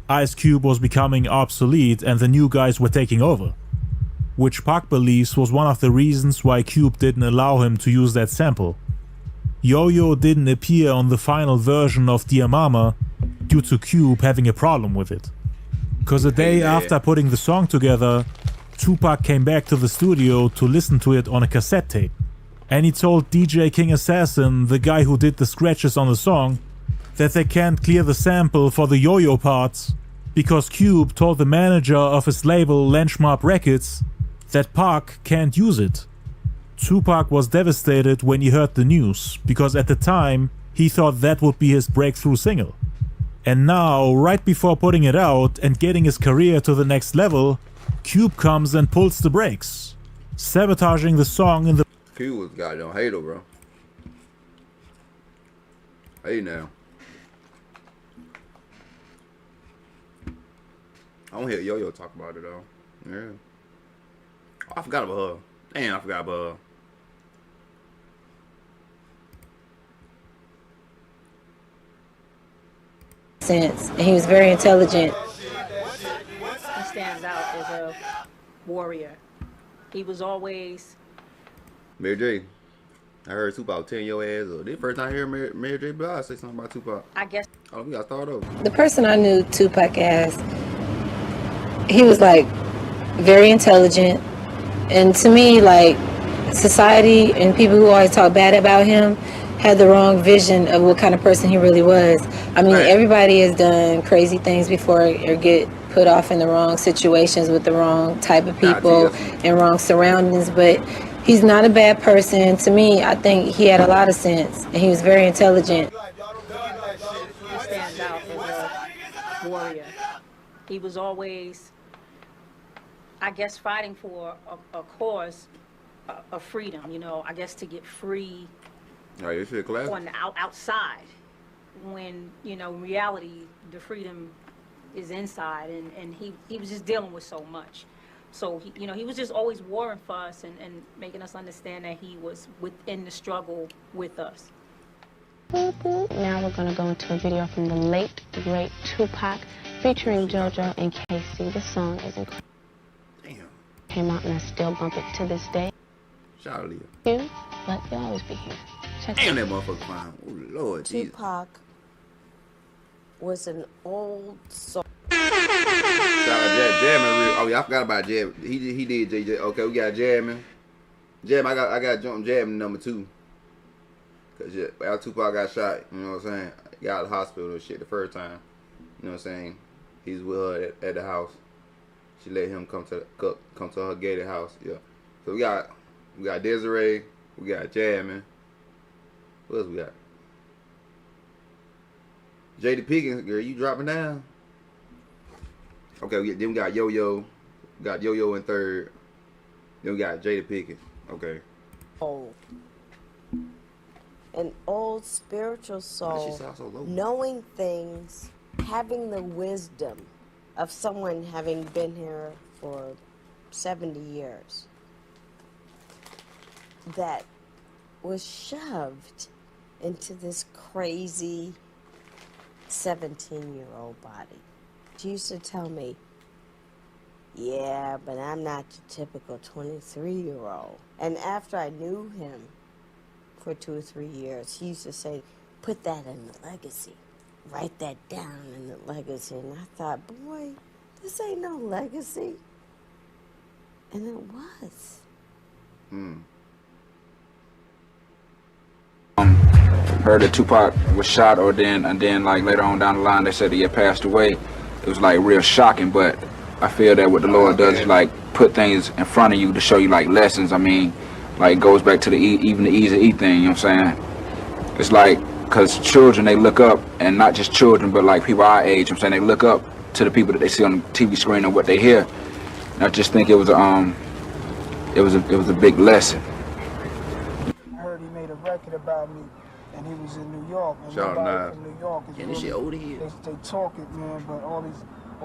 Ice Cube was becoming obsolete and the new guys were taking over, which Pac believes was one of the reasons why Cube didn't allow him to use that sample. Yo-Yo didn't appear on the final version of Dear Mama due to Cube having a problem with it. Cause a day after putting the song together, Tupac came back to the studio to listen to it on a cassette tape. And he told DJ King Assassin, the guy who did the scratches on the song, that they can't clear the sample for the Yo-Yo parts because Cube told the manager of his label Lenchmark Records that Pac can't use it. Tupac was devastated when he heard the news, because at the time he thought that would be his breakthrough single. And now, right before putting it out and getting his career to the next level, Cube comes and pulls the brakes, sabotaging the song in the... Cube was goddamn hater, bro. Hey now. I don't hear Yo-Yo talk about it though. Yeah. I forgot about her. Damn, I forgot about her. Sense, and he was very intelligent. He stands out as a warrior. He was always... Mary J. I heard Tupac telling your ass up. This first time I hear Mary J. Blige say something about Tupac. I guess... Oh, we gotta start over. The person I knew Tupac as, he was like very intelligent, and to me, like, society and people who always talk bad about him had the wrong vision of what kind of person he really was. I mean, everybody has done crazy things before or get put off in the wrong situations with the wrong type of people and wrong surroundings, but he's not a bad person. To me, I think he had a lot of sense, and he was very intelligent. He stands out as a warrior. He was always, I guess, fighting for a cause of freedom, you know, I guess to get free on the outside, when, you know, in reality, the freedom is inside, and he was just dealing with so much. So, you know, he was just always warring for us and making us understand that he was within the struggle with us. Now we're going to go into a video from the late, great Tupac featuring JoJo and Casey. This song is incredible. Damn. Came out and I still bump it to this day. Shout out to you. But you'll always be here. Check Damn, it that motherfucker fine. Oh, Lord Jesus. Tupac was an old soul. Shout out Jamming. Oh, yeah, I forgot about Jam. He did JJ. Okay, we got Jamming. Jab, I got jumped Jab in number 2. Cause after Tupac got shot, you know what I'm saying? He got out of the hospital and shit the first time. You know what I'm saying? He's with her at the house. She let him come to her gated house. Yeah. So we got Desiree, we got Jasmine. What else we got? Jada Pickens, girl, you dropping down? Okay, then we got Yo-Yo. We got Yo-Yo in 3rd. Then we got Jada Pickens. Okay. Oh. An old spiritual soul, knowing things, having the wisdom of someone having been here for 70 years that was shoved into this crazy 17-year-old body. She used to tell me, yeah, but I'm not the typical 23-year-old. And after I knew him for 2 or 3 years, he used to say, put that in the legacy. Write that down in the legacy. And I thought, boy, this ain't no legacy. And it was. Heard that Tupac was shot, and then like later on down the line they said he had passed away. It was like real shocking, but I feel that what the Lord does is like put things in front of you to show you like lessons. I mean, like it goes back to even the Easy thing, you know what I'm saying? It's like, cause children, they look up, and not just children, but like people our age, you know what I'm saying, they look up to the people that they see on the TV screen and what they hear. And I just think it was a big lesson. I heard he made a record about me, and he was in New York. And Shout out from New York is this shit old here. They talk it, man, but all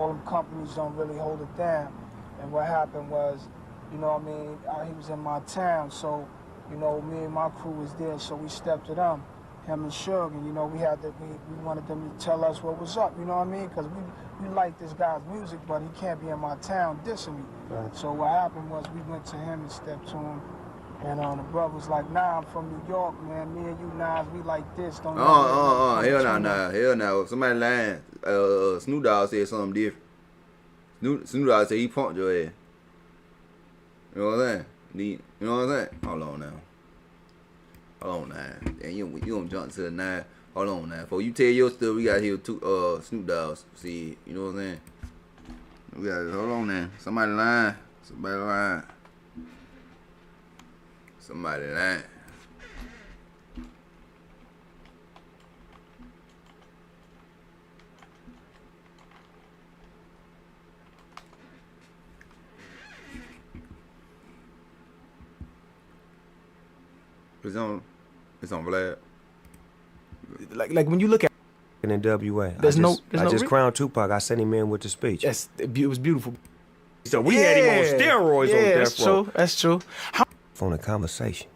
them companies don't really hold it down. And what happened was, you know what I mean, he was in my town, so, you know, me and my crew was there, so we stepped to them, him and Suge, and, you know, we wanted them to tell us what was up, you know what I mean? Because we like this guy's music, but he can't be in my town dissing me. Right. So what happened was we went to him and stepped to him, and the brother was like, nah, I'm from New York, man, me and you, Nas, we like this, don't hell no. Somebody lying. Snoop Dogg said something different. Snoop Dogg said he punked your ass. You know what I'm saying? You know what I'm saying? Hold on now. And you don't jump to the 9. Hold on now. Before you tell your stuff, we got here two Snoop Dogg's. See, you know what I'm saying? We got hold on now. Somebody lying. It's on Vlad. Like when you look at in NWA, I just crowned Tupac. I sent him in with the speech. Yes, it was beautiful. So we had him on steroids on death row. That's true. On a conversation,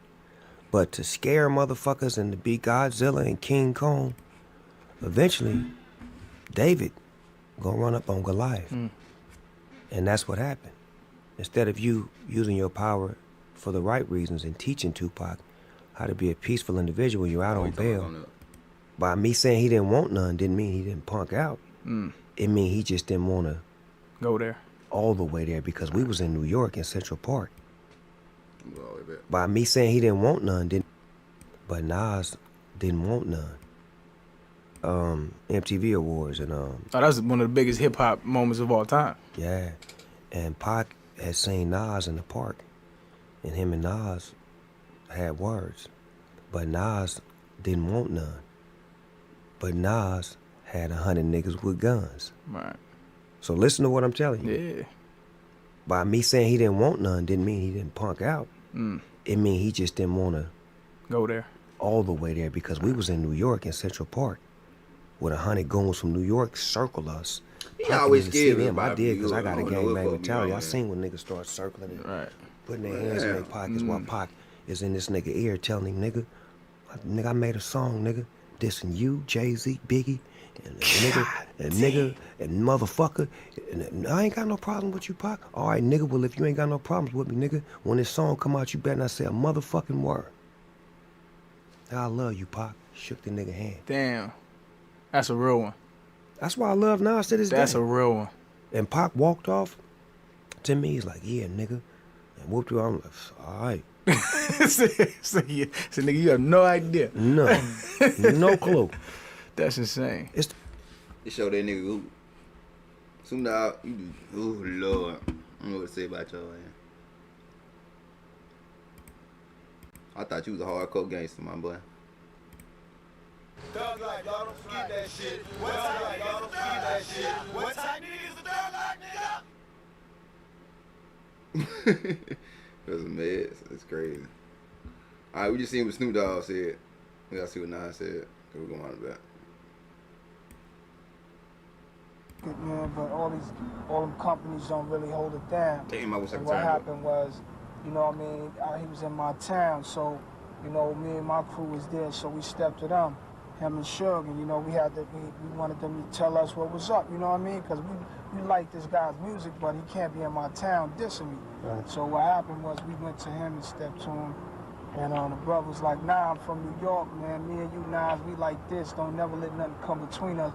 but to scare motherfuckers and to be Godzilla and King Kong, eventually, David gonna run up on Goliath, and that's what happened. Instead of you using your power for the right reasons and teaching Tupac how to be a peaceful individual, you're out on bail. By me saying he didn't want none didn't mean he didn't punk out. It mean he just didn't want to go there all the way there because we was in New York in Central Park. By me saying he didn't want none but Nas didn't want none. MTV Awards and oh, that was one of the biggest hip hop moments of all time. Yeah, and Pac had seen Nas in the park, and him and Nas had words, but Nas didn't want none. But Nas had 100 niggas with guns. Right. So listen to what I'm telling you. Yeah. By me saying he didn't want none didn't mean he didn't punk out. It mean he just didn't want to go there all the way there because we was in New York in Central Park with 100 goons from New York circle us. He always scared me. I did because I got a gangbang mentality. I seen when niggas start circling and putting their hands in their pockets while Pac is in this nigga ear telling him, nigga, I made a song, nigga, dissing you, Jay-Z, Biggie, and nigga, and motherfucker. And I ain't got no problem with you, Pac. All right, nigga, well, if you ain't got no problems with me, nigga, when this song come out, you better not say a motherfucking word. I love you, Pac. Shook the nigga hand. Damn. That's a real one. That's why I love Nas to this day. That's a real one. And Pac walked off. To me, he's like, yeah, nigga, and whooped you. I'm like, all right. so nigga, you have no idea. No. No clue. That's insane. It show that nigga who. Soon now, you do. Oh, Lord. I don't know what to say about y'all, man. I thought you was a hardcore gangster, my boy. Thug life, y'all don't forget that shit. What type life, y'all don't forget that shit. What type nigga is the thug life, nigga? That was a mess. That's crazy. Alright, we just seen what Snoop Dogg said. We gotta see what Nas said. Cause we're going on about. Man, but all them companies don't really hold it down. Damn, I wish I could And what turn it up. happened was, you know what I mean, he was in my town, so, you know, me and my crew was there, so we stepped to them, him and Suge, and, you know, we wanted them to tell us what was up, you know what I mean? Because we like this guy's music, but he can't be in my town dissing me. Right. So what happened was we went to him and stepped to him, and the brother was like, nah, I'm from New York, man, me and you, Nas, we like this, don't never let nothing come between us.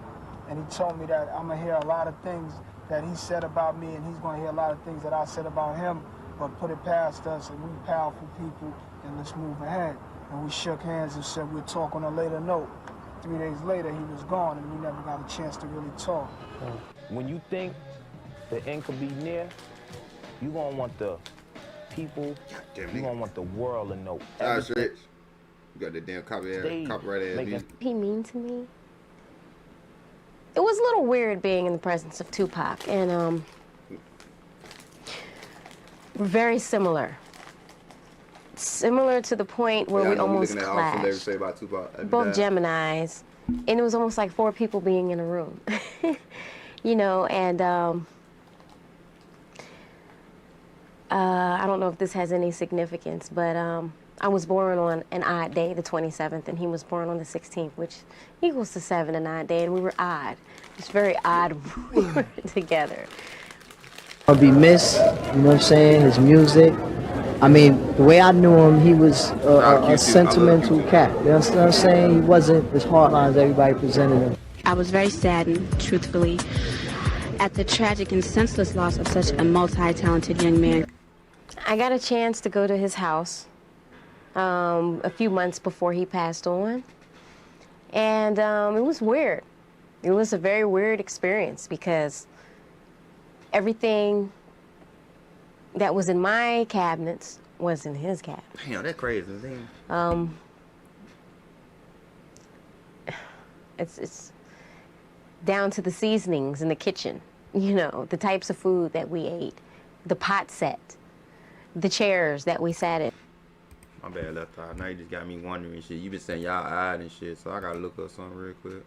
And he told me that I'm gonna hear a lot of things that he said about me, and he's gonna hear a lot of things that I said about him, but put it past us, and we powerful people, and let's move ahead. And we shook hands and said we'll talk on a later note. 3 days later, he was gone, and we never got a chance to really talk. When you think the end could be near, you gonna want the people, you gonna want the world to know. That's rich. You got that damn copyright ass music. He mean to me. It was a little weird being in the presence of Tupac, and we're very similar. Similar to the point where we almost clashed. About Tupac. Both Geminis, and it was almost like 4 people being in a room. You know, and I don't know if this has any significance, but I was born on an odd day, the 27th, and he was born on the 16th, which equals to 7 and 9 day, and we were odd. It's very odd when we were together. I'll be missed, you know what I'm saying, his music. I mean, the way I knew him, he was a sentimental cat. You know what I'm saying? He wasn't as hardline as everybody presented him. I was very saddened, truthfully, at the tragic and senseless loss of such a multi-talented young man. I got a chance to go to his house a few months before he passed on, and it was weird. It was a very weird experience because everything that was in my cabinets was in his cabinet. Damn, that's crazy. It's down to the seasonings in the kitchen, you know, the types of food that we ate, the pot set, the chairs that we sat in. My bad, left eye. Now you just got me wondering shit. You been saying y'all odd and shit, so I gotta look up something real quick.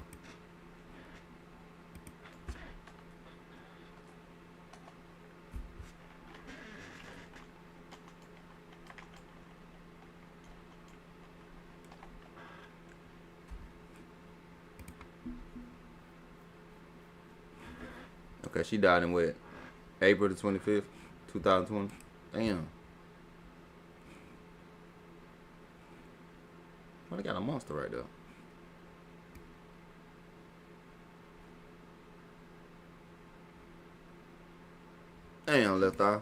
Okay, she died in what? April the 25th, 2020? Damn. Well, they got a monster right there. Damn, left eye.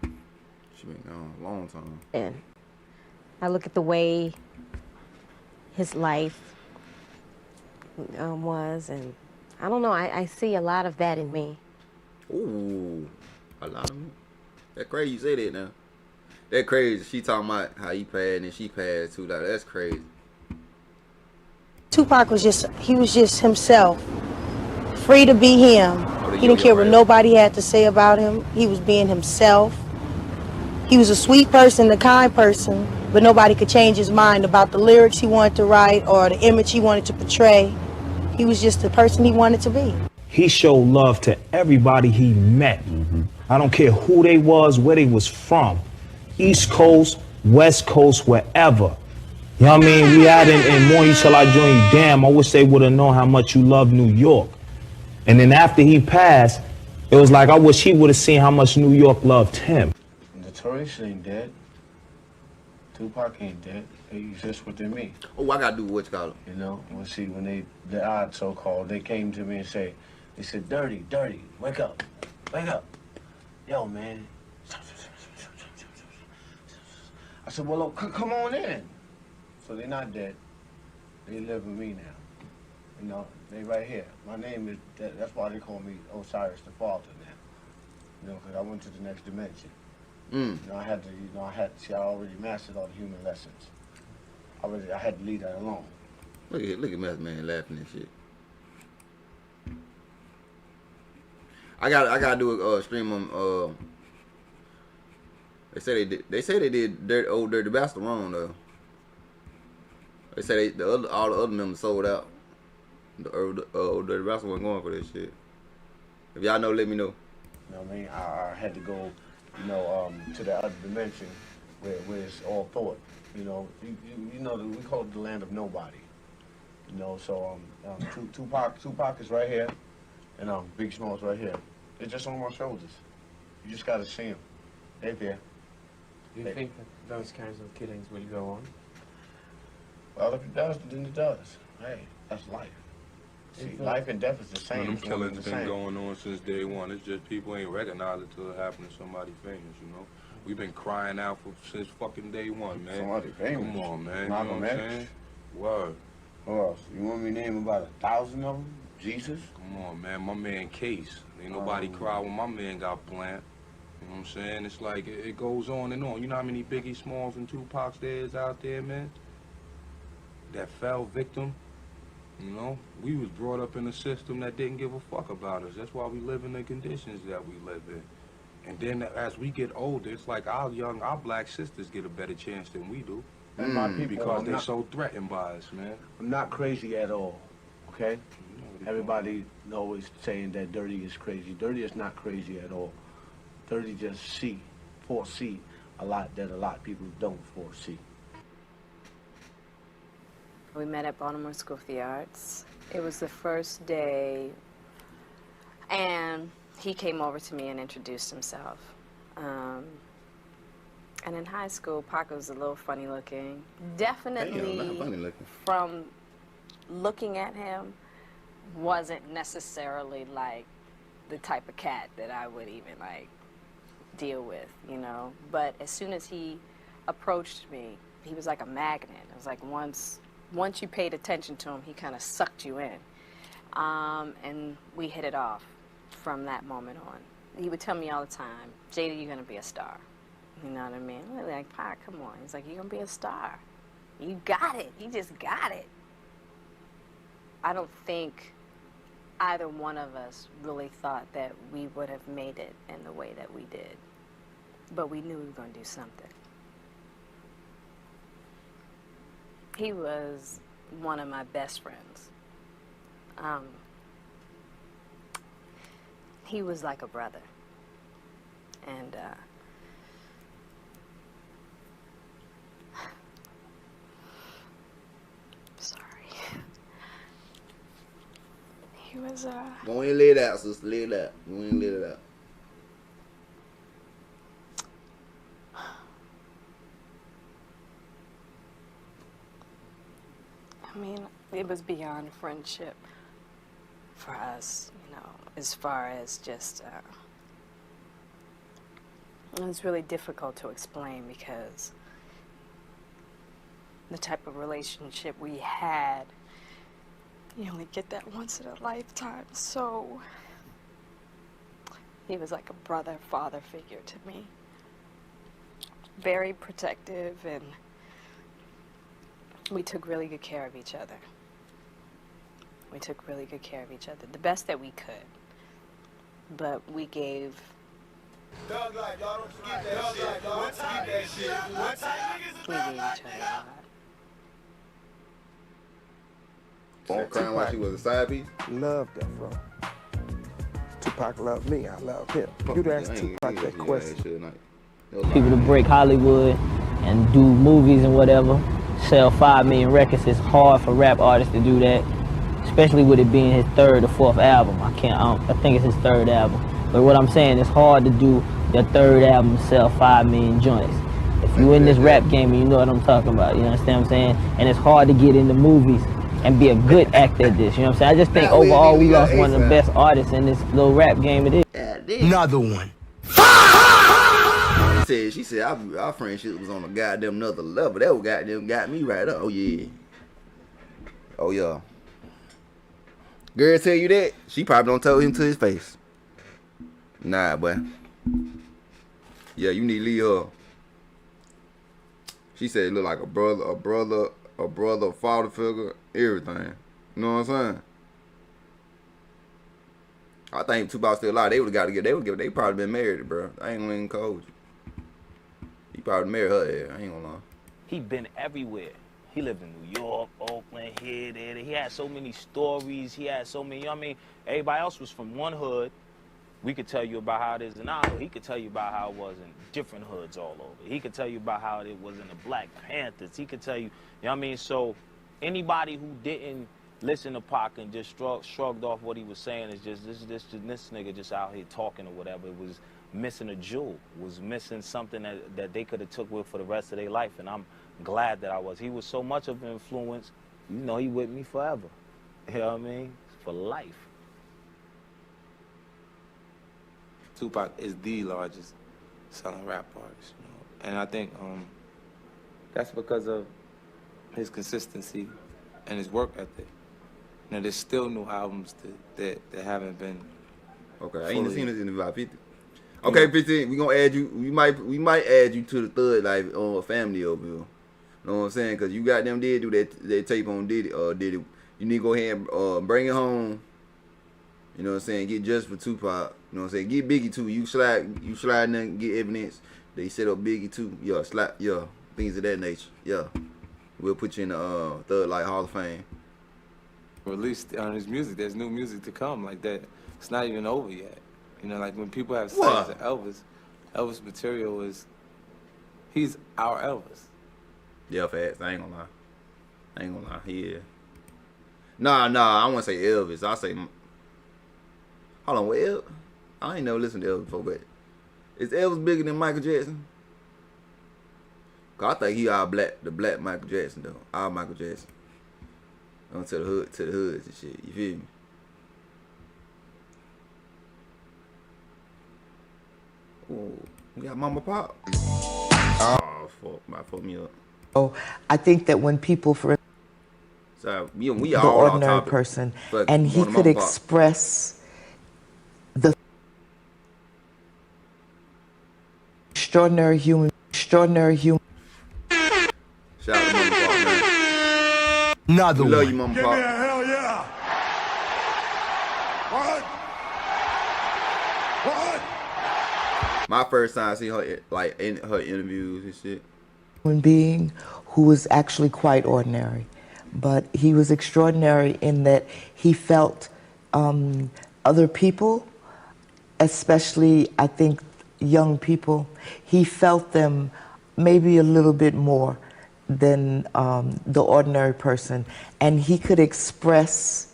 She been gone a long time. And I look at the way his life was, and I don't know, I see a lot of that in me. Ooh, a lot of me. That crazy you say that now. That crazy. She talking about how he passed and she passed too. Like, that's crazy. Tupac was just himself, free to be him. He didn't care what nobody had to say about him. He was being himself. He was a sweet person, a kind person, but nobody could change his mind about the lyrics he wanted to write or the image he wanted to portray. He was just the person he wanted to be. He showed love to everybody he met. I don't care who they was, where they was from. East Coast, West Coast, wherever. You know what I mean? We had in more till I joined. Damn, I wish they would have known how much you love New York. And then after he passed, it was like I wish he would have seen how much New York loved him. Notorious ain't dead. Tupac ain't dead. They exist within me. Oh, I gotta do what you call it. You know, well, see, when the odd so-called, they came to me and they said, dirty, wake up, wake up. yo, man. I said, well, look, come on in. So they're not dead. They live with me now. You know, they right here. My name is, that's why they call me Osiris the Father now. You know, because I went to the next dimension. You know, I had to, see, I already mastered all the human lessons. I had to leave that alone. Look at Meth Man laughing and shit. I gotta do a stream on. They say they did old Dirty Bastard wrong though. They say all the other members sold out. The old Dirty Bastard wasn't going for this shit. If y'all know, let me know. You know what I mean? I had to go, you know, to the other dimension where it's all thought. You know, you know, we call it the land of nobody. You know, so Tupac is right here, and Big Small's right here. They're just on my shoulders. You just gotta see them. They're there. Do you think that those kinds of killings will go on? Well, if it does, then it does. Hey, that's life. See, life and death is the same. Them killings been going on since day one. It's just people ain't recognize it till it happened to somebody famous, you know? We've been crying out since fucking day one, man. Somebody famous. Come on, man. Not You know what I'm saying? Word. Who else? You want me to name about 1,000 of them? Jesus? Come on, man. My man Case. Ain't nobody cry when my man got blamed. You know what I'm saying? It's like, it goes on and on. You know how many Biggie Smalls and Tupacs there is out there, man? That fell victim. You know? We was brought up in a system that didn't give a fuck about us. That's why we live in the conditions that we live in. And then as we get older, it's like our black sisters get a better chance than we do. And my people, because they're so threatened by us, man. I'm not crazy at all, okay? Everybody always saying that Dirty is crazy. Dirty is not crazy at all. Dirty just foresee a lot that a lot of people don't foresee. We met at Baltimore School of the Arts. It was the first day, and he came over to me and introduced himself. And in high school, Pac was a little funny looking. Definitely, Damn, not funny looking. From looking at him, wasn't necessarily like the type of cat that I would even like deal with, you know. But as soon as he approached me, he was like a magnet. It was like once you paid attention to him, he kind of sucked you in. And we hit it off from that moment on. He would tell me all the time, Jada, you're gonna be a star. You know what I mean? I'm like, Pac, come on. He's like, you're gonna be a star. You got it. You just got it. I don't think either one of us really thought that we would have made it in the way that we did. But we knew we were gonna do something. He was one of my best friends. He was like a brother. And sorry. He was Go ahead and lay it out, sister. Lay it out. Go ahead and lay it out. I mean, it was beyond friendship for us, you know, as far as just, it was really difficult to explain because the type of relationship we had, you only get that once in a lifetime, so he was like a brother, father figure to me. Very protective, and we took really good care of each other. We took really good care of each other, the best that we could. But we gave. Thug life, y'all don't forget that shit. What type that shit? What type niggas We gave each other a lot. Won't crying while she was a side piece? Love that, bro. Tupac loved me, I love him. You'd ask Tupac that question. People to break Hollywood and do movies and whatever, sell 5 million records. It's hard for rap artists to do that, especially with it being his 3rd or 4th album. I think it's his 3rd album. But what I'm saying, it's hard to do your 3rd album, sell 5 million joints. If you in this rap game, you know what I'm talking about. You understand what I'm saying? And it's hard to get into movies and be a good actor at this. You know what I'm saying? I just think overall we lost one of the best artists in this little rap game it is. Another one. She said our friendship was on a goddamn another level. That was goddamn got me right up. Oh yeah. Oh yeah. Girl tell you that? She probably don't tell him to his face. Nah, boy. Yeah, you need to leave her. She said it look like a brother, father figure, everything. You know what I'm saying? I think Tupac still alive. They would have got together. They probably been married, bro. I ain't gonna even cold you. He probably married her. Yeah, I ain't gonna lie. He been everywhere. He lived in New York, Oakland, here, there. He had so many stories. He had so many, you know what I mean? Everybody else was from one hood. We could tell you about how it is in our hood. He could tell you about how it was in different hoods all over. He could tell you about how it was in the Black Panthers. He could tell you, you know what I mean? So anybody who didn't listen to Pac and just shrugged off what he was saying is just this nigga just out here talking or whatever. It was missing a jewel, was missing something that they could have took with for the rest of their life. And I'm glad that I was. He was so much of an influence. You know, he with me forever. You know what I mean? For life. Tupac is the largest selling rap artist, you know? And I think that's because of his consistency and his work ethic. You know, there's still new albums that haven't been. Okay, I ain't seen this in about 50. Okay, 50. We gonna add you. We might add you to the third like family over here. You know what I'm saying? Cause you got them did do that tape on Diddy. Diddy. You need to go ahead and bring it home. You know what I'm saying? Get just for Tupac. You know what I'm saying? Get Biggie too. You slide and get evidence. They set up Biggie too. Yeah, things of that nature. Yeah. We'll put you in the third like Hall of Fame. Released on his music, there's new music to come like that. It's not even over yet. You know, like when people have said to Elvis material he's our Elvis. Yeah, facts. I ain't gonna lie. Yeah. Nah, I wanna say Elvis. I say, hold on, what I ain't never listened to Elvis before, but is Elvis bigger than Michael Jackson? Cause I think he the black Michael Jackson though. Our Michael Jackson. On to the hoods and shit. You feel me? Ooh, we got Mama Pop. Oh, fuck me up. So I think that when people, for so we the all ordinary person, and he could express the extraordinary human. Shout out to Mama Pop, man. Another we love one. you, Mama Give Pop. me a hell yeah. What? My first time I see her like in her interviews and shit. Human being who was actually quite ordinary, but he was extraordinary in that he felt other people, especially I think young people, he felt them maybe a little bit more than the ordinary person, and he could express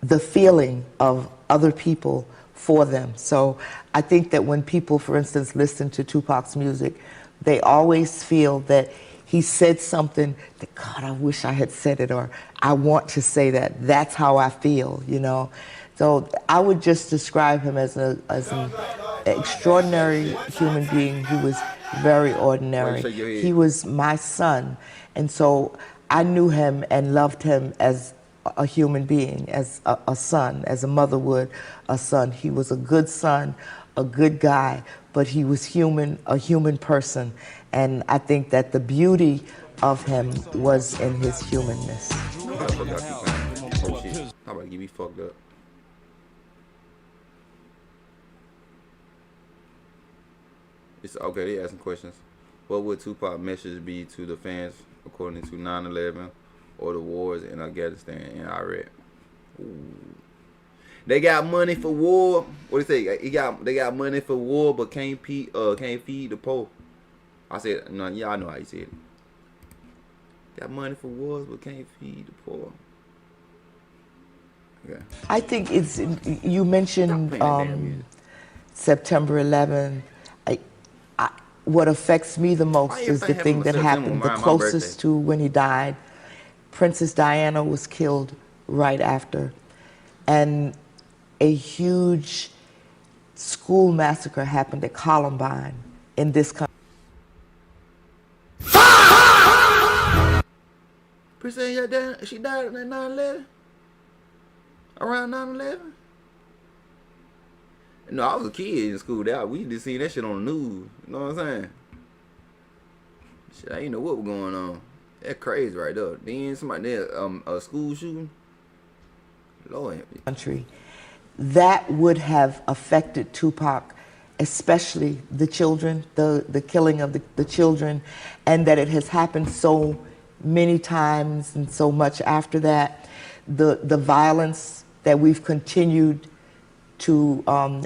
the feeling of other people for them. So I think that when people, for instance, listen to Tupac's music, they always feel that he said something that, God, I wish I had said it, or I want to say that. That's how I feel, you know. So I would just describe him as an extraordinary human being who was very ordinary. He was my son, and so I knew him and loved him as a human being, as a son, as a mother would a son. He was a good son, a good guy, but he was human, a human person. And I think that the beauty of him was in his humanness. Oh shit. How about get me fucked up? It's okay, they asking questions. What would Tupac's message be to the fans according to 9/11 or the wars in Afghanistan and Iraq? Ooh. They got money for war. What do you say? They got money for war, but can't feed the poor. I said, no, yeah, I know how you said it. Got money for wars, but can't feed the poor. Okay. I think it's, you mentioned September 11th. What affects me the most is the thing that happened the closest to when he died. Princess Diana was killed right after. And a huge school massacre happened at Columbine in this country. She died at 9/11? Around 9/11? No, I was a kid in school. We just seen that shit on the news. You know what I'm saying? Shit, I didn't know what was going on. That's crazy right there. Then somebody there, a school shooting. Lord. Country. That would have affected Tupac, especially the children, the killing of the children, and that it has happened so many times and so much after that. The violence that we've continued to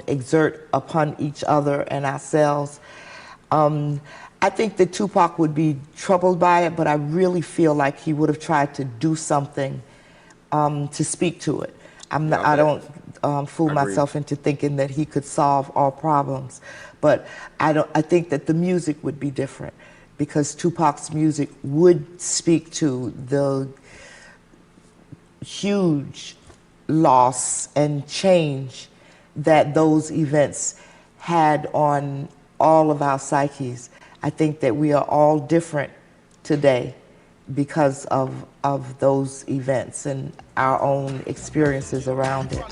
exert upon each other and ourselves. I think that Tupac would be troubled by it, but I really feel like he would have tried to do something to speak to it. I don't fool myself into thinking that he could solve all problems, but I think that the music would be different, because Tupac's music would speak to the huge loss and change that those events had on all of our psyches. I think that we are all different today because of those events and our own experiences around it.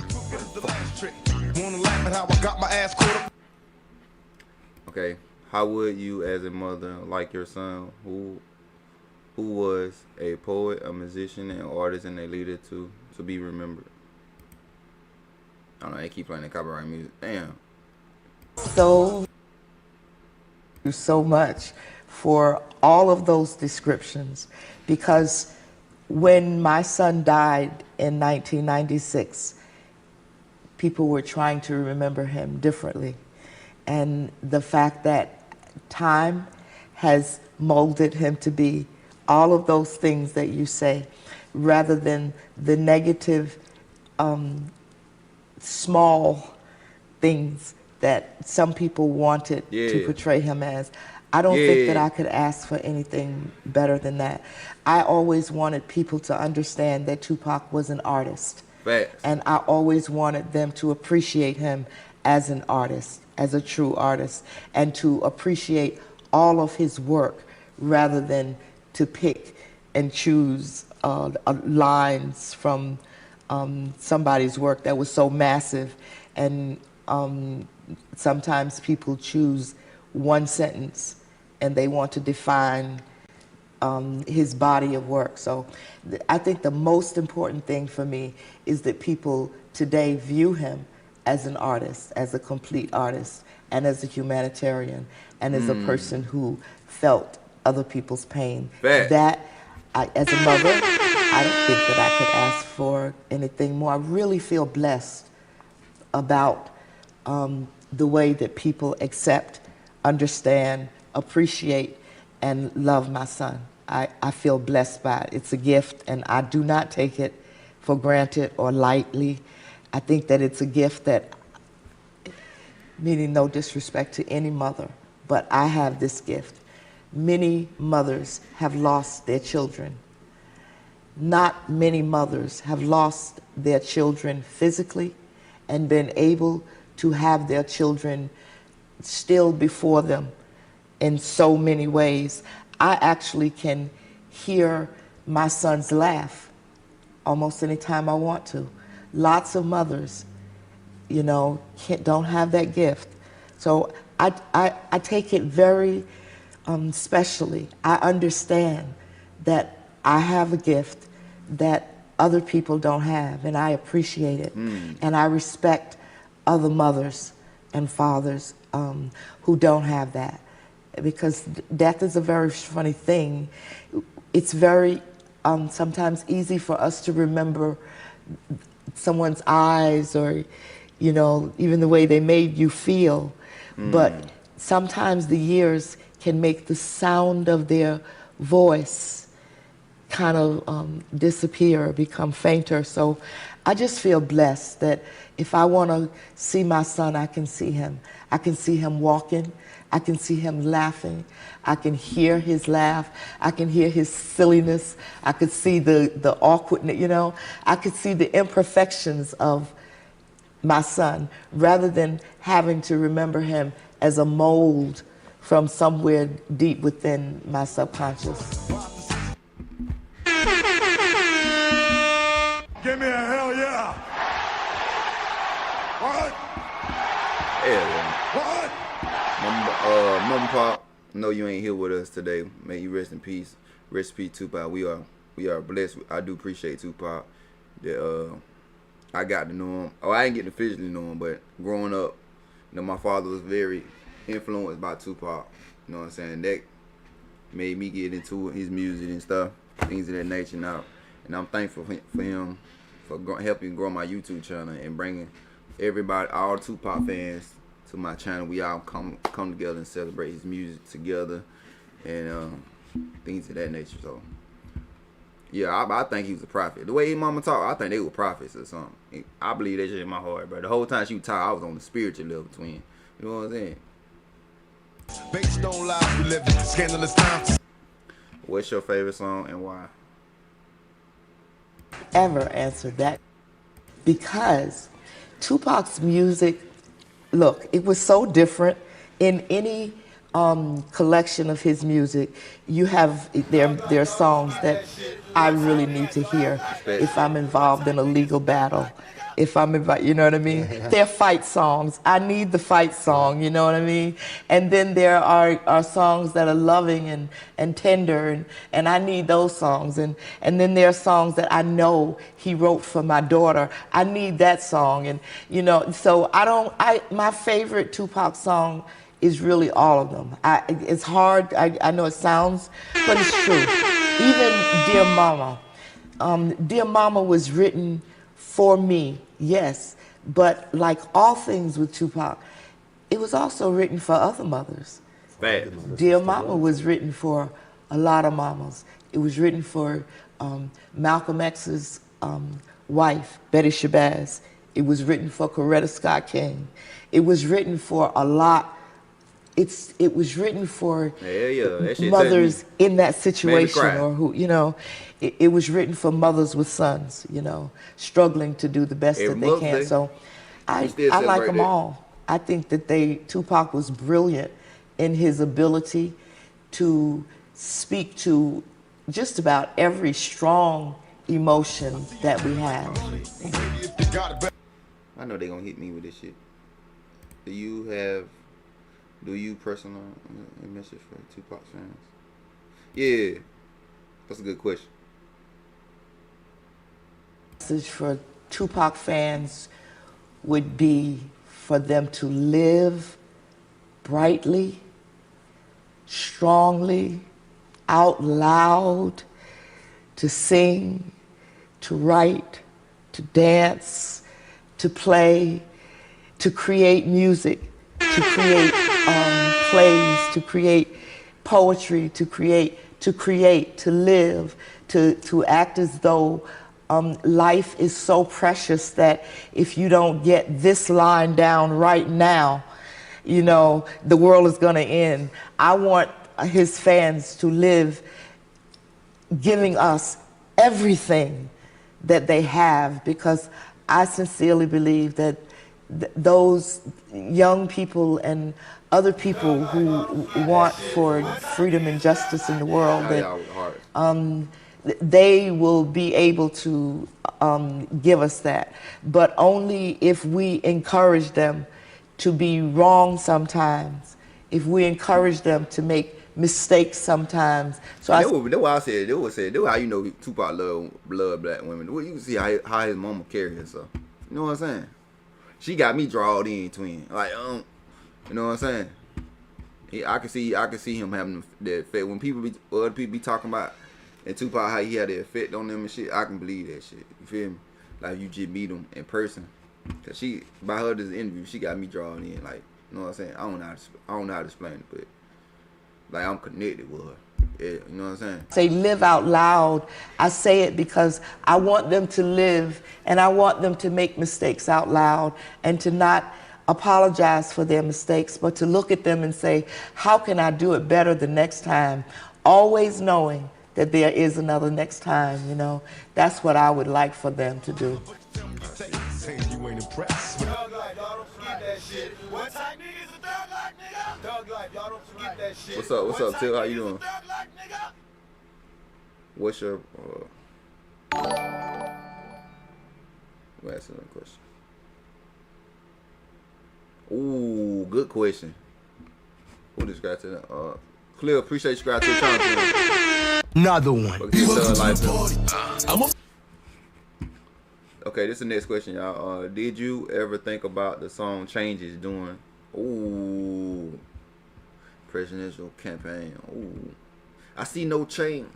Okay, how would you as a mother like your son who was a poet, a musician, an artist, and a leader to be remembered? I don't know, they keep playing the copyright music. Damn. So much for all of those descriptions, because when my son died in 1996, people were trying to remember him differently. And the fact that time has molded him to be all of those things that you say, rather than the negative, small things that some people wanted to portray him as. I don't think that I could ask for anything better than that. I always wanted people to understand that Tupac was an artist. Facts. And I always wanted them to appreciate him as an artist, as a true artist, and to appreciate all of his work rather than to pick and choose lines from somebody's work that was so massive. And sometimes people choose one sentence and they want to define his body of work. So I think the most important thing for me is that people today view him as an artist, as a complete artist, and as a humanitarian, and as a person who felt other people's pain. That, as a mother, I don't think that I could ask for anything more. I really feel blessed about the way that people accept, understand, appreciate, and love my son. I feel blessed by it. It's a gift, and I do not take it for granted or lightly. I think that it's a gift that, meaning no disrespect to any mother, but I have this gift. Many mothers have lost their children. Not many mothers have lost their children physically and been able to have their children still before them in so many ways. I actually can hear my son's laugh almost any time I want to. Lots of mothers, you know, don't have that gift. So I take it very specially. I understand that I have a gift that other people don't have, and I appreciate it. And I respect other mothers and fathers who don't have that, because death is a very funny thing. It's very sometimes easy for us to remember someone's eyes, or, you know, even the way they made you feel. But sometimes the years can make the sound of their voice kind of disappear or become fainter. So I just feel blessed that if I want to see my son, I can see him. I can see him walking. I can see him laughing. I can hear his laugh. I can hear his silliness. I could see the awkwardness, you know. I could see the imperfections of my son, rather than having to remember him as a mold from somewhere deep within my subconscious. Give me a hell yeah! What? Yeah. What? Mama Pop, know you ain't here with us today. May you rest in peace. Rest in peace, Tupac. We are blessed. I do appreciate Tupac. That I got to know him. Oh, I didn't get to physically know him, but growing up, you know, my father was very influenced by Tupac. You know what I'm saying? That made me get into his music and stuff, things of that nature now. And I'm thankful for him for helping grow my YouTube channel and bringing everybody, all Tupac fans, to my channel. We all come together and celebrate his music together and things of that nature. So yeah, I think he was a prophet. The way his mama talk, I think they were prophets or something. I believe that shit in my heart, bro. The whole time she was talking, I was on the spiritual level twin. You know what I'm saying? Based on lies we live in, scandalous times. What's your favorite song and why? Ever answered that, because Tupac's music, look, it was so different. In any collection of his music, you have there are songs that I really need to hear if I'm involved in a legal battle. If I'm involved, you know what I mean? They're fight songs. I need the fight song, you know what I mean? And then there are songs that are loving and tender, and I need those songs. And then there are songs that I know he wrote for my daughter. I need that song. And, you know, so my favorite Tupac song is really all of them. It's hard, I know it sounds, but it's true. Even Dear Mama. Dear Mama was written for me, yes, but like all things with Tupac, it was also written for other mothers. Dear Mama was written for a lot of mamas. It was written for Malcolm X's wife, Betty Shabazz. It was written for Coretta Scott King. It was written for a lot. It was written for mothers in that situation, or who, you know, it was written for mothers with sons, you know, struggling to do the best that they can. So I like them all. I think that Tupac was brilliant in his ability to speak to just about every strong emotion that we have. I know they're gonna hit me with this shit. Do you personally a message for Tupac fans? Yeah, that's a good question. Message for Tupac fans would be for them to live brightly, strongly, out loud, to sing, to write, to dance, to play, to create music, to create plays, to create poetry, to live, to act as though life is so precious that if you don't get this line down right now, you know, the world is going to end. I want his fans to live giving us everything that they have, because I sincerely believe that those young people and other people who want for freedom and justice in the world, that they will be able to give us that, but only if we encourage them to be wrong sometimes, if we encourage them to make mistakes sometimes. So that's what I said. That's how you know Tupac love black women. You can see how his mama carry herself. You know what I'm saying? She got me drawn in, twin. Like, you know what I'm saying? I can see him having the effect. When other people be talking about and Tupac, how he had the effect on them and shit, I can believe that shit. You feel me? Like, you just meet him in person. Cause by her this interview, she got me drawn in. Like, you know what I'm saying? I don't know how to explain it, but like, I'm connected with her. Yeah, you know what I'm saying? Say live out loud. I say it because I want them to live, and I want them to make mistakes out loud and to not apologize for their mistakes, but to look at them and say, how can I do it better the next time? Always knowing that there is another next time, you know? That's what I would like for them to do. saying you ain't impressed. Thug life, y'all don't forget that shit. What type nigga is a thug life, nigga? Thug life, y'all don't forget that shit. What's up, Till? How you doing? Thug life, nigga? What's your We'll ask another question. Ooh, good question. Who this guy to Clear, appreciate you subscribe to the channel. Another one. Okay, this is the next question, y'all. Did you ever think about the song Changes during presidential campaign? Ooh. I see no change.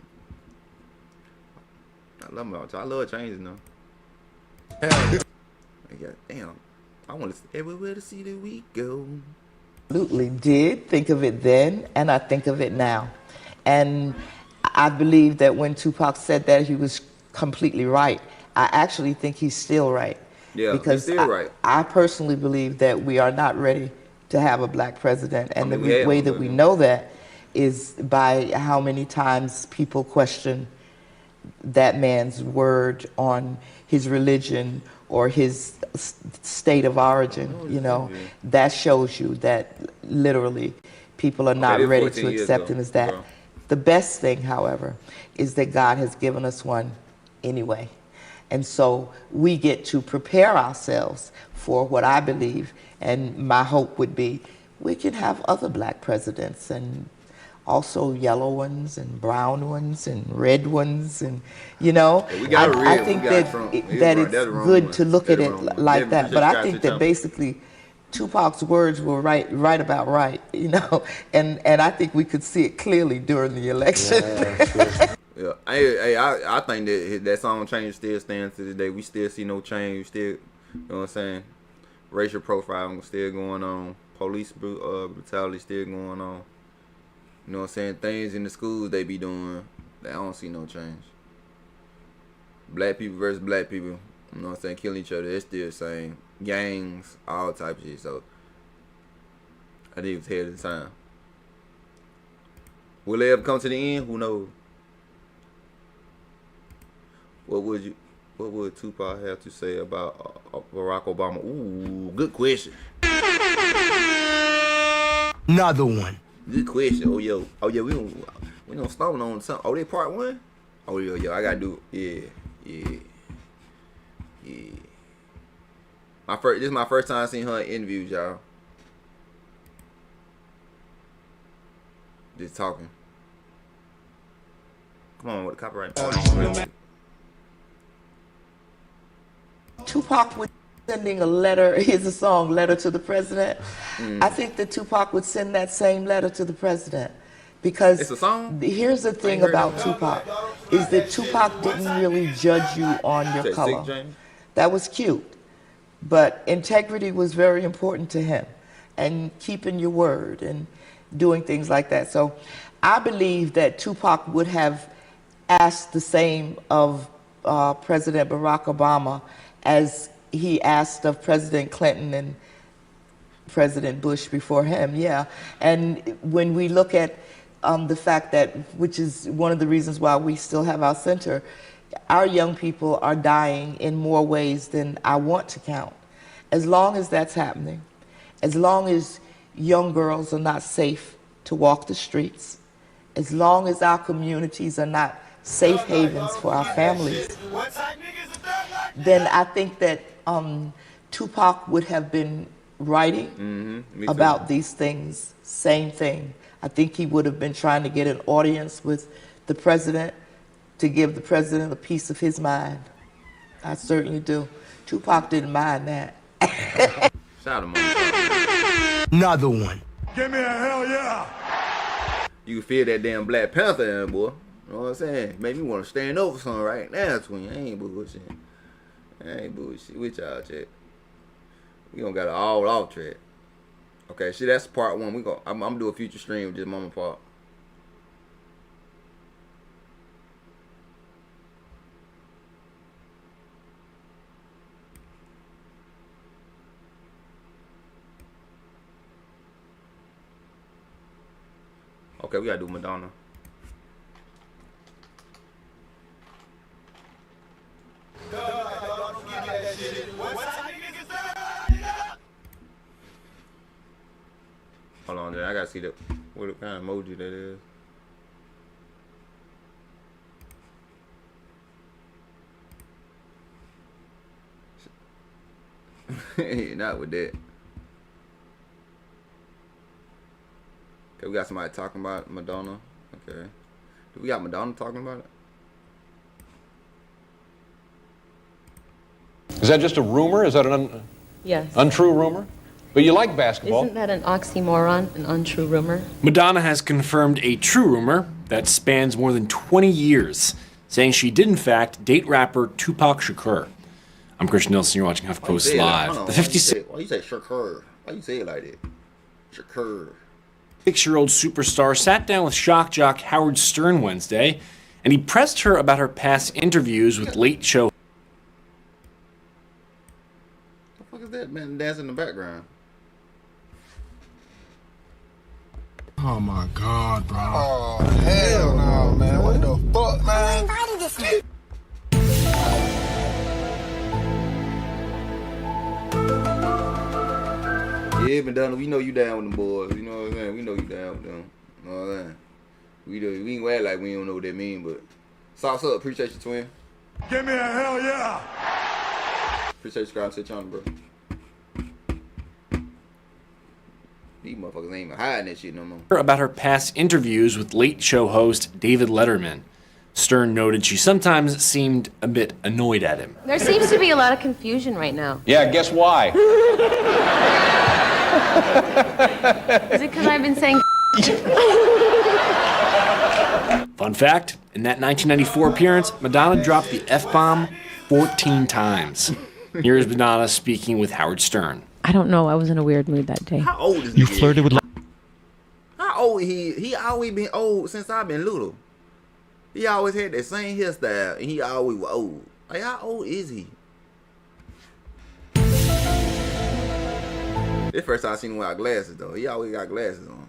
I love changes now. Yeah, damn. I want to everywhere to see that we go. Absolutely did think of it then, and I think of it now. And I believe that when Tupac said that, he was completely right. I actually think he's still right. Yeah, because he's still right. I personally believe that we are not ready to have a black president. And the way that we know that is by how many times people question that man's word on his religion or his state of origin. You know, that shows you that literally people are not ready to accept him as that. Bro. The best thing, however, is that God has given us one anyway. And so we get to prepare ourselves for what I believe, and my hope would be we can have other black presidents, and also yellow ones and brown ones and red ones, and you know, I think that it's good to look at it like that. But I think that basically Tupac's words were right about right, you know, and I think we could see it clearly during the election. Yeah, I think that song Change still stands to this day. We still see no change. Still, you know what I'm saying? Racial profiling still going on. Police brutality still going on. You know what I'm saying? Things in the schools they be doing, I don't see no change. Black people versus black people, you know what I'm saying? Killing each other, it's still the same. Gangs, all types of shit. So I think it's ahead of the time. Will it ever come to the end? Who knows? What would Tupac have to say about Barack Obama? Ooh, good question. Another one. Good question. Oh yeah, we don't stone on something. Oh, they part one? Oh yeah, I gotta do it. Yeah. This is my first time seeing her in interviews, y'all. Just talking. Come on with the copyright. Tupac would sending a letter, here's a song, Letter to the President. I think that Tupac would send that same letter to the president. Because it's a song? Here's the thing about Tupac, is that Tupac didn't really judge you on your color. That was cute. But integrity was very important to him, and keeping your word and doing things like that. So I believe that Tupac would have asked the same of President Barack Obama as he asked of President Clinton and President Bush before him, yeah. And when we look at the fact that, which is one of the reasons why we still have our center, our young people are dying in more ways than I want to count. As long as that's happening, as long as young girls are not safe to walk the streets, as long as our communities are not safe havens for our families, then I think that Tupac would have been writing about these things, same thing. I think he would have been trying to get an audience with the president to give the president a piece of his mind. I certainly do. Tupac didn't mind that. Shout him out. Another one. Give me a hell yeah. You can feel that damn Black Panther in, boy. You know what I'm saying? Made me want to stand over something right now, twin. I ain't bullshit. With y'all, chat. We gonna got an all off track. Okay, see, that's part one. I'm gonna do a future stream with just Mama Pop. Okay, we gotta do Madonna. Don't give that shit. What type Hold on, I gotta see what kind of emoji that is. Not with that. Okay, we got somebody talking about Madonna. Okay. Do we got Madonna talking about it? Is that just a rumor? Is that an Yes. untrue rumor? But you like basketball. Isn't that an oxymoron, an untrue rumor? Madonna has confirmed a true rumor that spans more than 20 years, saying she did in fact date rapper Tupac Shakur. I'm Christian Nelson, you're watching HuffPost Live. The 56 Why you say Shakur? Why you say it like that? Shakur. 6-year-old superstar sat down with shock jock Howard Stern Wednesday, and he pressed her about her past interviews with Late Show. What the fuck is that man dancing in the background? Oh my God, bro. Oh, hell no, man. What the fuck, man? Yeah, Madonna, we know you down with them boys. You know what I'm saying? We know you down with them. You know what I'm saying? We ain't gonna act like we don't know what that mean, but sauce up. Appreciate you, twin. Give me a hell yeah. Appreciate you subscribing to the channel, bro. These motherfuckers ain't even hiding that shit no more. About her past interviews with Late Show host David Letterman. Stern noted she sometimes seemed a bit annoyed at him. There seems to be a lot of confusion right now. Yeah, guess why? Is it because I've been saying Fun fact, in that 1994 appearance, Madonna dropped the F-bomb 14 times. Here's Madonna speaking with Howard Stern. I don't know, I was in a weird mood that day. How old is You he? flirted with... How old he always been old since I've been little. He always had that same hairstyle, and he always was old. Like, how old is he? This first time I seen him without glasses, though. He always got glasses on.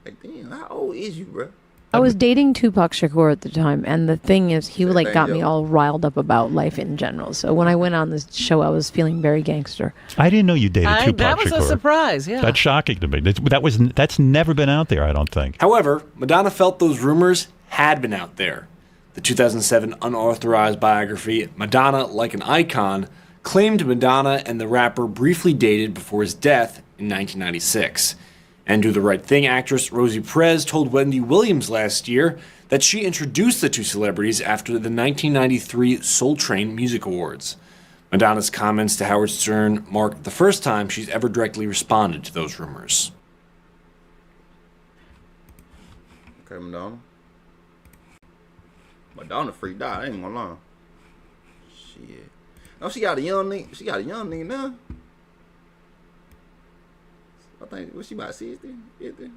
Like, damn, how old is you, bro? I was dating Tupac Shakur at the time, and the thing is, he like got me yo. all riled up about life in general. So when I went on this show, I was feeling very gangster. I didn't know you dated Tupac That was Shakur. a surprise, yeah. That's shocking to me. That's never been out there, I don't think. However, Madonna felt those rumors had been out there. The 2007 unauthorized biography, Madonna Like an Icon, claimed Madonna and the rapper briefly dated before his death in 1996. And Do the Right Thing actress Rosie Perez told Wendy Williams last year that she introduced the two celebrities after the 1993 Soul Train Music Awards. Madonna's comments to Howard Stern marked the first time she's ever directly responded to those rumors. Okay, Madonna. Madonna freaked out, I ain't gonna lie. Shit. No, she got a young nigga. She got a young nigga now. I think, was she about 60? 50?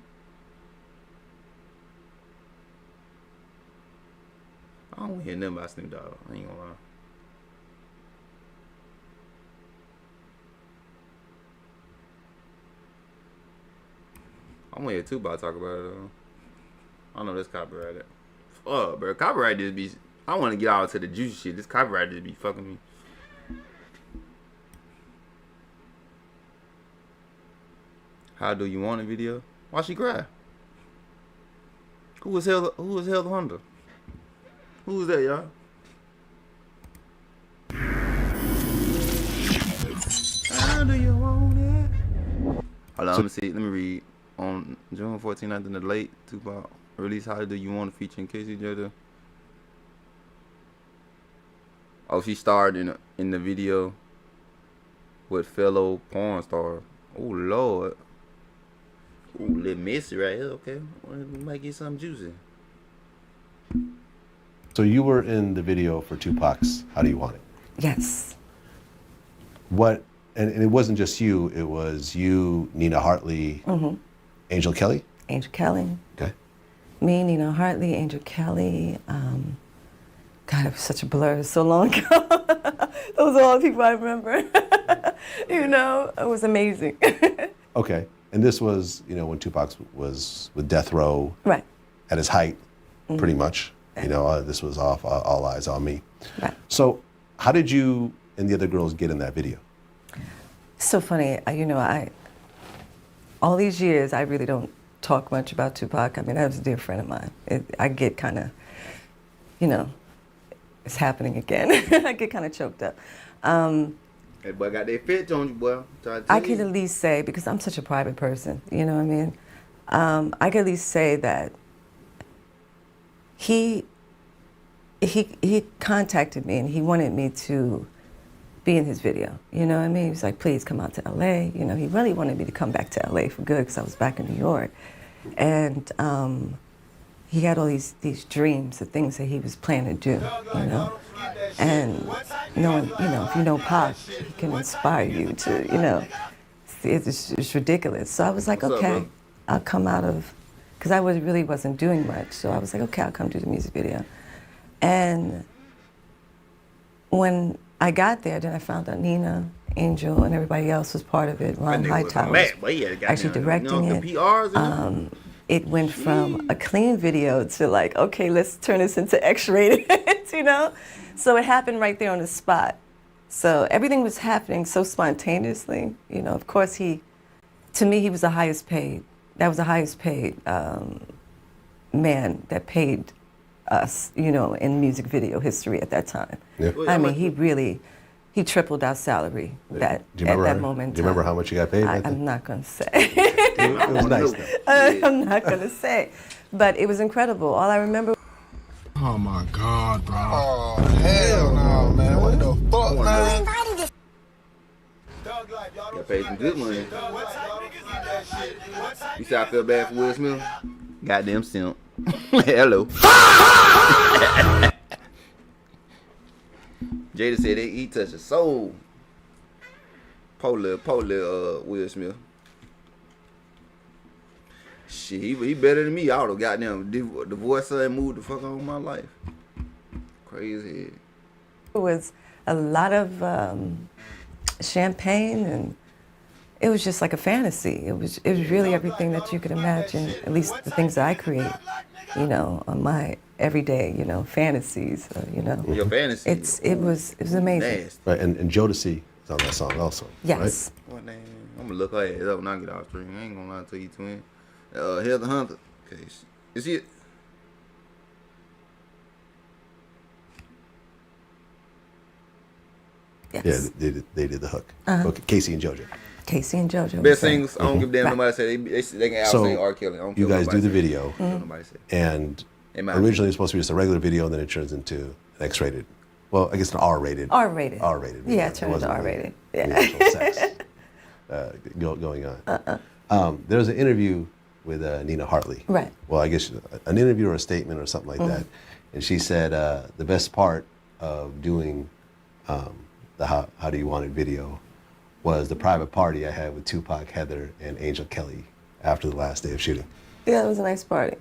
I don't hear nothing about Snoop Dogg. I ain't gonna lie. I want to hear Tupac talk about it though. I know this copyrighted. Fuck, bro. Copyright just be. I want to get out to the juicy shit. This copyright just be fucking me. How do you want a video? Why she cry? Who was held the Honda? Who was that, y'all? How do you want it? Hold on, let me see. Let me read. On June 14th, in the late Tupac release, How Do You Want to feature Casey Jada? Oh, she starred in the video with fellow porn stars. Oh Lord. Ooh, little messy right here. Okay, we might get something juicy. So you were in the video for 2Pac's How Do You Want It? Yes. What? And it wasn't just you. It was you, Nina Hartley, Angel Kelly. Angel Kelly. Okay. Me, Nina Hartley, Angel Kelly. God, it was such a blur. It was so long ago. Those are all the people I remember. You know, it was amazing. Okay. And this was, you know, when Tupac was with Death Row. Right. At his height, pretty much. You know, this was off All Eyes on Me. Right. So how did you and the other girls get in that video? So funny. You know, all these years, I really don't talk much about Tupac. I mean, that was a dear friend of mine. I get kind of, you know, it's happening again. I get kind of choked up. That boy got that fit on you, boy. I can at least say, because I'm such a private person, you know what I mean? I can at least say that he contacted me and he wanted me to be in his video. You know what I mean? He was like, please come out to LA. You know, he really wanted me to come back to LA for good because I was back in New York. And he had all these dreams of things that he was planning to do, you know? And knowing, you know, if you know Pac, he can inspire you to, you know, it's ridiculous. So I was like, okay, I'll come out of, because I really wasn't doing much. So I was like, okay, I'll come do the music video. And when I got there, then I found out Nina, Angel, and everybody else was part of it. Ron Hightower was actually directing it. It went from a clean video to like, okay, let's turn this into X-rated, you know? So it happened right there on the spot. So everything was happening so spontaneously. You know, of course to me, he was the highest paid. That was the highest paid man that paid us, you know, in music video history at that time. Yeah. I mean, he tripled our salary at that moment. Do you remember how much you got paid? I'm not going to say. It was nice though. I'm not going to say. But it was incredible. All I remember. Oh my God, bro. Oh, hell no, man. What the fuck, man? Got paid some good money. You say I feel bad for Will Smith? Goddamn simp. Hello. Jada said he touched a soul. Poor little Will Smith. Shit, he better than me. I would've goddamn divorced her and moved the fuck on my life. Crazy head. It was a lot of champagne, and it was just like a fantasy. It was really everything that you could imagine, at least the things that I create, you know, on my everyday, you know, fantasies, you know. Your fantasies. It was amazing. Nasty. Right, and Jodeci is on that song also. Yes. Right? What name? I'm gonna look her ass up when I get off stream. I ain't gonna lie to you, twin. Heather Hunter. Okay, is it? Yes. Yeah, they did the hook. Okay, Casey and JoJo. Casey and JoJo. Best singers. I don't give a damn. Nobody say they can out-sing R. Kelly. I don't care you guys do the say. video, Nobody say. and originally it was supposed to be just a regular video, and then it turns into an X-rated. Well, I guess an R-rated. R-rated. R-rated. Yeah, it turned into R-rated. Yeah. Sex going on. There was an interview with Nina Hartley. Right. Well, I guess an interview or a statement or something like that, and she said the best part of doing the How Do You Want It video was the private party I had with Tupac, Heather, and Angel Kelly after the last day of shooting. Yeah, it was a nice party.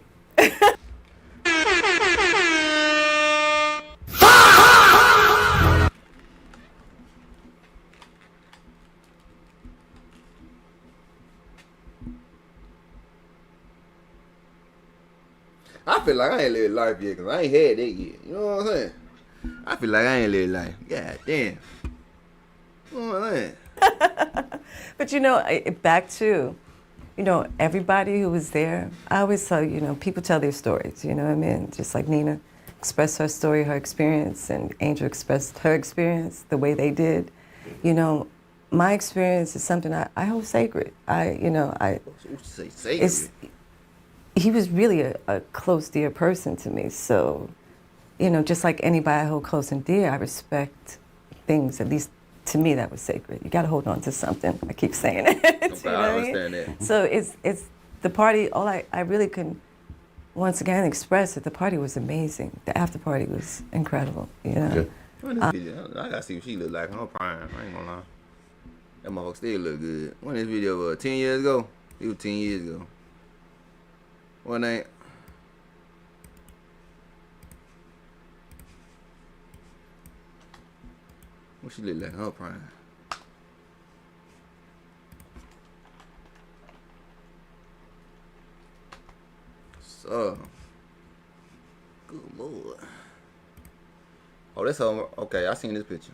I feel like I ain't lived life yet because I ain't had that yet. You know what I'm saying? I feel like I ain't lived life. God damn. You know what I'm saying? But you know, back to, you know, everybody who was there, I always tell, you know, people tell their stories, you know what I mean? Just like Nina expressed her story, her experience, and Angel expressed her experience the way they did. You know, my experience is something I hold sacred. He was really a close, dear person to me. So, you know, just like anybody I hold close and dear, I respect things, at least to me, that was sacred. You got to hold on to something. I keep saying it. Okay, I understand that. So it's the party, all I really can, once again, express that the party was amazing. The after party was incredible, you know. I gotta see what she look like in her prime. I ain't gonna lie. That motherfucker still look good. When this video was 10 years ago? It was 10 years ago. What name? What she look like in her prime? So, good lord. Oh, that's her. Okay, I seen this picture.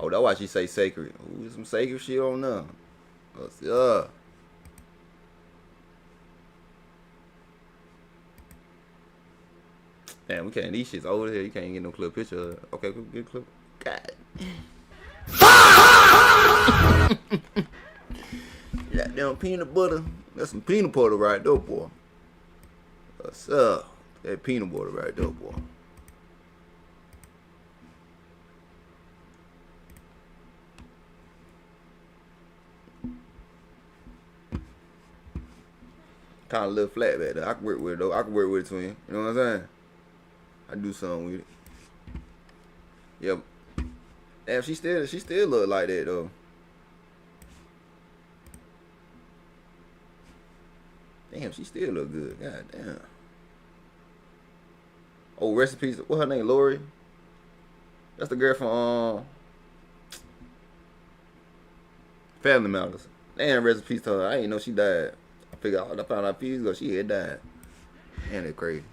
Oh, that's why she say sacred. Ooh, some sacred shit on there. What's up? Damn, we can't. These shits over here. You can't get no clear picture of it. Okay, we get a clip. God. Goddamn peanut butter. That's some peanut butter right there, boy. What's up? That peanut butter right there, boy. Kind of a little flat back there. I can work with it though. I can work with it, twin. You know what I'm saying? I do something with it. Yep. Damn, she still look like that though. Damn, she still look good. God damn. Oh, recipes. What her name? Lori. That's the girl from Family Matters. Damn, recipes to her. I didn't know she died. I found out a few years ago she had died. Man, that's crazy.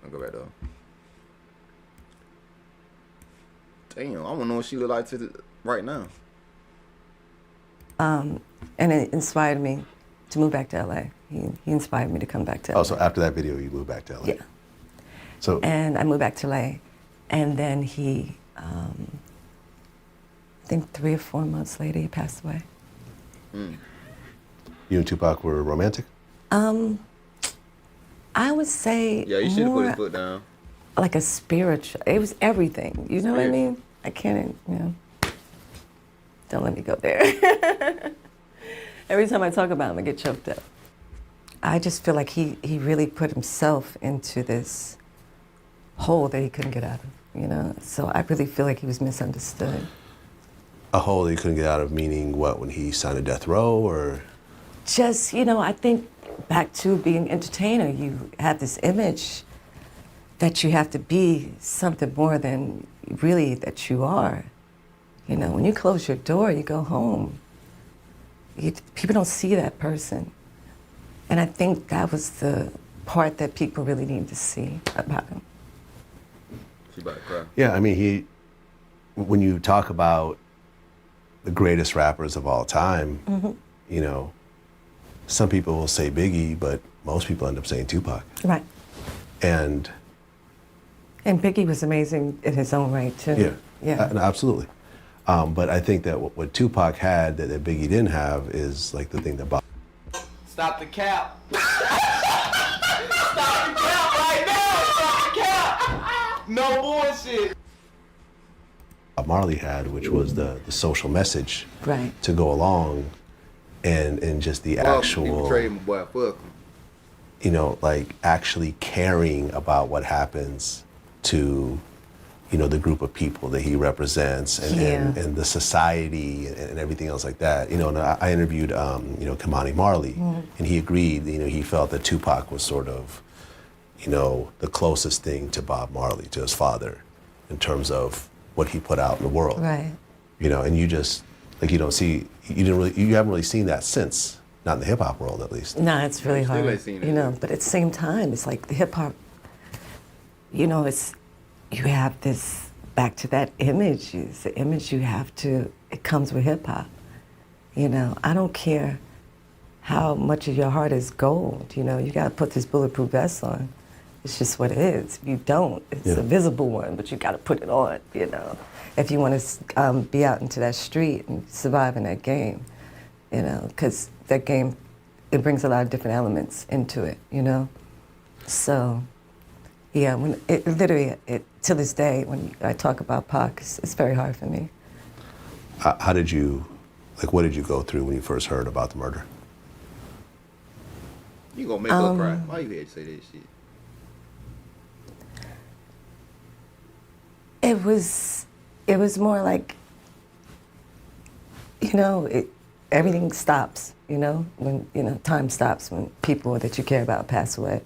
I'll go back though. Damn, I wanna know what she look like right now. And it inspired me to move back to LA. He inspired me to come back to LA. Oh, so after that video, you moved back to LA? Yeah. So. And I moved back to LA, and then he, I think 3 or 4 months later, he passed away. Mm. You and Tupac were romantic? I would say yeah, you should have put his foot down. Like a spiritual. It was everything. You know what I mean? I can't, don't let me go there. Every time I talk about him, I get choked up. I just feel like he really put himself into this hole that he couldn't get out of, So I really feel like he was misunderstood. A hole that he couldn't get out of, meaning what, when he signed a death row, or? Just, I think back to being an entertainer, you have this image that you have to be something more than really that you are. When you close your door, you go home. People don't see that person. And I think that was the part that people really need to see about him. She about to cry. Yeah, I mean, when you talk about the greatest rappers of all time, some people will say Biggie, but most people end up saying Tupac. Right. And Biggie was amazing in his own right, too. Yeah. Absolutely. But I think that what Tupac had that Biggie didn't have is like the thing that Bob. Stop the cap. Stop the cap right now. Stop the cap. No bullshit. Bob Marley had, which was the social message right. to go along, and just the actual, like actually caring about what happens to, the group of people that he represents and the society and everything else like that. And I interviewed, Kamani Marley, and he agreed, he felt that Tupac was sort of, the closest thing to Bob Marley, to his father, in terms of what he put out in the world. Right. And you just, like, you haven't really seen that since, not in the hip hop world at least. No, it's really hard, but at the same time, it's like the hip hop, you have this, back to that image, it's the image you have to, it comes with hip hop. I don't care how much of your heart is gold, you gotta put this bulletproof vest on. It's just what it is. If you don't, it's a visible one, but you gotta put it on, if you want to be out into that street and survive in that game, because that game, it brings a lot of different elements into it, So, yeah, when to this day, when I talk about Pac, it's very hard for me. How did you, what did you go through when you first heard about the murder? You gonna make her cry. Why you had to say that shit? It was more like, everything stops, when, time stops when people that you care about pass away.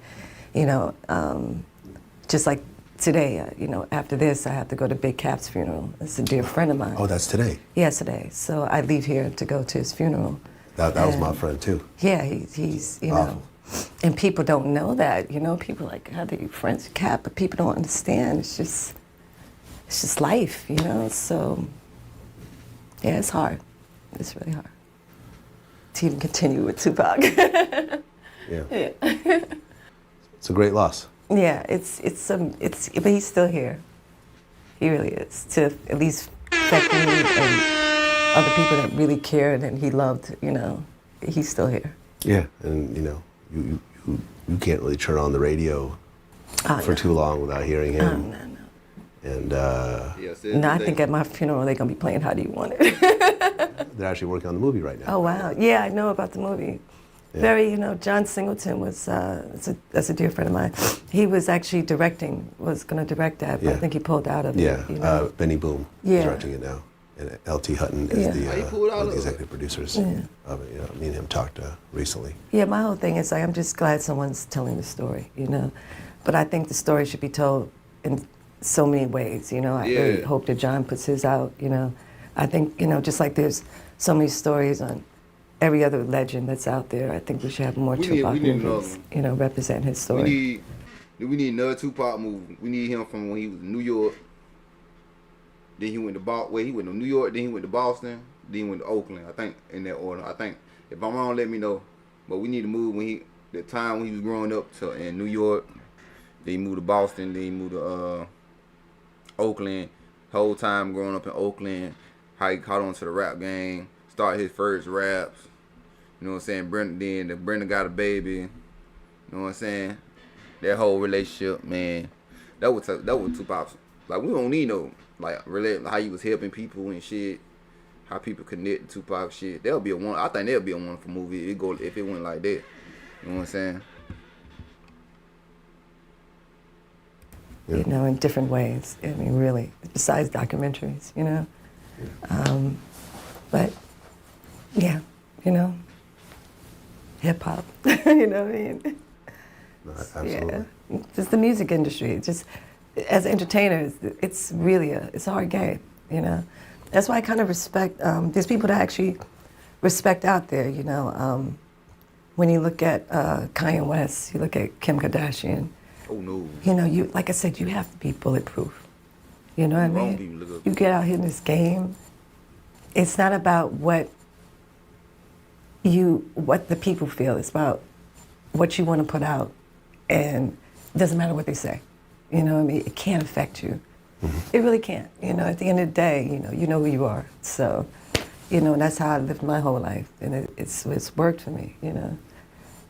Just like today, after this, I have to go to Big Cap's funeral. It's a dear friend of mine. Oh, that's today? Yes, today. So I leave here to go to his funeral. That was my friend, too. Yeah, he's and people don't know that, people like, how do you friends with Cap? But people don't understand. It's it's just life, you know. So yeah, it's hard. It's really hard to even continue with Tupac. Yeah. Yeah. It's a great loss. Yeah, but he's still here. He really is. To at least affect me and other people that really cared and he loved, you know, he's still here. Yeah, and you know, you can't really turn on the radio for too long without hearing him. No. And No, I think at my funeral they're gonna be playing "How Do You Want It." they're actually working on the movie right now. Oh wow, yeah, I know about the movie. Yeah. Very, you know, John Singleton was that's a dear friend of mine. He was actually was gonna direct that, but I think he pulled out of it. You know? Benny Boom is directing it now, and L.T. Hutton is one of the executive producers of it. You know, me and him talked recently. Yeah, my whole thing is like, I'm just glad someone's telling the story, you know. But I think the story should be told in so many ways, you know. I really hope that John puts his out, you know. I think, you know, just like there's so many stories on every other legend that's out there, I think we should have more Tupac movies, you know, represent his story. We need another Tupac movie. We need him from when he was in New York. Then he went to he went to New York, then he went to Boston, then he went to Oakland, I think, in that order. I think, if I'm wrong, let me know. But we need to move the time when he was growing up in New York, then he moved to Boston, then he moved to Oakland. Whole time growing up in Oakland, how he caught on to the rap game, started his first raps. You know what I'm saying? Brenda got a baby. You know what I'm saying? That whole relationship, man. That was Tupac. Like, we don't need no how he was helping people and shit. How people connect to Tupac shit. I think that'll be a wonderful movie if it went like that. You know what I'm saying? You know, in different ways. I mean, really, besides documentaries, you know. But yeah, you know, hip hop. You know what I mean? No, absolutely. Yeah, just the music industry. Just as entertainers, it's really it's a hard game. You know, that's why I kind of respect. There's people that actually respect out there. You know, when you look at Kanye West, you look at Kim Kardashian. Oh no. You know, like I said, you have to be bulletproof. You know what I mean? You get out here in this game. It's not about what the people feel. It's about what you want to put out, and it doesn't matter what they say. You know what I mean? It can't affect you. It really can't. You know, at the end of the day, you know who you are. So, you know, and that's how I lived my whole life, and it's worked for me. You know.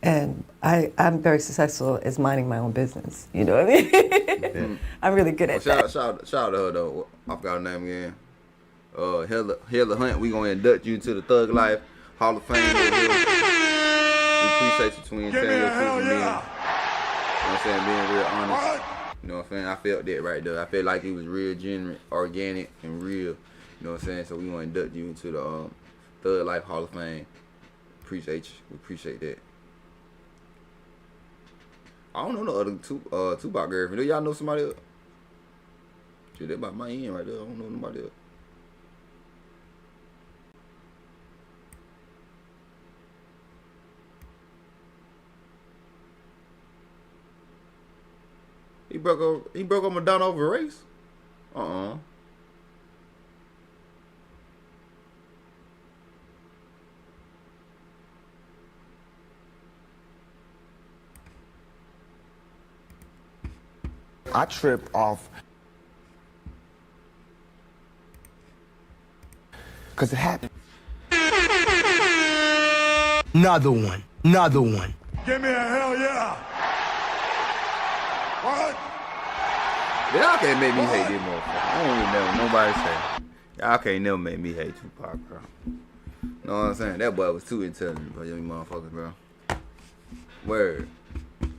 And I'm very successful as minding my own business. You know what I mean? Yeah. I'm really good at that. Shout out to her, though. I forgot her name again. Heather Hunt, we going to induct you to the Thug Life Hall of Fame. We appreciate you, twin. Give me a hell yeah. You know what I'm saying? Being real honest. What? You know what I'm saying? I felt that right there. I felt like he was real genuine, organic, and real. You know what I'm saying? So we going to induct you into the Thug Life Hall of Fame. Appreciate you. We appreciate that. I don't know no other Tupac girlfriend. Do y'all know somebody else? Shit, that about my end right there. I don't know nobody else. He broke up Madonna over race? I trip off because it happened. Another one. Give me a hell yeah. What? Y'all can't make me hate this motherfucker. I don't even know nobody say. Y'all can't never make me hate Tupac, bro. Know what I'm saying? That boy was too intelligent for young motherfuckers, bro. Word.